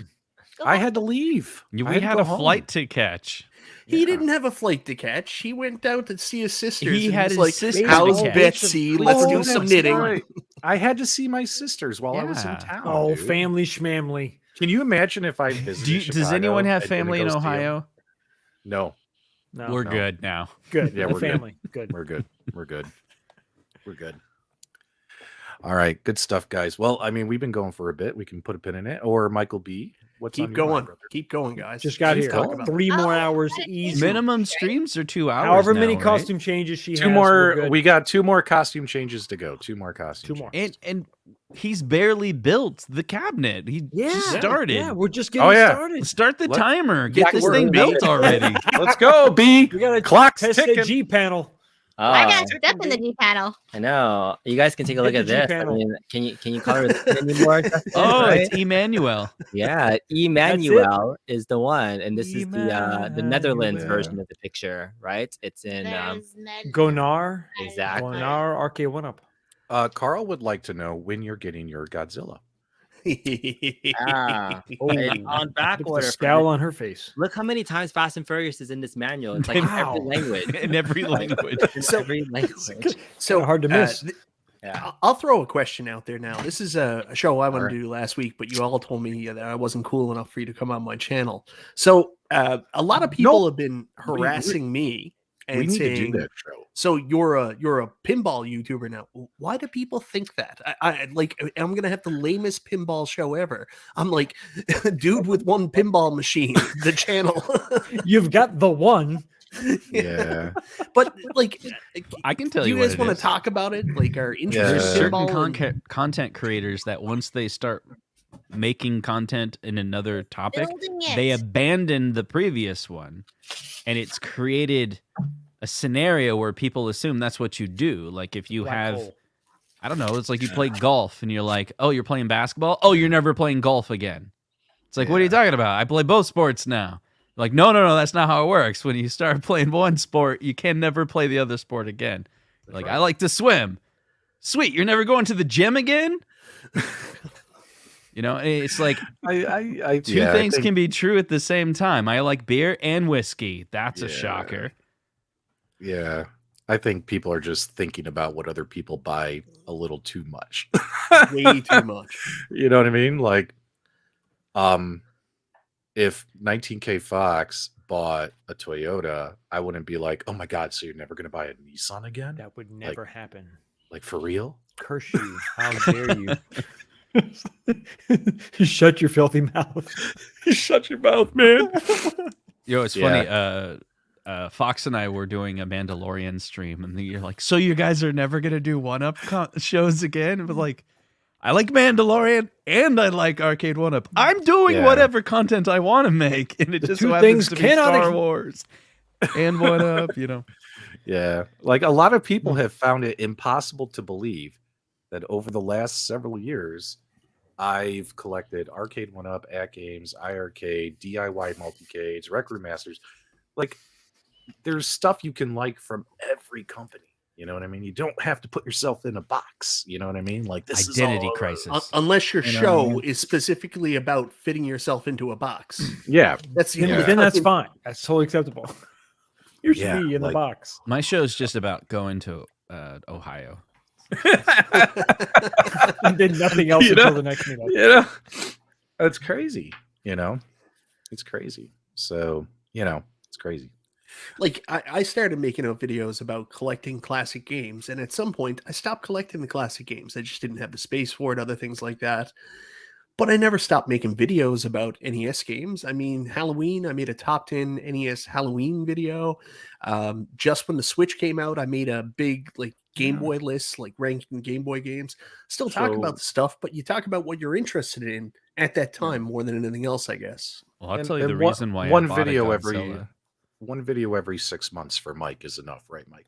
Go I back. had to leave. I We to had go a home. flight to catch. He Yeah. didn't have a flight to catch. He went out to see his sisters. He and had he's his like, sisters to "How's catch." Betsy? Let's Oh, do some that's knitting." right. I had to see my sisters while I was in Yeah. town. Oh, dude. family schmamly. Can you imagine if I visited Does anyone Chicago have and didn't family in go see 'em? Ohio? No, No, We're no. good now. good. Yeah, No we're good. family. Good. we're good. We're good. We're good. All right, good stuff, guys. Well, I mean, we've been going for a bit. We can put a pin in it. Or Michael B. What's on Keep your mind, going. brother? Keep going, guys. Just got Let's here. talk about 3 Oh, more hours got it. easy. Minimum streams are 2 hours. However many now, right? costume changes she Two has. more. we're good. We got 2 more costume changes to go. 2 more costume. Two more. changes. And he's barely built the cabinet. He Yeah, just started. Yeah, we're just getting Oh, yeah. started. Start the Let- timer. Get Get to this work, thing B. built already. Let's go, B. We got a Clock's test ticking. G panel. I got step in the G panel. I know. You guys can take a look at this. I mean, can you color it anymore? Oh, right? it's Emmanuel. Yeah, Emmanuel is the one, and this is the Netherlands version of the picture, right? It's in Gonar. Exactly. Gonar Arcade1Up. Carl would like to know when you're getting your Godzilla. On back Look at order. the scowl on her face. Look how many times Fast and Furious is in this manual. It's like in every language. In every language. Every language. So hard to miss. Yeah. I'll throw a question out there now. This is a show I wanted to do last week, but you all told me that I wasn't cool enough for you to come on my channel. So a lot of people have been harassing me and saying, to do that show. So you're a pinball YouTuber now. Why do people think that? I like I'm gonna have the lamest pinball show ever. I'm like, dude with one pinball machine, the channel. You've got the one. Yeah. But like, I can tell do you you what guys it want to is. talk about it? Like, our interest There's in certain pinball content creators that once they start making content in another topic, they abandon the previous one, and it's created a scenario where people assume that's what you do. Like if you have, I don't know, it's like you play golf and you're like, oh, you're playing basketball? Oh, you're never playing golf again. It's like, what are you talking about? I play both sports now. Like, no, that's not how it works. When you start playing one sport, you can never play the other sport again. Like, I like to swim. Sweet, you're never going to the gym again? You know, it's like two things can be true at the same time. I like beer and whiskey. That's a shocker. Yeah. I think people are just thinking about what other people buy a little too much. Way too much. You know what I mean? Like, if 19K Fox bought a Toyota, I wouldn't be like, oh my God, so you're never going to buy a Nissan again? That would never happen. Like, for real? Curse you. How dare you? Shut your filthy mouth. Shut your mouth, man. Yo, it's funny. Fox and I were doing a Mandalorian stream, and you're like, so you guys are never going to do one-up shows again? But like, I like Mandalorian and I like Arcade1Up. I'm doing whatever content I want to make, and it just so happens to be Star Wars and one-up, you know. Yeah. Like, a lot of people have found it impossible to believe that over the last several years, I've collected Arcade1Up, AtGames iiRcade, DIY multicades, Rec Room Masters. Like, there's stuff you can like from every company. You know what I mean? You don't have to put yourself in a box. You know what I mean? Like, this identity is all crisis. Unless your show is specifically about fitting yourself into a box. Yeah. Then that's fine. That's totally acceptable. Here's me in the box. My show's just about going to Ohio. And then nothing else until the next meetup. You know? That's crazy. You know? It's crazy. So, you know, it's crazy. Like, I started making out videos about collecting classic games, and at some point I stopped collecting the classic games. I just didn't have the space for it, other things like that. But I never stopped making videos about NES games. I mean, Halloween, I made a top 10 NES Halloween video. Just when the Switch came out, I made a big like Game Boy list, like ranking Game Boy games. Still talk about the stuff, but you talk about what you're interested in at that time more than anything else, I guess. Well, I'll tell you the reason why one video every 6 months for Mike is enough, right, Mike?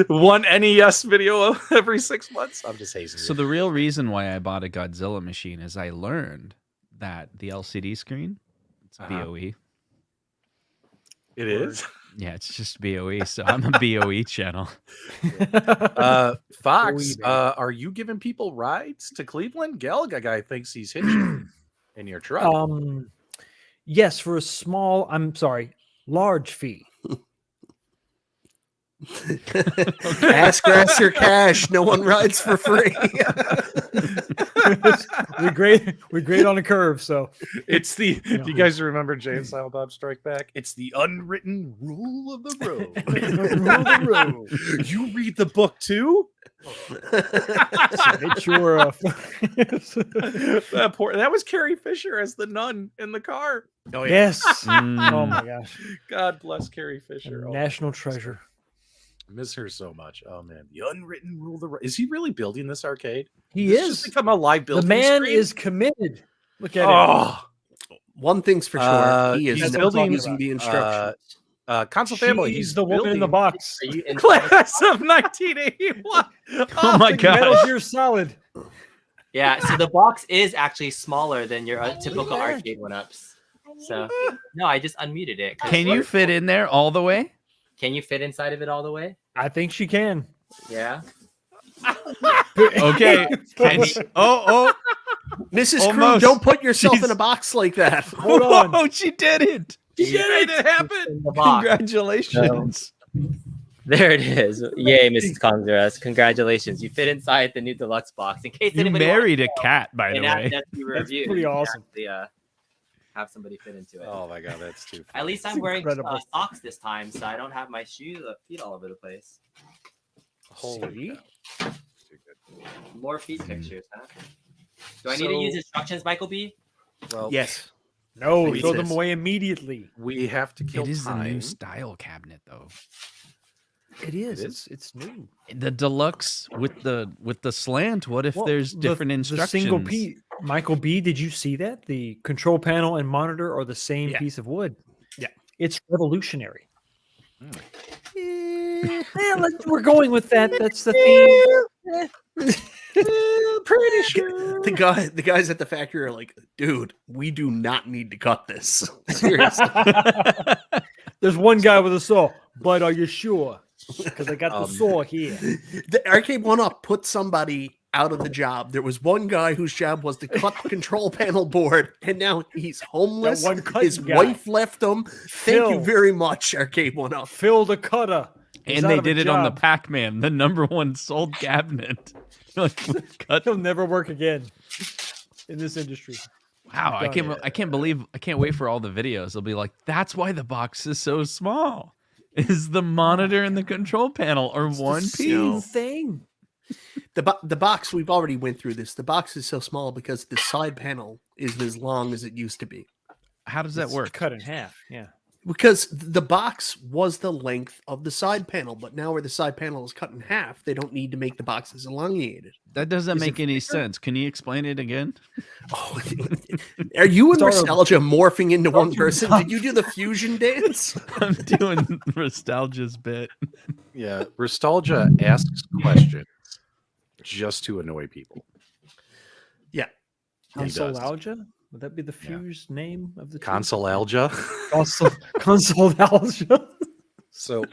One NES video every 6 months. I'm just hazing. So the real reason why I bought a Godzilla machine is I learned that the LCD screen, it's BOE. It is? Yeah, it's just BOE. So I'm a BOE channel. Fox, are you giving people rides to Cleveland? Galga guy thinks he's hitching in your truck. Yes, for a large fee. Ask or cash. No one rides for free. we grade on a curve, so it's the. Do you guys remember Jay and Silent Bob Strike Back? It's the unwritten rule of the road. You read the book too. Make sure. That was Carrie Fisher as the nun in the car. Oh yeah. Yes. Oh my gosh. God bless Carrie Fisher. National treasure. Miss her so much. Oh man, the unwritten rule of the road. Is he really building this arcade? He is. Just become a live building. The man screen? is committed. Look at him. One thing's for sure. He is building using the instructions. Console family. She's He's the woman in the building box. Are you in Class of 1981. Oh my Metal god. Gear Solid. Yeah, so the box is actually smaller than your typical arcade one-ups. So no, I just unmuted it. Can you fit in there all the way? Can you fit inside of it all the way? I think she can. Yeah. Okay. Oh, Mrs. Crew, Almost. don't put yourself She's- in a box like that. Hold on. Oh, she did it. She made it happen. In the box. Congratulations. There it is. Yay, Mrs. Congeras. Congratulations. You fit inside the new deluxe box. In case You anybody married a wants to cat, by the an way. That's review. pretty you can awesome. Actually, have somebody fit into it. Oh my god, that's too funny. At least I'm It's wearing incredible. socks this time, so I don't have my feet all over the place. Holy cow. Too good. More feet pictures, huh? Do I need to use instructions, Michael B? Well, Yes. No, He throw them says- away immediately. we have to kill It is time. a new style cabinet, though. It is. It is? It's new. The deluxe with the slant. What if Well, there's the- different The instructions? single piece. Michael B, did you see that? The control panel and monitor are the same Yeah. piece of wood. Yeah. It's revolutionary. We're going with that. That's the theme. Pretty sure. The guys at the factory are like, dude, we do not need to cut this. Seriously. There's one guy with a saw, but are you sure? Because I got the saw here. The Arcade1Up put somebody out of the job. There was one guy whose job was to cut the control panel board, and now he's homeless. That one cutting His guy. wife left him. Thank you Phil. very much, Arcade1Up. Phil the cutter. He's And out they of a did it on the job. Pac-Man, the #1 sold cabinet. Like, cut. He'll never work again in this industry. Wow, I Done. can't wait for all the videos. They'll be like, that's why the box is so small. Is the monitor and the control panel are one Same piece. thing. The box, we've already went through this. The box is so small because the side panel isn't as long as it used to be. How does that It's work? Cut in half. Yeah. Because the box was the length of the side panel, but now where the side panel is cut in half, they don't need to make the boxes elongated. That doesn't Is it make any bigger? sense. Can you explain it again? Oh, are you and Start over. nostalgia morphing into one person? Did you do the fusion dance? I'm doing nostalgia's bit. Yeah, Nostalgia asks questions just to annoy people. Yeah. He does. Consolalgia? Would that be the fused name of the two? Consolalgia. Consolalgia. So,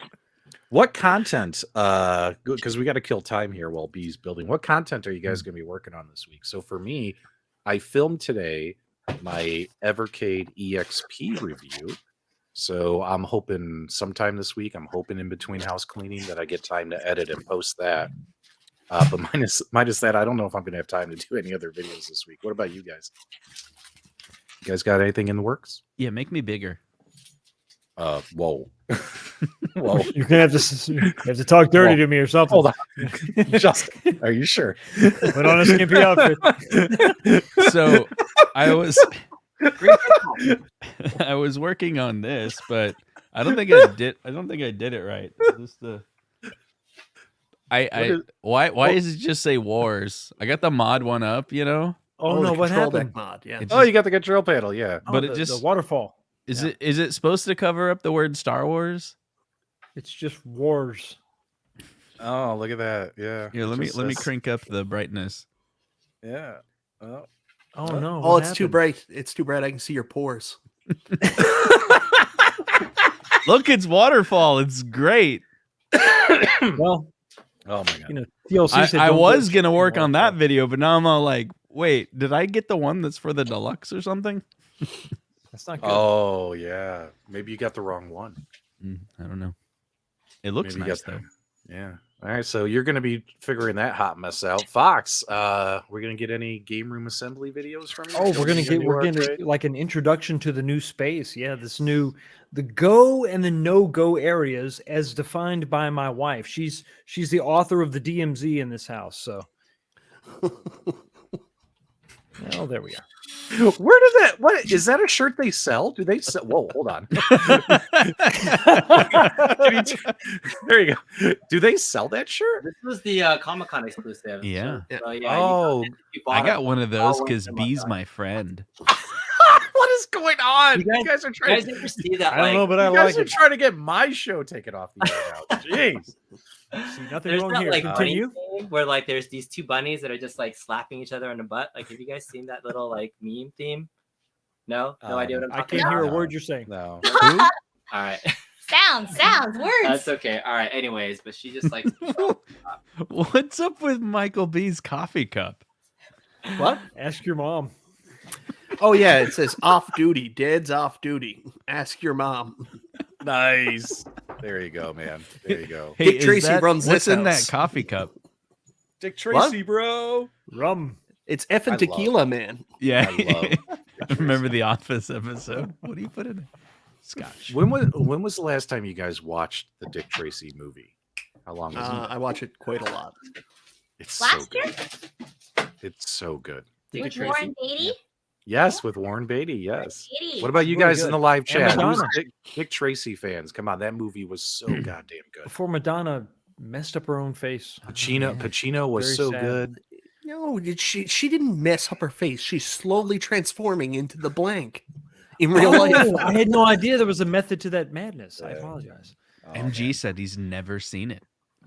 what content? Because we got to kill time here while B's building. What content are you guys going to be working on this week? So for me, I filmed today my Evercade EXP review. So I'm hoping sometime this week. I'm hoping in between house cleaning that I get time to edit and post that. But minus that, I don't know if I'm going to have time to do any other videos this week. What about you guys? You guys got anything in the works? Yeah, make me bigger. Whoa. Whoa. You're gonna have to talk dirty to me or something. Hold on. Just, are you sure? Put on a skimpy outfit. So I was working on this, but I don't think I did it right. Is this why does it just say wars? I got the mod one up, you know? Oh no, the what control happened? deck mod, yeah. It Oh, you got the control panel, yeah. But Oh, it just the waterfall. is it supposed to cover up the word Star Wars? It's just wars. Oh, look at that. Yeah. Here, let me crank up the brightness. Yeah. Oh. Oh no. Oh, what it's too happened? bright. It's too bright. I can see your pores. Look, it's waterfall. It's great. Well, Oh my god. you know, TLC said I don't was do gonna work on that waterfall. video, but now I'm all like, wait, did I get the one that's for the deluxe or something? That's not good. Oh yeah. Maybe you got the wrong one. I don't know. It looks Maybe you nice got though. Yeah. All right. So you're gonna be figuring that hot mess out. Fox, we're gonna get any game room assembly videos from you? Oh, Showing we're your new getting arcade? like an introduction to the new space. Yeah, the go and the no go areas as defined by my wife. She's the author of the DMZ in this house. So, well, there we are. Where did that? What is that? A shirt they sell? Do they sell? Whoa, hold on. There you go. Do they sell that shirt? This was the Comic-Con exclusive. Yeah. So, yeah, Oh, you bought I it. got one of those Oh, because oh my B's God. my friend. What is going on? You guys are You trying. guys never see that? I don't know, but I You like guys are it. trying to get my show taken off the air now. Jeez. See, nothing There's wrong that here. like bunny Continue. theme where like there's these two bunnies that are just like slapping each other on the butt. Like, have you guys seen that little like meme theme? No idea what I'm I talking can't about. hear a word you're saying. No. All right, Sounds, words. that's okay. All right, anyways, but she just like What's up with Michael B's coffee cup? What? Ask your mom. Oh yeah, it says off duty. Dad's off duty. Ask your mom. Nice. There you go, man. There you go. Dick is Tracy runs what's this in house. that coffee cup? Dick Tracy, bro. Rum. It's effing I tequila, man. Yeah, I love Dick Tracy. remember the Office episode? What do you put in it? Scotch. When was the last time you guys watched the Dick Tracy movie? How long was it? I watch it quite a lot. It's so Last year? good. It's so good. Dick With Tracy. Warren Beatty? Yes, with Warren Beatty. Yes. Beatty. What about you Really guys in good. the live And chat? Who's Madonna. Dick Tracy fans? Come on, that movie was so goddamn good. Before Madonna messed up her own face. Pacino was Very so sad. good. No, she didn't mess up her face. She's slowly transforming into the blank in real life. Oh, I had no idea there was a method to that madness. I Yeah. apologize. Oh, MG man. said he's never seen it.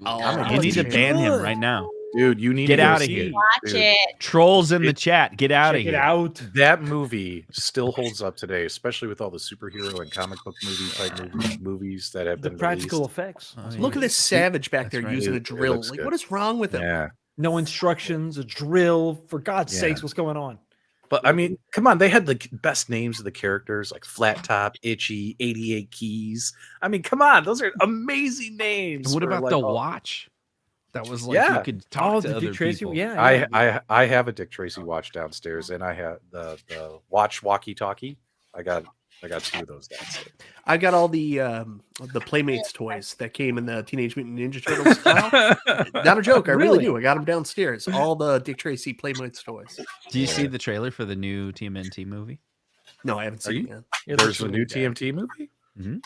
Oh, You need to it's ban him good. right now. Dude, you need Get to go outta see here. it, Watch dude. it. Trolls in the chat, get out of Check it here. out. That movie still holds up today, especially with all the superhero and comic book movie type movies that have The been practical released. effects. Oh, yeah. Look at this savage back That's there right. using a It drill. looks Like, good. what is wrong with him? Yeah. No instructions, a drill. For God's Yeah. sakes, what's going on? But I mean, come on, they had the best names of the characters like Flat Top, Itchy, 88 Keys. I mean, come on, those are amazing names. And what for, about like, the all- watch? That was like Yeah. you could talk to the other Dick Tracy. people. Yeah. I have a Dick Tracy watch downstairs, and I have the watch walkie-talkie. I got 2 of those downstairs. I got all the Playmates toys that came in the Teenage Mutant Ninja Turtles style. Not a joke. I really Really? do. I got them downstairs. All the Dick Tracy Playmates toys. Do you see the trailer for the new TMNT movie? No, I haven't Are seen you- it yet. It There's looks a really new bad. TMT movie.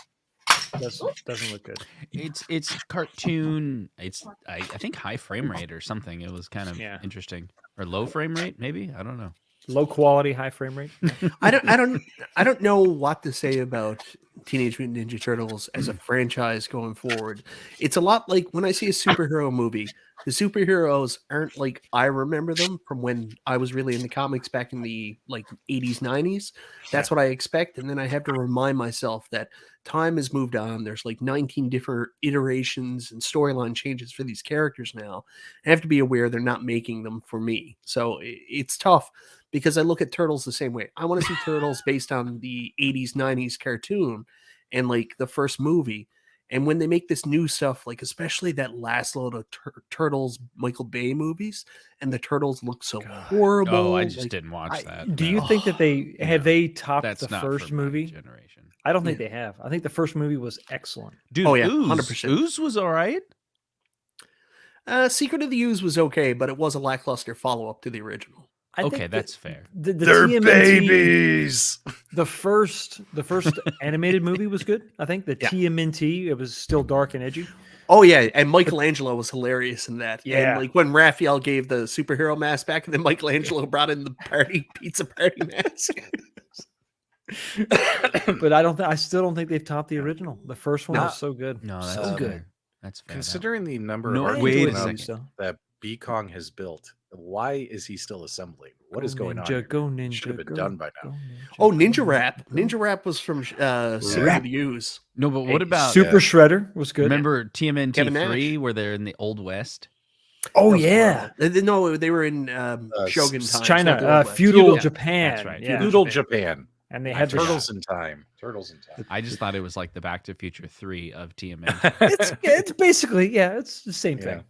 Doesn't look good. It's cartoon. It's I think high frame rate or something. It was kind of Yeah. interesting. Or low frame rate, maybe? I don't know. Low quality, high frame rate. I don't know what to say about Teenage Mutant Ninja Turtles as a franchise going forward. It's a lot like when I see a superhero movie, the superheroes aren't like I remember them from when I was really into comics back in the like 80s, 90s. That's what I expect. And then I have to remind myself that time has moved on. There's like 19 different iterations and storyline changes for these characters now. I have to be aware they're not making them for me. So it's tough because I look at Turtles the same way. I want to see Turtles based on the 80s, 90s cartoon and like the first movie. And when they make this new stuff, like especially that last load of Turtles Michael Bay movies, and the Turtles look so horrible. Oh, I just like, didn't watch that. Do no. you think that they have they topped That's the not first for my movie? generation. I don't think they have. I think the first movie was excellent. Dude, Oh, yeah, Ooze, 100%. Ooze was all right. Secret of the Ooze was okay, but it was a lackluster follow-up to the original. I Okay, think that's fair. the They're TMNT, babies. The first animated movie was good. I think the Yeah. TMNT, it was still dark and edgy. Oh yeah, and Michelangelo was hilarious in that. Yeah. And like when Raphael gave the superhero mask back, and then Michelangelo brought in the pizza party mask. But I still don't think they've topped the original. The first one No. was so good. No, that's so fair. good. That's fair. Considering the number No, of I wait enjoyed a the arcades second. stuff. that B Kong has built, why is he still assembling? What is Go going on? Ninja, here? go It ninja. should have been go, done by now. go Oh, go Ninja Rap. go. Ninja Rap was from Secret of the Ooze. No, but Hey, what about Super Shredder was good. remember TMNT Kevin Nash. 3 where they're in the Old West? Oh That was yeah, horrible. No, they were in Shogun times. China, not the Old West. feudal Feudal. Japan. That's right, Yeah. Feudal Japan. And they I had the forgot. Turtles in Time. Turtles in Time. I just thought it was like the Back to Future 3 of TMNT. it's basically it's the same Yeah. thing.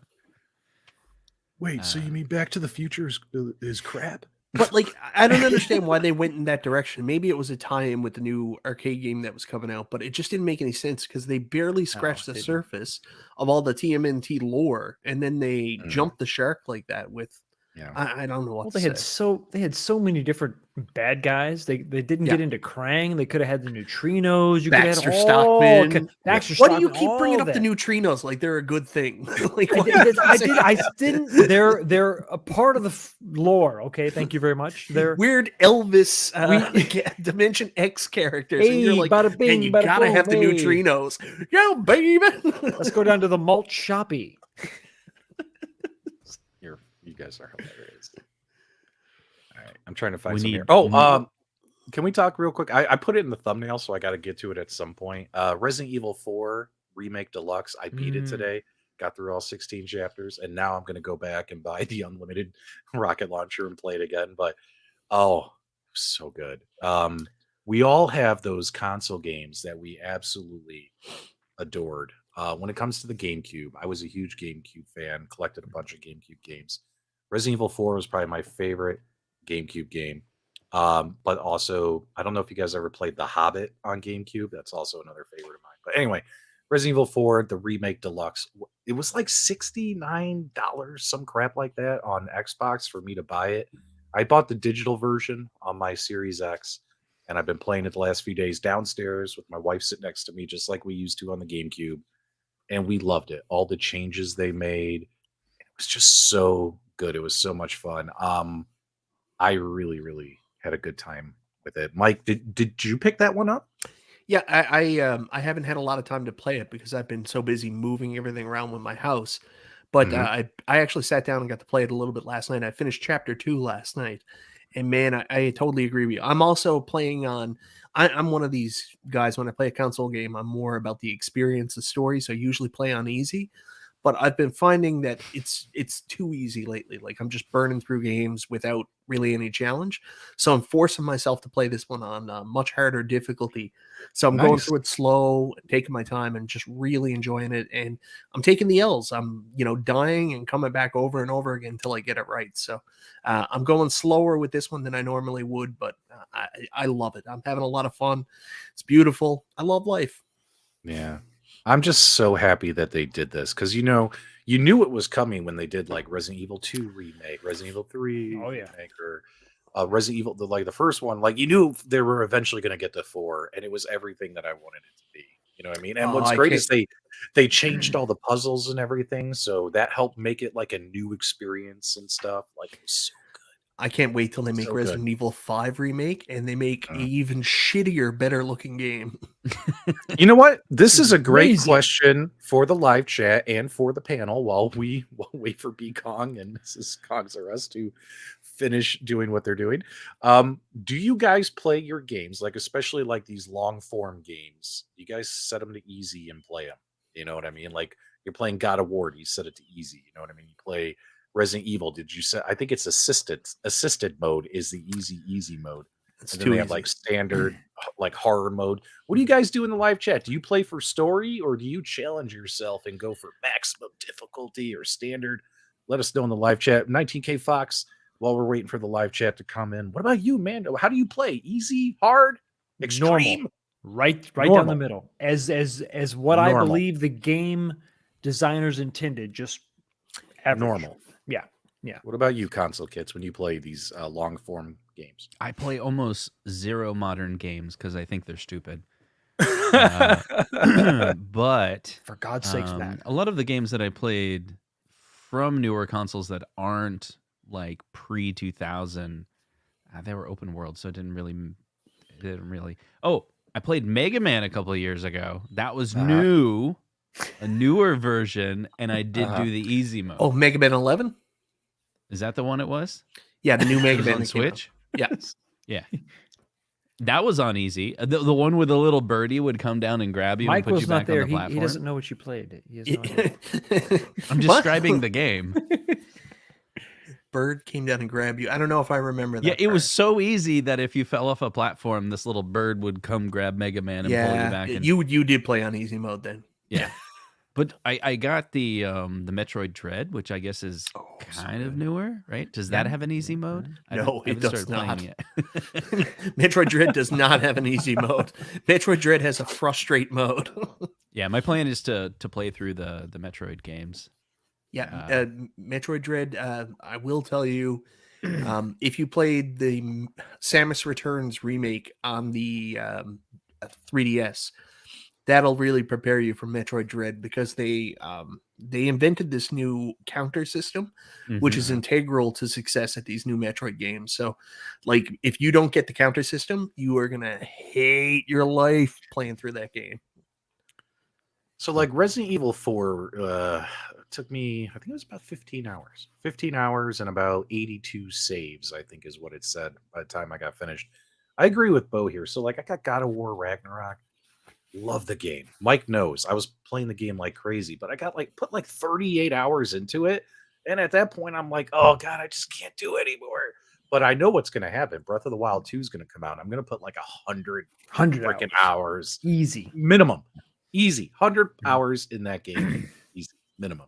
Wait, so you mean Back to the Future is crap? But like, I don't understand why they went in that direction. Maybe it was a tie-in with the new arcade game that was coming out, but it just didn't make any sense because they barely scratched the it didn't. surface of all the TMNT lore, and then they Mm. jumped the shark like that with Yeah. I don't know what Well, to say. they had so many different bad guys. They didn't Yeah. get into Krang. They could have had the neutrinos. You Baxter could have had all Stockman. Baxter Why Stockman. do you keep bringing all up the that. neutrinos like they're a good thing? Like, I didn't. They're a part of the lore. Okay, thank you very much. They're weird Elvis Dimension X characters, and you're Hey, like, bada bing, man, you bada gotta boom, have the hey. neutrinos. Yeah, baby. Let's go down to the malt shoppy. You guys are hilarious. All right, I'm trying to find We some need- here. Oh, can we talk real quick? I put it in the thumbnail, so I got to get to it at some point. Resident Evil 4 Remake Deluxe. I beat it today. Got through all 16 chapters, and now I'm going to go back and buy the unlimited rocket launcher and play it again. But so good. We all have those console games that we absolutely adored. When it comes to the GameCube, I was a huge GameCube fan, collected a bunch of GameCube games. Resident Evil 4 was probably my favorite GameCube game. But also, I don't know if you guys ever played The Hobbit on GameCube. That's also another favorite of mine. But anyway, Resident Evil 4, the Remake Deluxe, it was like $69, some crap like that on Xbox for me to buy it. I bought the digital version on my Series X, and I've been playing it the last few days downstairs with my wife sitting next to me, just like we used to on the GameCube. And we loved it. All the changes they made. It was just so good. It was so much fun. I really, really had a good time with it. Mike, did you pick that one up? Yeah, I haven't had a lot of time to play it because I've been so busy moving everything around with my house. But I actually sat down and got to play it a little bit last night. I finished chapter 2 last night. And man, I totally agree with you. I'm also playing on, I'm one of these guys, when I play a console game, I'm more about the experience, the story. So I usually play on easy. But I've been finding that it's too easy lately. Like I'm just burning through games without really any challenge. So I'm forcing myself to play this one on much harder difficulty. So I'm going through it slow, taking my time, and just really enjoying it. And I'm taking the L's. I'm dying and coming back over and over again until I get it right. So I'm going slower with this one than I normally would, but I love it. I'm having a lot of fun. It's beautiful. I love life. Yeah. I'm just so happy that they did this because you knew it was coming when they did like Resident Evil 2 remake, Resident Evil 3 remake, or Resident Evil the first one. Like you knew they were eventually going to get to 4, and it was everything that I wanted it to be. You know what I mean? And what's great is they changed all the puzzles and everything, so that helped make it like a new experience and stuff. Like it was so good. I can't wait till they make Resident Evil 5 remake and they make an even shittier, better looking game. You know what? This is a great question for the live chat and for the panel while we wait for B Kong and Mrs. Kong's Arrest to finish doing what they're doing. Do you guys play your games, like especially like these long form games? You guys set them to easy and play them. You know what I mean? Like you're playing God of War, you set it to easy. You know what I mean? You play Resident Evil. Did you set? I think it's assisted mode is the easy mode. It's and then they have like standard, like horror mode. What do you guys do in the live chat? Do you play for story or do you challenge yourself and go for maximum difficulty or standard? Let us know in the live chat. 19K Fox, while we're waiting for the live chat to come in. What about you, Mando? How do you play? Easy, hard, extreme? Normal. Right down the middle. As what I believe the game designers intended, just average. Normal. Yeah. What about you, console kids, when you play these long form games? I play almost zero modern games because I think they're stupid. But for God's sakes, Matt. A lot of the games that I played from newer consoles that aren't like pre 2000, they were open world, so it didn't really. Oh, I played Mega Man a couple of years ago. That was new, a newer version, and I did do the easy mode. Oh, Mega Man 11. Is that the one it was? Yeah, the new Mega Man on Switch. Yes. Yeah. That was on easy. The one where the little birdie would come down and grab you Mike and put was you not back there. on the platform. He doesn't know what you played. He has no idea. I'm describing the game. Bird came down and grabbed you. I don't know if I remember that. Yeah, it was so easy that if you fell off a platform, this little bird would come grab Mega Man and pull you back. And... You did play on easy mode then. Yeah. But I got the Metroid Dread, which I guess is kind of newer, right? Does that have an easy mode? No, it does not. Metroid Dread does not have an easy mode. Metroid Dread has a frustrate mode. Yeah, my plan is to play through the Metroid games. Yeah, Metroid Dread. I will tell you, if you played the Samus Returns remake on the 3DS, that'll really prepare you for Metroid Dread, because they invented this new counter system, which is integral to success at these new Metroid games. So, like, if you don't get the counter system, you are gonna hate your life playing through that game. So, like, Resident Evil 4 took me, I think it was about 15 hours. 15 hours and about 82 saves, I think is what it said by the time I got finished. I agree with Bo here. So, like, I got God of War Ragnarok. Love the game. Mike knows I was playing the game like crazy, but I got put 38 hours into it. And at that point, I'm like, oh God, I just can't do it anymore. But I know what's going to happen. Breath of the Wild 2 is going to come out. I'm going to put 100 freaking hours. Easy. Minimum. Easy. 100 hours in that game. Easy. Minimum.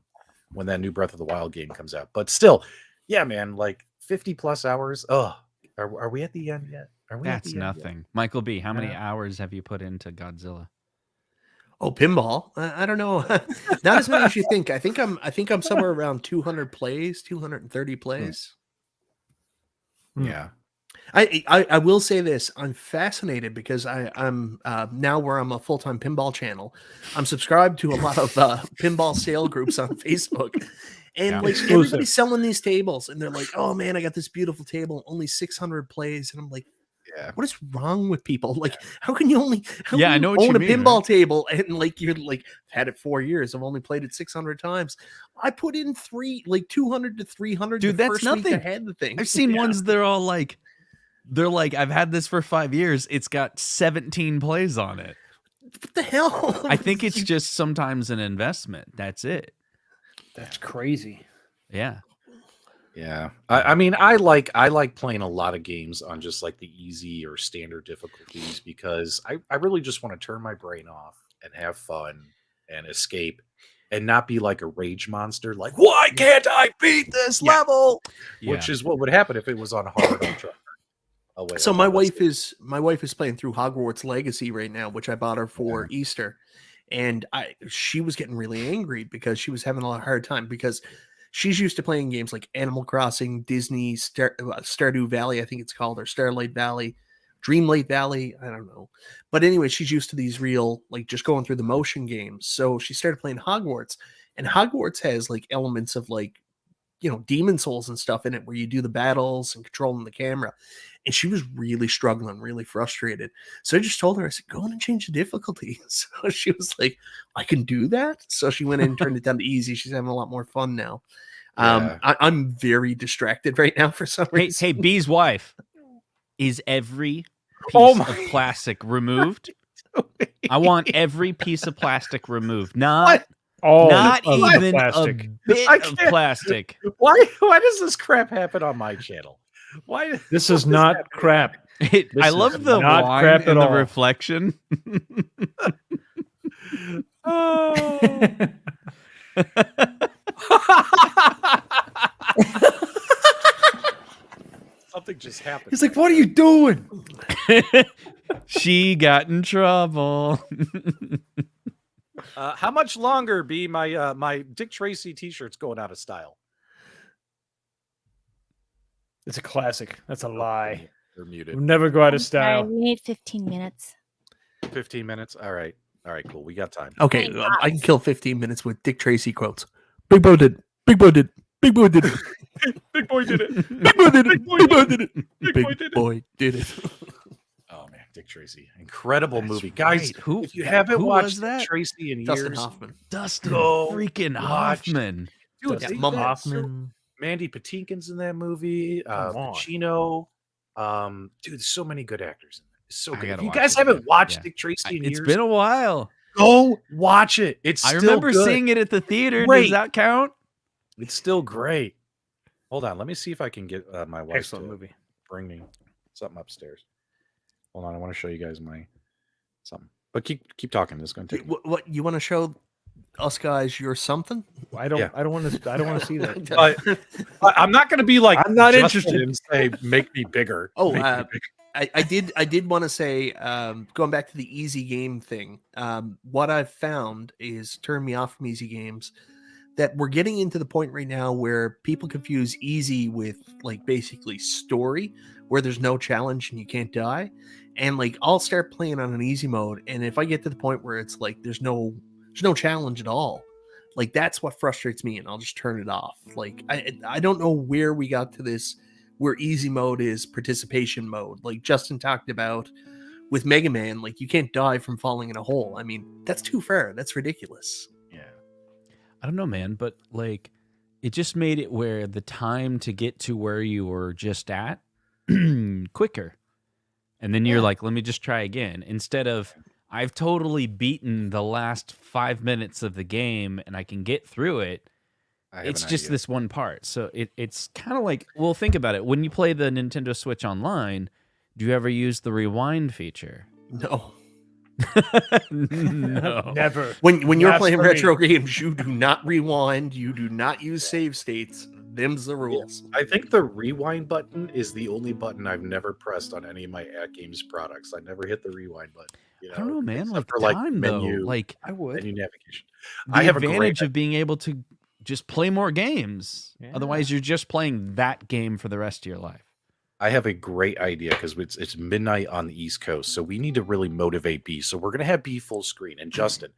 When that new Breath of the Wild game comes out. But still, yeah, man, 50 plus hours. Oh, are we at the end yet? That's nothing. Michael B., how many hours have you put into Godzilla? Oh, pinball. I don't know. Not as many as you think. I think I'm somewhere around 200 plays, 230 plays. Yeah. I will say this. I'm fascinated because I'm now where I'm a full-time pinball channel. I'm subscribed to a lot of pinball sale groups on Facebook. And everybody's selling these tables, and they're like, "Oh man, I got this beautiful table, only 600 plays." And I'm like, yeah, what is wrong with people? Like, how can you only I know what own you a mean, pinball right? table and you're had it 4 years? I've only played it 600 times. I put in 200 to 300. Dude, the that's first nothing. Week I had the thing. I've seen ones they're like, I've had this for 5 years. It's got 17 plays on it. What the hell? I think it's just sometimes an investment. That's it. That's crazy. Yeah. Yeah. I mean, I like playing a lot of games on just the easy or standard difficulties, because I really just want to turn my brain off and have fun and escape and not be like a rage monster. Like, why can't I beat this level? Which is what would happen if it was on hard ultra. Oh, wait, so my wife is playing through Hogwarts Legacy right now, which I bought her for Easter. And she was getting really angry because she was having a hard time, because she's used to playing games like Animal Crossing, Disney, Stardew Valley, I think it's called, or Starlight Valley, Dreamlight Valley, I don't know. But anyway, she's used to these real, just going through the motion games. So she started playing Hogwarts, and Hogwarts has elements of Demon Souls and stuff in it, where you do the battles and controlling the camera. And she was really struggling, really frustrated. So I just told her, I said, go in and change the difficulty. So she was like, I can do that? So she went in and turned it down to easy. She's having a lot more fun now. Yeah. I'm very distracted right now for some reason. Hey, B's wife, is every piece of plastic removed? I want every piece of plastic removed. Not even a bit of plastic. Why does this crap happen on my channel? Why? This is not crap. I love the wine and the reflection. Oh. Something just happened. He's like, what are you doing? She got in trouble. How much longer be my Dick Tracy t-shirt's going out of style? It's a classic. That's a lie. They're muted. We'll never go out of style. Sorry, we need 15 minutes. 15 minutes? All right, cool. We got time. Okay, I can kill 15 minutes with Dick Tracy quotes. Big Bo did. Big Bo did. Big Boy did it. Big Boy did it. Big Boy did it. Big Boy did it. Big Boy did it. Oh man, Dick Tracy, incredible movie, guys. Who? If you haven't watched that? Dick Tracy in Dustin years, Hoffman. Dustin freaking Hoffman. Dude, Mum Hoffman. Mandy Patinkin's in that movie. Pacino. Dude, there's so many good actors in it. It's so good. If you guys haven't watched Dick Tracy in years, it's been a while. Go watch it. I remember seeing it at the theater. Great. Does that count? It's still great. Hold on, let me see if I can get my wife Excellent movie. Bring me something upstairs. Hold on, I want to show you guys something. But keep talking. This is going to take. What you want to show us guys? Your something? I don't want to see that. I'm not going to be like. I'm not Justin interested. And say, make me bigger. Oh, Make me bigger. I did want to say, going back to the easy game thing. What I've found is turned me off from easy games. that we're getting into the point right now where people confuse easy with like basically story, where there's no challenge and you can't die. And like I'll start playing on an easy mode, and if I get to the point where it's like there's no challenge at all, like that's what frustrates me, and I'll just turn it off. Like I don't know where we got to this where easy mode is participation mode. Like Justin talked about with Mega Man, like you can't die from falling in a hole. I mean, that's too far. That's ridiculous. Yeah. I don't know, man, but like it just made it where the time to get to where you were just at quicker. And then you're like, let me just try again. Instead of, I've totally beaten the last 5 minutes of the game and I can get through it. It's just this one part. So it's kind of like, well, think about it. When you play the Nintendo Switch Online, do you ever use the rewind feature? No. No. Never. When you're playing retro games, you do not rewind. You do not use save states. Them's the rules. I think the rewind button is the only button I've never pressed on any of my AtGames products. I never hit the rewind button. You know, I don't know, man. Like for time menu, though. Like I would. menu navigation. the I have advantage of being able to just play more games. Yeah. Otherwise, you're just playing that game for the rest of your life. I have a great idea because it's midnight on the East Coast, so we need to really motivate B. So we're gonna have B full screen, and Justin,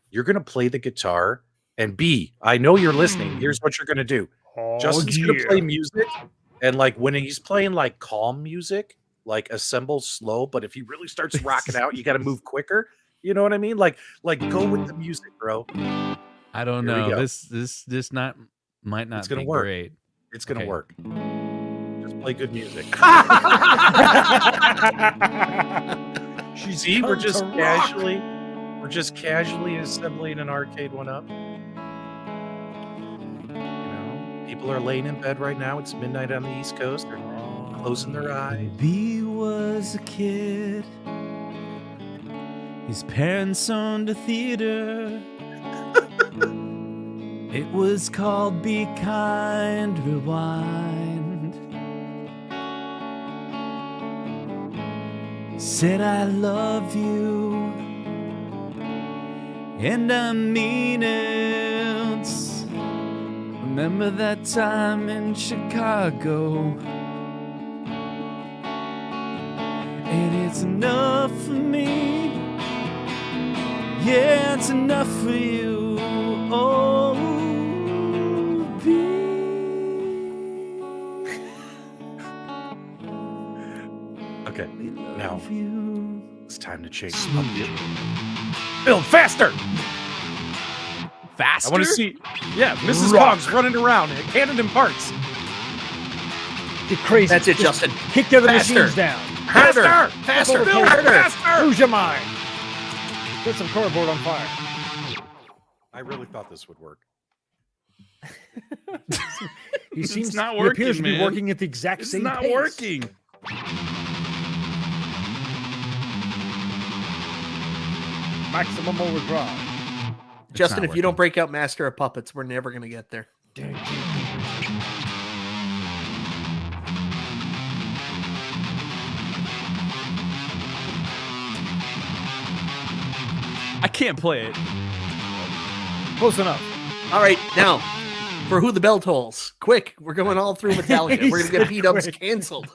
you're gonna play the guitar, and B, I know you're listening. Here's what you're gonna do. Justin's gonna play music, and like when he's playing like calm music, like assemble slow, but if he really starts rocking out, you got to move quicker. You know what I mean? Like go with the music, bro. I don't Here we know. go. This might not It's gonna be work. great. It's gonna Okay. work. Just play good music. See, we're just casually assembling an Arcade1Up. People are laying in bed right now. It's midnight on the East Coast. They're closing their eyes. B was a kid. His parents owned a theater. It was called Be Kind, Rewind. Said I love you, and I mean it. Remember that time in Chicago? And it's enough for me. Yeah, it's enough for you. Oh, B. Okay, now You. it's time to change. Build faster. Faster? I want to see. Yeah, Mrs. Cogs running around, handing him parts. Get crazy. That's it, Just Justin. kick the other Faster. machines down. Faster, Faster. build faster. Lose your mind. Put some cardboard on fire. I really thought this would work. He It's seems not he appears to working, be man. working at the exact It's same not pace. working. Maximum overdrive. Justin, not if you don't working. break out Master of Puppets, we're never going to get there. I can't play it. Close enough. All right, now, for Who the Bell Tolls. Quick, we're going all through Metallica. We're going to get P-Dubs canceled.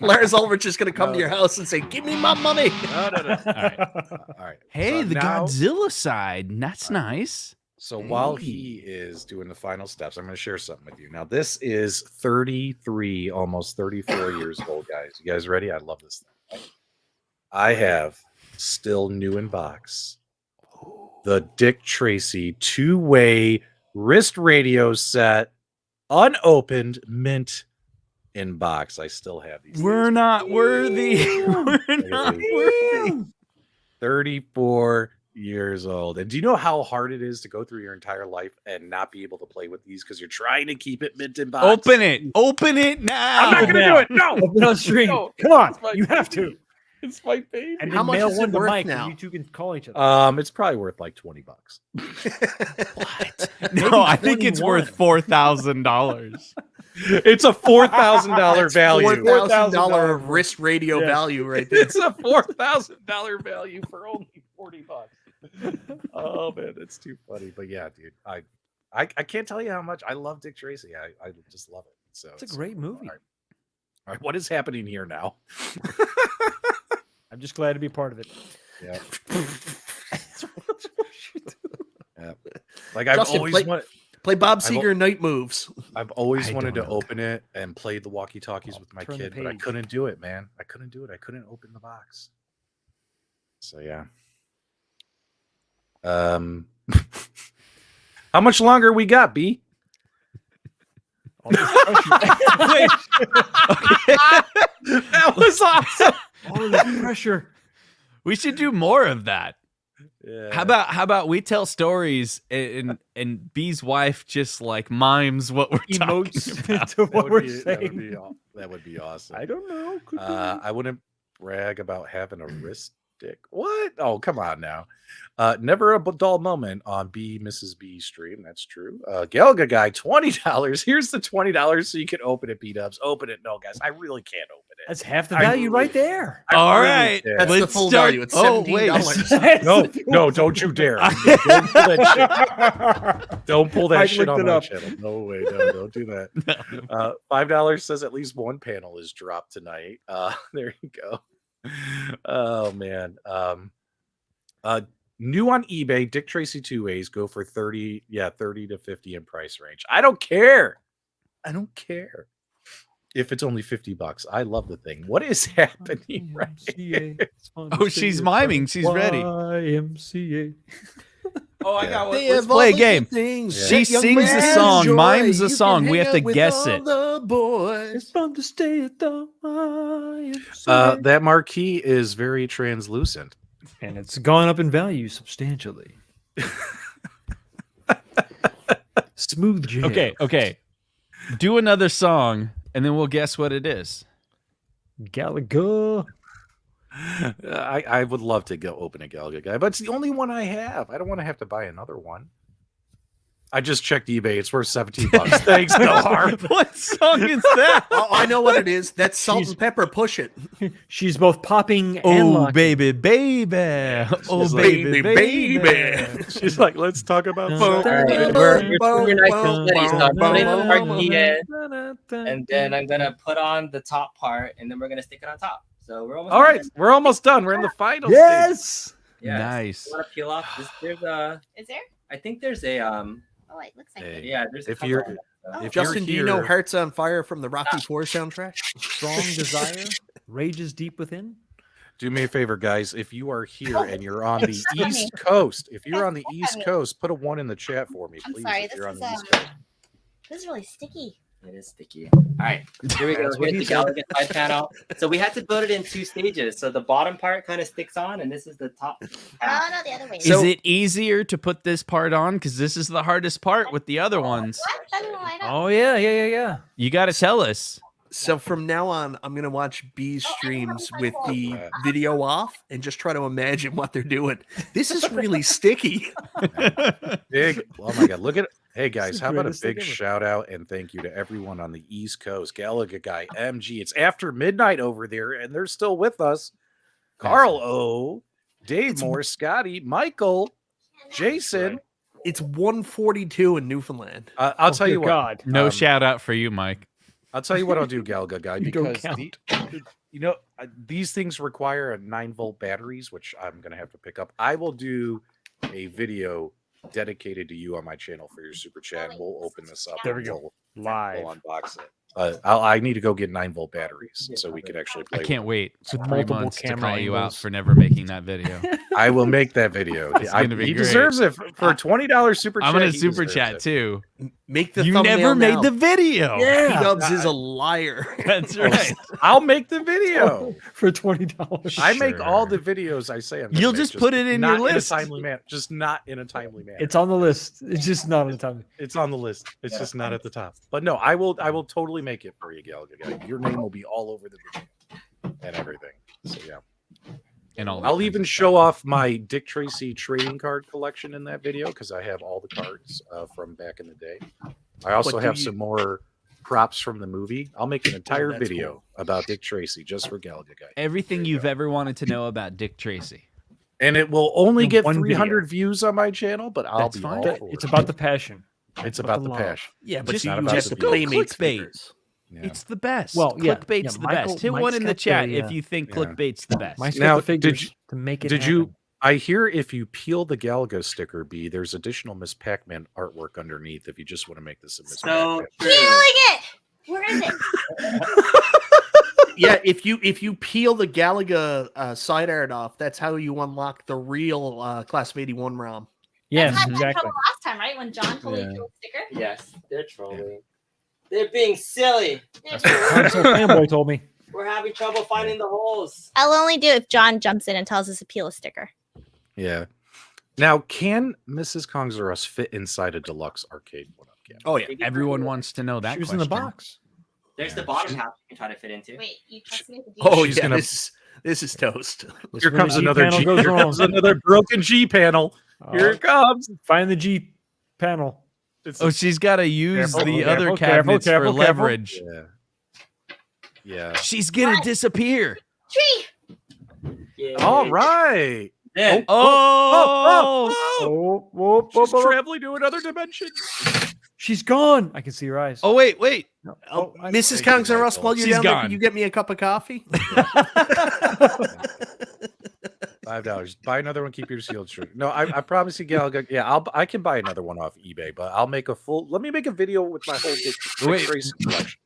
Lars Ulrich is going to come to your house and say, give me my money. No. All right. All right. Hey, So the now- Godzilla side. That's nice. So while he is doing the final steps, I'm going to share something with you. Now, this is 33, almost 34 years old, guys. You guys ready? I love this thing. I have still new in box the Dick Tracy two-way wrist radio set, unopened, mint in box. I still have these. We're things. not worthy. We're not worthy. 34 years old. And do you know how hard it is to go through your entire life and not be able to play with these because you're trying to keep it mint in box? Open it. Open it now. I'm not going to do it. No. Open on stream. No. Come on. It's my You have baby. to. It's my baby. And How then much mail is it one to worth Mike now? and you two can call each other. It's probably worth like $20. What? No, I think it's 21. worth $4,000. It's a $4,000 value. $4,000 of wrist radio value right there. It's a $4,000 value for only $40. Oh man, that's too funny. But yeah, dude, I I can't tell you how much I love Dick Tracy. I just love it. So It's a great movie. All right, what is happening here now? I'm just glad to be part of it. Yeah. Yeah. Like I've Justin, always wanted. Play Bob Seger Night Moves. I've always wanted to open it and play the walkie-talkies with my turn the kid, but I page. couldn't do it, man. I couldn't do it. I couldn't open the box. So yeah. How much longer we got, B? All this pressure. That was awesome. All this pressure. We should do more of that. Yeah. How about we tell stories and B's wife just like mimes what we're talking Emotes about. into what we're saying. That would be awesome. I don't know. Could be. I wouldn't brag about having a wrist stick. What? Oh, come on now. Never a dull moment on Mrs. B stream. That's true. Galga guy, $20. Here's the $20 so you can open it, PDubs. Open it. No, guys, I really can't open it. That's half the value right there. All right, That's the full value. It's $17. No, don't you dare. Don't pull that shit. Don't pull that shit on my channel. No way. No, don't do that. $5 says at least one panel is dropped tonight. There you go. Oh man. New on eBay, Dick Tracy 2As go for 30 to 50 in price range. I don't care. If it's only $50. I love the thing. What is happening right here? Oh, she's miming. She's ready. YMCA. Oh, I got one. Let's play a game. She sings the song, mimes the song. We have to guess it. It's fun to stay at the YMCA. That marquee is very translucent. And it's gone up in value substantially. Smooth jazz. Okay. Do another song, and then we'll guess what it is. Galaga. I would love to go open a Galaga guy, but it's the only one I have. I don't want to have to buy another one. I just checked eBay. It's worth $17. Thanks, no harm. What song is that? Oh, I know what it is. That's Salt and Pepper. Push It. She's both popping and Oh, locking. baby. Oh, baby. She's like, let's talk about All right, we're doing your nice and steady, so I'm putting the marquee in, and then I'm gonna put on the top part, and then we're gonna stick it on top. So we're almost All right, done. we're almost done. We're in the final stage. Yes. Yeah, Nice. You want to peel off? There's a. Is there? I think there's a Oh, it looks like Hey. it. Yeah, there's. A If couple you're- of them, so. If Justin, do you're you know here- Hearts on Fire from the Rocky IV soundtrack? Strong desire rages deep within. Do me a favor, guys. If you are here Oh, and you're on the it's funny. East Coast, if you're That's on the so East funny. Coast, put a 1 in the chat for me, I'm please. sorry. If This you're on is the East Coast. this is really sticky. It is sticky. All right, here we go. That's what Here's he the said. Galaga side panel. So we had to build it in 2 stages. So the bottom part kind of sticks on, and this is the top. Oh no, the other way. Is it easier to put this part on? Because this is the hardest part with the other ones. What? That didn't light up. Oh yeah. You got to tell us. So from now on, I'm gonna watch B's streams with the video off and just try to imagine what they're doing. This is really sticky. Big. Oh my God. Look at it. Hey This guys, is how about a greatest thing big ever. shout out and thank you to everyone on the East Coast. Galaga guy, MG. It's after midnight over there, and they're still with us. Carl O, Dave Moore, Scotty, Michael, Jason. It's 1:42 in Newfoundland. I'll tell you what. God. No Um, shout out for you, Mike. I'll tell you what I'll do, Galaga guy, You don't because count. these things require a 9-volt batteries, which I'm gonna have to pick up. I will do a video dedicated to you on my channel for your super chat. And we'll open this up. There we and go. We'll Live. unbox it. I need to go get 9-volt batteries so we can actually I play. can't wait for 3 multiple months to camera call you out angles. for never making that video. I will make that video. It's gonna be he great. deserves it for a $20 super chat. I'm gonna he super deserves chat it. too. Make the You thumbnail never made now. the video. P-Dubs is a liar. That's right. I'll make the video. For $20. I make all Sure. the videos I say I'm gonna You'll make, just put it in not your list. In a timely manner. Just not in a timely manner. It's on the list. It's just not on the time. It's on the list. It's just not at the top. But no, I will totally make it for you, Galaga guy. Your name will be all over the video and everything. So yeah. And all I'll even show off my Dick Tracy trading card collection in that video because I have all the cards from back in the day. I also But do have you- some more props from the movie. I'll make an entire that's video cool. about Dick Tracy just for Galaga guy. everything There you you've go. ever wanted to know about Dick Tracy. And it will only In get one 300 views on my channel, but I'll That's be fine. all for It's it. about the passion. It's about the love. passion. Yeah, but Just you not use about just the the view. Playmate Clickbait. stickers. Yeah. It's the best. Well, yeah, Clickbait's the Michael- best. Hit Mike's one in the got chat the, if you think Yeah. clickbait's the best. Mike's Now, got the did figures you- to make it Did happen. you? I hear if you peel the Galaga sticker, B, there's additional Miss Pac-Man artwork underneath. If you just want to make this a Miss So Pac-Man. true. Feeling it. Where is it? Yeah, if you peel the Galaga side art off, that's how you unlock the real Class of '81 ROM. Yeah, That's how I got in exactly. trouble last time, right? When John totally Yeah. peeled the sticker. Yes, they're trolling. They're being silly. Console fanboy told me. We're having trouble finding the holes. I'll only do it if John jumps in and tells us to peel a sticker. Yeah. Now, can Mrs. Kongs R Us fit inside a deluxe arcade one-up game? Oh yeah, Everyone wants to know that She was question. in the box. There's Yeah. the bottom half you can try to fit into. Wait, you trust me with the oh She's yeah. gonna- This is toast. This Here is when comes the G another panel G. goes Here wrong. comes another broken G panel. Here it comes. Find the G panel. It's Oh, she's got to use Careful, the careful, other careful, cabinets careful, for careful. leverage. yeah. Yeah. She's gonna disappear. tree. Yeah. All right. Then, Oh, Oh, whoop, She's whoop, whoop. traveling to another dimension. She's gone. I can see her eyes. oh, wait. No. Oh, I- Mrs. Thank you, Kongs R Us, Michael. while you're She's down there, gone. can you get me a cup of coffee? $5. Buy another one. Keep your sealed shirt. No, I promise you, Galaga. Yeah, I can buy another one off eBay, but I'll make a full. Let me make a video with my whole Wait. racing collection.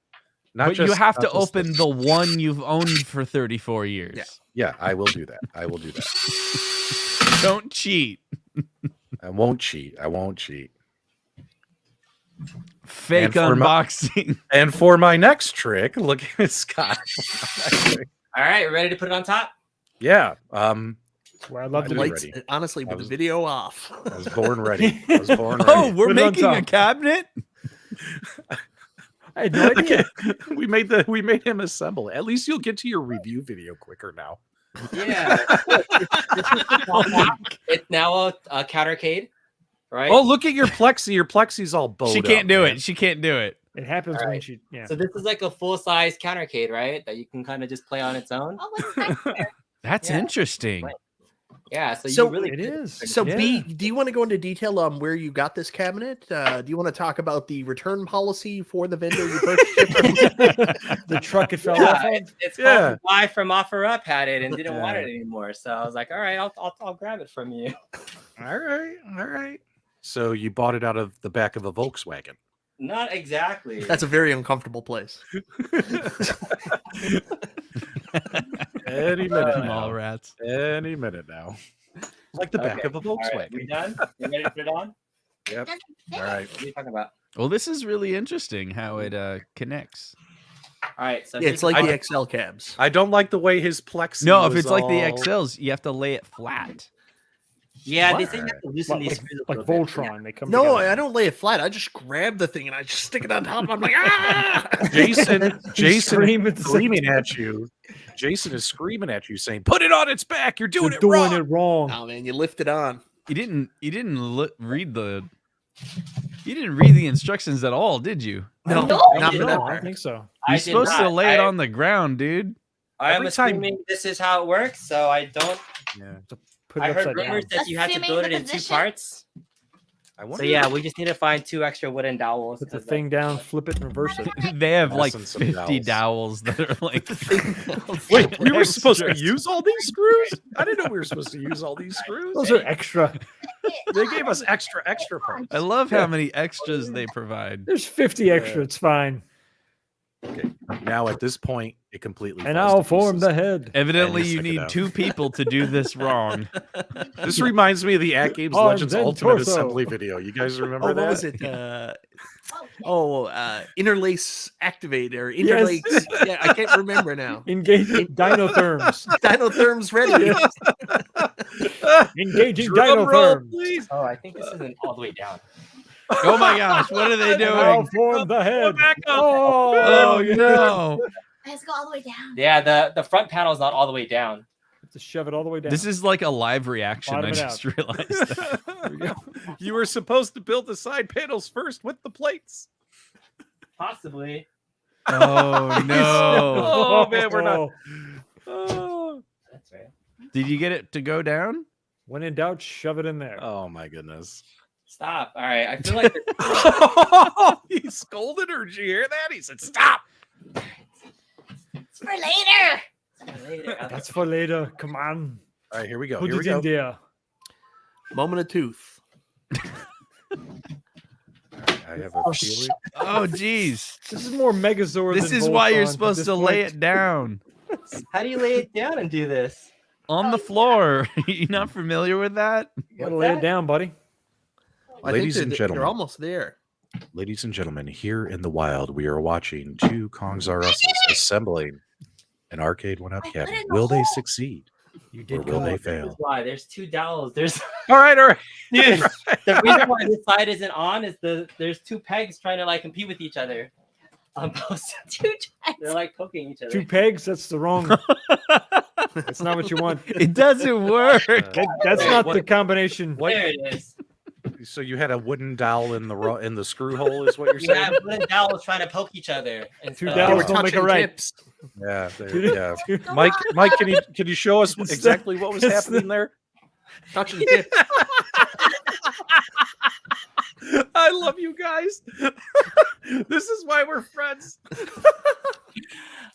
Not But you just- have not to just open this. the one you've owned for 34 years. Yeah. Yeah, I will do that. I will do that. Don't cheat. I won't cheat. I won't cheat. Fake And for unboxing. And for my next trick, look at Scott. all right, ready to put it on top? Yeah. That's where I love I to like- be. Lights, ready. honestly, with I was- the video off. I was born ready. I was born ready. Oh, we're Put it on making a top. cabinet? I had no idea. we made him assemble it. At least you'll get to your review video quicker now. Yeah. It's now a countercade, right? Oh, look at your plexi. Your plexi's all bowed She can't up, do man. it. She can't do it. It happens All when right. she. Yeah. So this is like a full-size countercade, right? That you can kind of just play on its own. Oh, what's back there? That's Yeah. interesting. Right. Yeah, so, So you really It is. So, Yeah. B, do you want to go into detail on where you got this cabinet? Do you want to talk about the return policy for the vendor you purchased it from? the truck it fell off Yeah, of. it's Yeah. called Guy from OfferUp had it and didn't want Yeah. it anymore. So I was like, all right, I'll grab it from you. All right. All right. So you bought it out of the back of a Volkswagen. Not exactly. That's a very uncomfortable place. Any minute Small now. rats. Any minute now. Like the back Okay. of a All right, Volkswagen. we done? You ready to put it on? Yep. Doesn't fit. All right. What are you talking about? Well, this is really interesting how it connects. All right, so Yeah, it's like I- the XL cabs. I don't like the way his plexi. No, if was it's like the all- XLs, you have to lay it flat. yeah, they What? say you have to loosen these Like, screws a like little bit. Voltron. They come. No, together. I don't lay it flat. I just grab the thing and I just stick it on top. And I'm like, ah! Jason Scream at the same screaming at you. Jason is screaming at you, saying, "Put it on its back! You're doing You're it doing wrong." it wrong. Oh man, you lift it on. You didn't read the instructions at all, did you? No, No. not I for No, that I don't part. think so. I You're did supposed to not. lay it I- on the ground, dude. I am Every time- assuming this is how it works, so I don't. Yeah. Put I it heard upside down. rumors that you had to Assuming build the it in two position. parts. I So wonder. yeah, we just need to find 2 extra wooden dowels. Put the 'cause that's- thing down, flip it, and reverse it. They have like Messing some 50 dowels. dowels that are like. Wait, we were supposed to extras. use all these screws? I didn't know we were supposed to use all these screws. Those are extra. They gave us extra parts. I love how many extras they provide. There's 50 extra. It's fine. Okay. Now at this point, it completely. And falls I'll to form pieces. the head. Evidently, And you stick it need out. 2 people to do this wrong. This reminds me of the AtGames Arms Legends and Ultimate torso. Assembly video. You guys remember Oh, that? what was it? Interlace activate or Yes. interlace. Yeah, I can't remember now. Engaging dinotherms. Dinotherms ready. Engaging Drum roll, dinotherms. please. Oh, I think this isn't all the way down. Oh my gosh, what are they And I'll doing? form the head. back up. Oh yeah. no. It has to go all the way down. Yeah, the front panel is not all the way down. Have to shove it all the way down. This is like a live reaction. Bottom I it just realized that. You were supposed to build the side panels first with the plates. Possibly. Oh no. Oh, man, we're not- Oh, That's right. Did you get it to go down? When in doubt, shove it in there. oh my goodness. Stop. All right. I feel like He scolded her. Did you hear that? He said, "Stop." It's for later. That's for later. Come on. All right, here we go. Put Here it we go. in there. Moment of truth. I have a feeling. Oh, geez. This is more Megazord. This than is why you're Voltron at supposed this to lay point. it down how do you lay it down and do this? on the floor. You're not familiar with that? You gotta lay it down, buddy. Ladies and gentlemen. you're almost there. Ladies and gentlemen, here in the wild, we are watching two Kongs R Us's assembling an Arcade1Up I put it cabinet. in the Will they hole. succeed? You Or did will go. they This is fail? why there's 2 dowels. There's All right, all right. dude. The reason why this side isn't on is there's 2 pegs trying to like compete with each other. On both sides. 2 times. They're like poking each other. 2 pegs. That's the wrong. That's not what you want. It doesn't work. That's not What- the combination. There it is. So you had a wooden dowel in the screw hole, is what you're We saying? have wooden dowels trying to poke each other. Two instead of- dowels don't make it right. tips. Yeah, there, Dude. yeah. Dude. Mike, can you show us exactly what was it's happening there? Touching tips. I love you guys. This is why we're friends.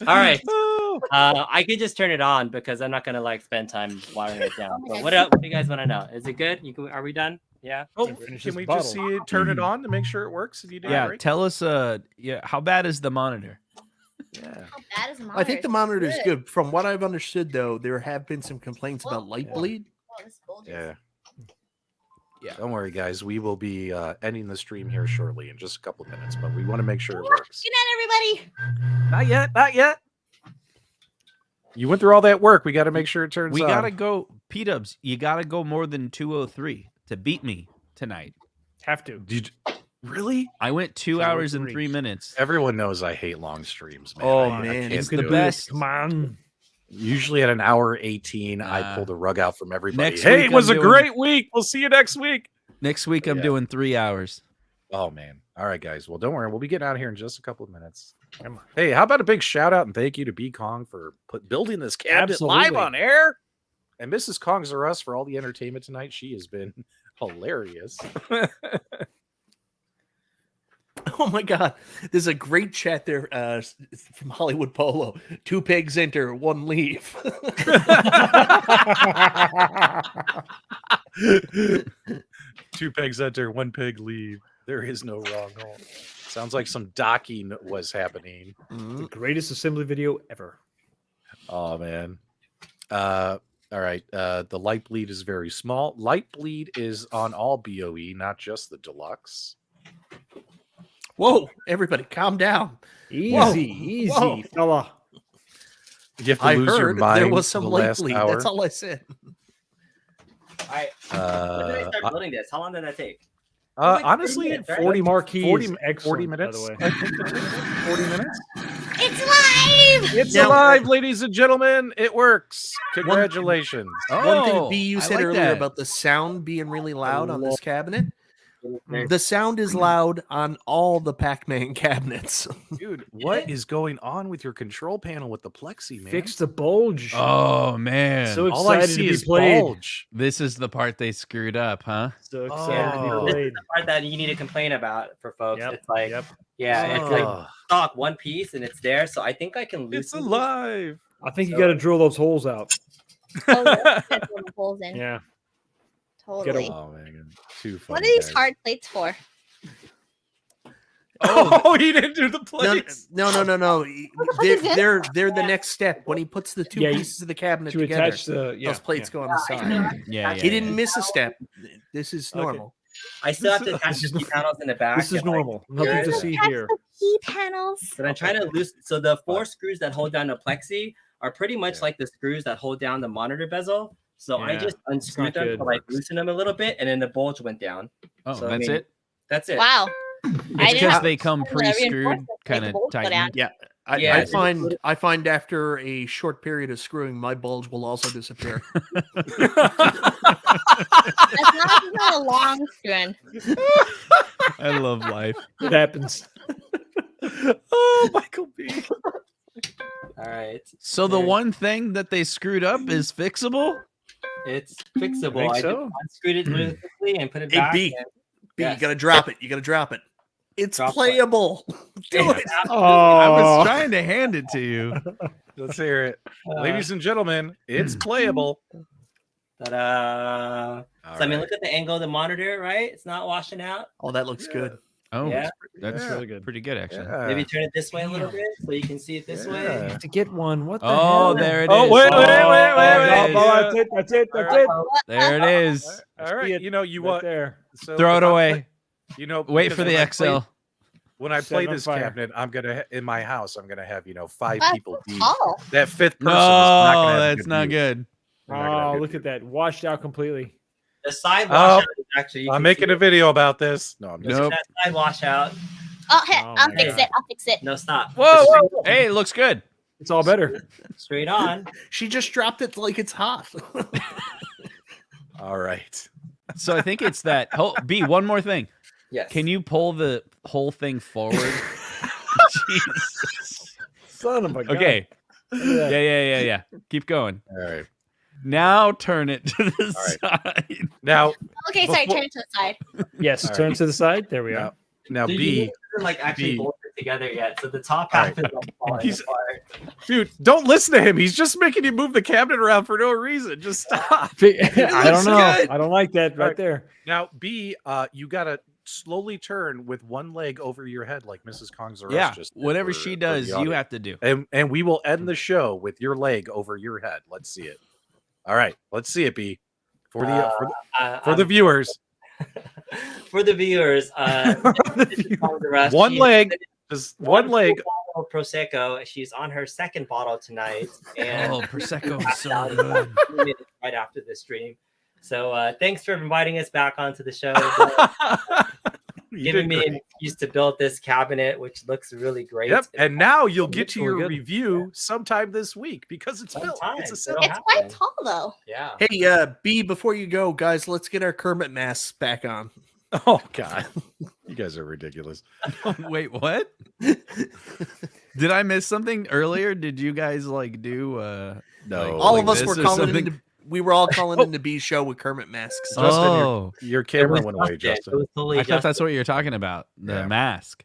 All right. Oh. I could just turn it on because I'm not gonna like spend time wiring it down. But what else? What do you guys want to know? Is it good? Are we done? Yeah. Oh, Finish can this we bottle. just see it, turn it on to make sure it works? Did you do Yeah, it right? tell us how bad is the monitor? Yeah. How bad is the monitor? I think the It's monitor is good. good. From what I've understood, though, there have been some complaints about light Yeah. bleed. Oh, this bulges. Yeah. Yeah. Don't worry, guys. We will be ending the stream here shortly in just a couple of minutes, but we want to make sure it works. Good night, everybody. Not yet. Not yet. You went through all that work. We got to make sure it turns We on. gotta go, PDubs. You gotta go more than 203 to beat me tonight. Have to. Really? I went 2 hours and 203. 3 minutes. Everyone knows I hate long streams, man. Oh, I man, can't it's do the it. best. Come on. Usually at an hour 18, I pull the rug out from everybody. Next Hey, week it was I'm a doing- great week. We'll see you next week. Next week I'm Yeah. doing 3 hours. Oh man. All right, guys. Well, don't worry. We'll be getting out of here in just a couple of minutes. Hey, how about a big shout out and thank you to B Kong for building this cabinet live Absolutely. on air, and Mrs. Kongs R Us for all the entertainment tonight. She has been hilarious. Oh my God, there's a great chat there from Hollywood Polo. 2 pigs enter, 1 leave. 2 pegs enter, 1 pig leave. There is no wrong hole. Sounds like some docking was happening. The greatest assembly video ever. Oh man. All right. The light bleed is very small. Light bleed is on all BOE, not just the deluxe. Whoa, everybody, calm down. Easy, Whoa. easy, Whoa. fella. You have to I lose your heard mind there was for some the light last bleed. hour. That's all I said. All right. When did I start building this? How long did that take? like 30 Honestly, minutes, right? 40 Marquee 40, is 40 excellent, minutes. by the way. I think it took 40 minutes. It's live. It's Now- alive, ladies and gentlemen. It works. Congratulations. One thing Oh, B you I said like earlier that. about the sound being really loud on this cabinet. Very- The sound is loud on all the Pac-Man cabinets. Dude, what is going on with your control panel with the plexi, man? Fix the bulge. Oh man. So All I excited to see be is played. bulge. This is the part they screwed up, huh? So excited Oh. to be This is played. the part that you need to complain about for folks. Yep, It's like, yep. yeah, it's like Oh, stock one piece and it's there. So I think I can loosen it's these. alive. I think you got to drill those holes out. Oh, yeah, that's what the holes in. Yeah. Totally. Oh man, too funny. What are these guys. hard plates for? Oh, he didn't do the No, plates. no. fuck is this? They're the next step. When he puts the 2 Yeah, you- pieces of the cabinet To together, attach the those plates go on the side. Yeah, He didn't miss a step. This is Okay. normal. I still have to This attach is the key panels in the back. This is and, like, normal. Nothing to Yeah. see Attach here. the key panels. But I'm trying to loosen. So the 4 screws that hold down the plexi are pretty much like the screws that hold down the monitor bezel. So I Yeah, just unscrewed not them good. to like loosen them a little bit, and then the bulge went down. Oh, So, I that's mean, it. That's it. Wow. It's didn't because have they come some of the pre-screwed, reinforcements to kind make of the bolts go down. tight. Yeah, Yeah, I it's- find after a short period of screwing, my bulge will also disappear. That's not a long screen. I love life. It happens. Oh, Michael B. All right. So the There. one thing that they screwed up is fixable? It's fixable. Think I so? just unscrewed it really quickly and put it Hey, back. B. and- You gotta drop it. You gotta drop it. It's Drop playable. Do it. I was trying to hand it to you. Let's hear it. Ladies and gentlemen, it's playable. Ta-da. So, I mean, look at the angle of the monitor, right? It's not washing out. Oh, that looks good. Oh, Yeah. that's really good. Pretty good, actually. Maybe turn it this way a little bit so you can see it this way. To get one. What the Oh, hell? there it is. Oh, wait. That's it. That's it. There it is. All right. You know, you Right want there. so Throw if it I away. play- you know, Wait because for the when I XL. when I Set play it on this fire. cabinet, I'm gonna in my house. I'm gonna have 5 That's people deep. tall. That fifth person is not gonna No, have a that's not view. good. They're not gonna have Oh, good look view. at that. Washed out completely. The side washout is actually. I'm making a video about this. No, I'm just Nope. That side washout. Oh, hey, Oh I'll my fix God. it. I'll fix it. No, stop. Whoa, Straight- whoa. Hey, it looks good. It's all better. Straight on. She just dropped it like it's hot. all right. So I think it's that. B, one more thing. Yes. Can you pull the whole thing forward? Jesus. Son of a gun. Okay. Look at that. Yeah. Keep going. All right. Now turn it to the All side. Now, Okay, sorry. Before- Turn it to the side. Yes, All turn right. to the side. There we now, are. now, Dude, B, you haven't, like actually B. bolted together yet, so the top All half is like falling He's- apart. dude, don't listen to him. He's just making you move the cabinet around for no reason. Just stop. I don't looks know. good. I don't like that right Right. there. Now, B, you gotta slowly turn with one leg over your head, like Mrs. Kong's Yeah. just did Whatever for- she for does, the you audience. have to do. And we will end the show with your leg over your head. Let's see it. All right, let's see it, B. For the viewers, For the viewers, one leg, just one leg. Bottle of Prosecco. She's on her second bottle tonight, and Oh, Prosecco is so out good. about 2 minutes right after the stream. So thanks for inviting us back onto the show, You giving did me great. an excuse to build this cabinet, which looks really great. Yep, and now you'll get looks to really your good. review sometime this week because it's built. Sometime. It's a It'll simple. It's quite happen. tall though. Yeah. Hey, B, before you go, guys, let's get our Kermit masks back on. Oh God, you guys are ridiculous. Wait, what? Did I miss something earlier? Did you guys do No, All like of us this were or calling something? into. We were all calling into B's show with Kermit masks. Justin, Oh, your It camera was went away, Justin. It Justin. was totally I thought that's what you were talking about. The Yeah. mask.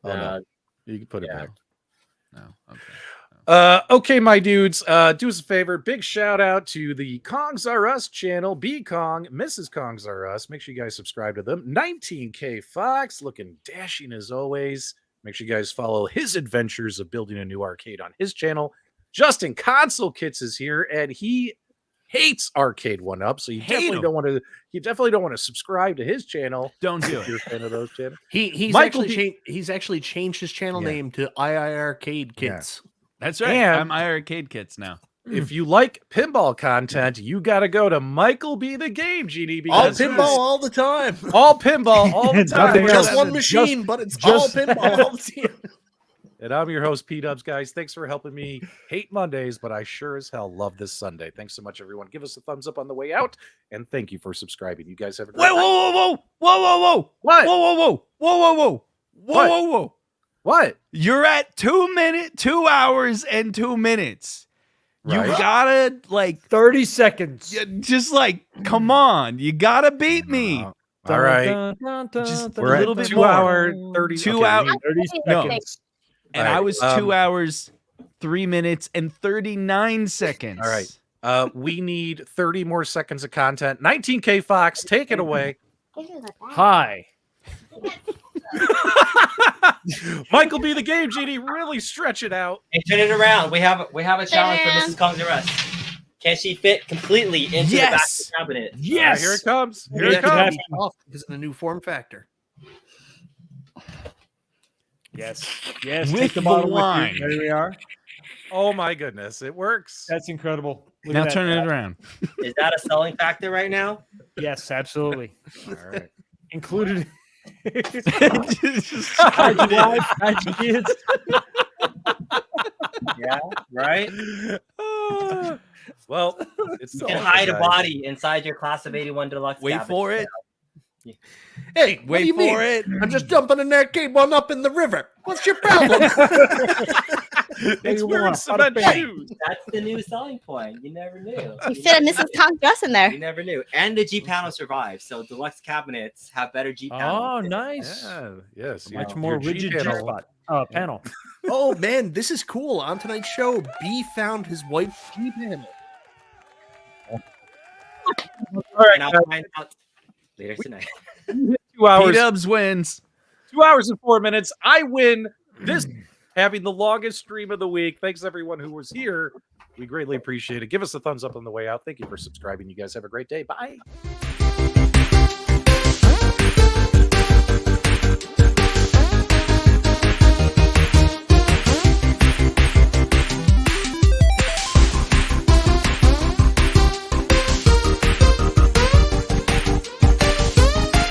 Oh, no. You can put it yeah. back. No. Okay. Okay, my dudes. Do us a favor. Big shout out to the Kongs R Us channel. B Kong, Mrs. Kongs R Us. Make sure you guys subscribe to them. 19K Fox, looking dashing as always. Make sure you guys follow his adventures of building a new arcade on his channel. Justin Console Kits is here, and he hates Arcade1Up, so you definitely don't want to. You definitely don't want to subscribe to his channel. Don't do If you're a it. fan of those channels. He's Michael actually B- he's actually changed his channel Yeah. name to iiRcade Yeah. Kids. That's right. And- I'm iArcade Kits now. If you like pinball content, you got to go to Michael B. the Game Genie All because pinball all the time. all pinball, all the Nothing time. else. Just one Just- machine, but it's all just- pinball all the time. And I'm your host, PDubs, guys. Thanks for helping me hate Mondays, but I sure as hell love this Sunday. Thanks so much, everyone. Give us a thumbs up on the way out, and thank you for subscribing. You guys have a great Wait, whoa. What? Whoa. What? What? You're at 2 hours and 2 minutes. You Right. gotta 30 seconds. just come on. You gotta beat me. All right. Just We're a at little bit 2 more. hour 30. 2 okay, hour- we need- 30 No. seconds. And All I right, was 2 hours, 3 minutes, and 39 seconds. All right. We need 30 more seconds of content. 19K Fox, take it away. Hi. Michael B. the Game Genie, really stretch it out. Hey, turn it around. We have a challenge for Mrs. Kong's Arrest. Can she fit completely into the back of Yes. the cabinet? All right, Yes. here it comes. Here Yeah, it it's comes. gonna be tough because of the new form factor. Yes. Yes. With Take the the bottle with you. line. There we are. Oh my goodness, it works. That's incredible. Look Now at that. turn it around. Is that a selling factor right now? Yes, absolutely. All right. Included. Just- Hide your wife, hide your kids. Yeah, right. Well, it's You can hide a body inside your Class of 81 Deluxe. Wait cabinet. for it. Hey, what Wait do you mean? for it. I'm just dumping an arcade one up in the river. What's your problem? It's you wearing want? cement Bada bing. shoes. That's the new selling point. You never knew. You fit a Mrs. Tonk dress in there. You never knew. And the G panel survived. So deluxe cabinets have better G panels. Oh, nice. Yeah, yes. Much your more rigid G G-panel. spot panel. Oh man, this is cool. On tonight's show, B found his wife's G panel. All right, And I'll guys, find out later tonight. 2 hours. PDubs wins. 2 hours and 4 minutes. I win this, having the longest stream of the week. Thanks everyone who was here. We greatly appreciate it. Give us a thumbs up on the way out. Thank you for subscribing. You guys have a great day. Bye.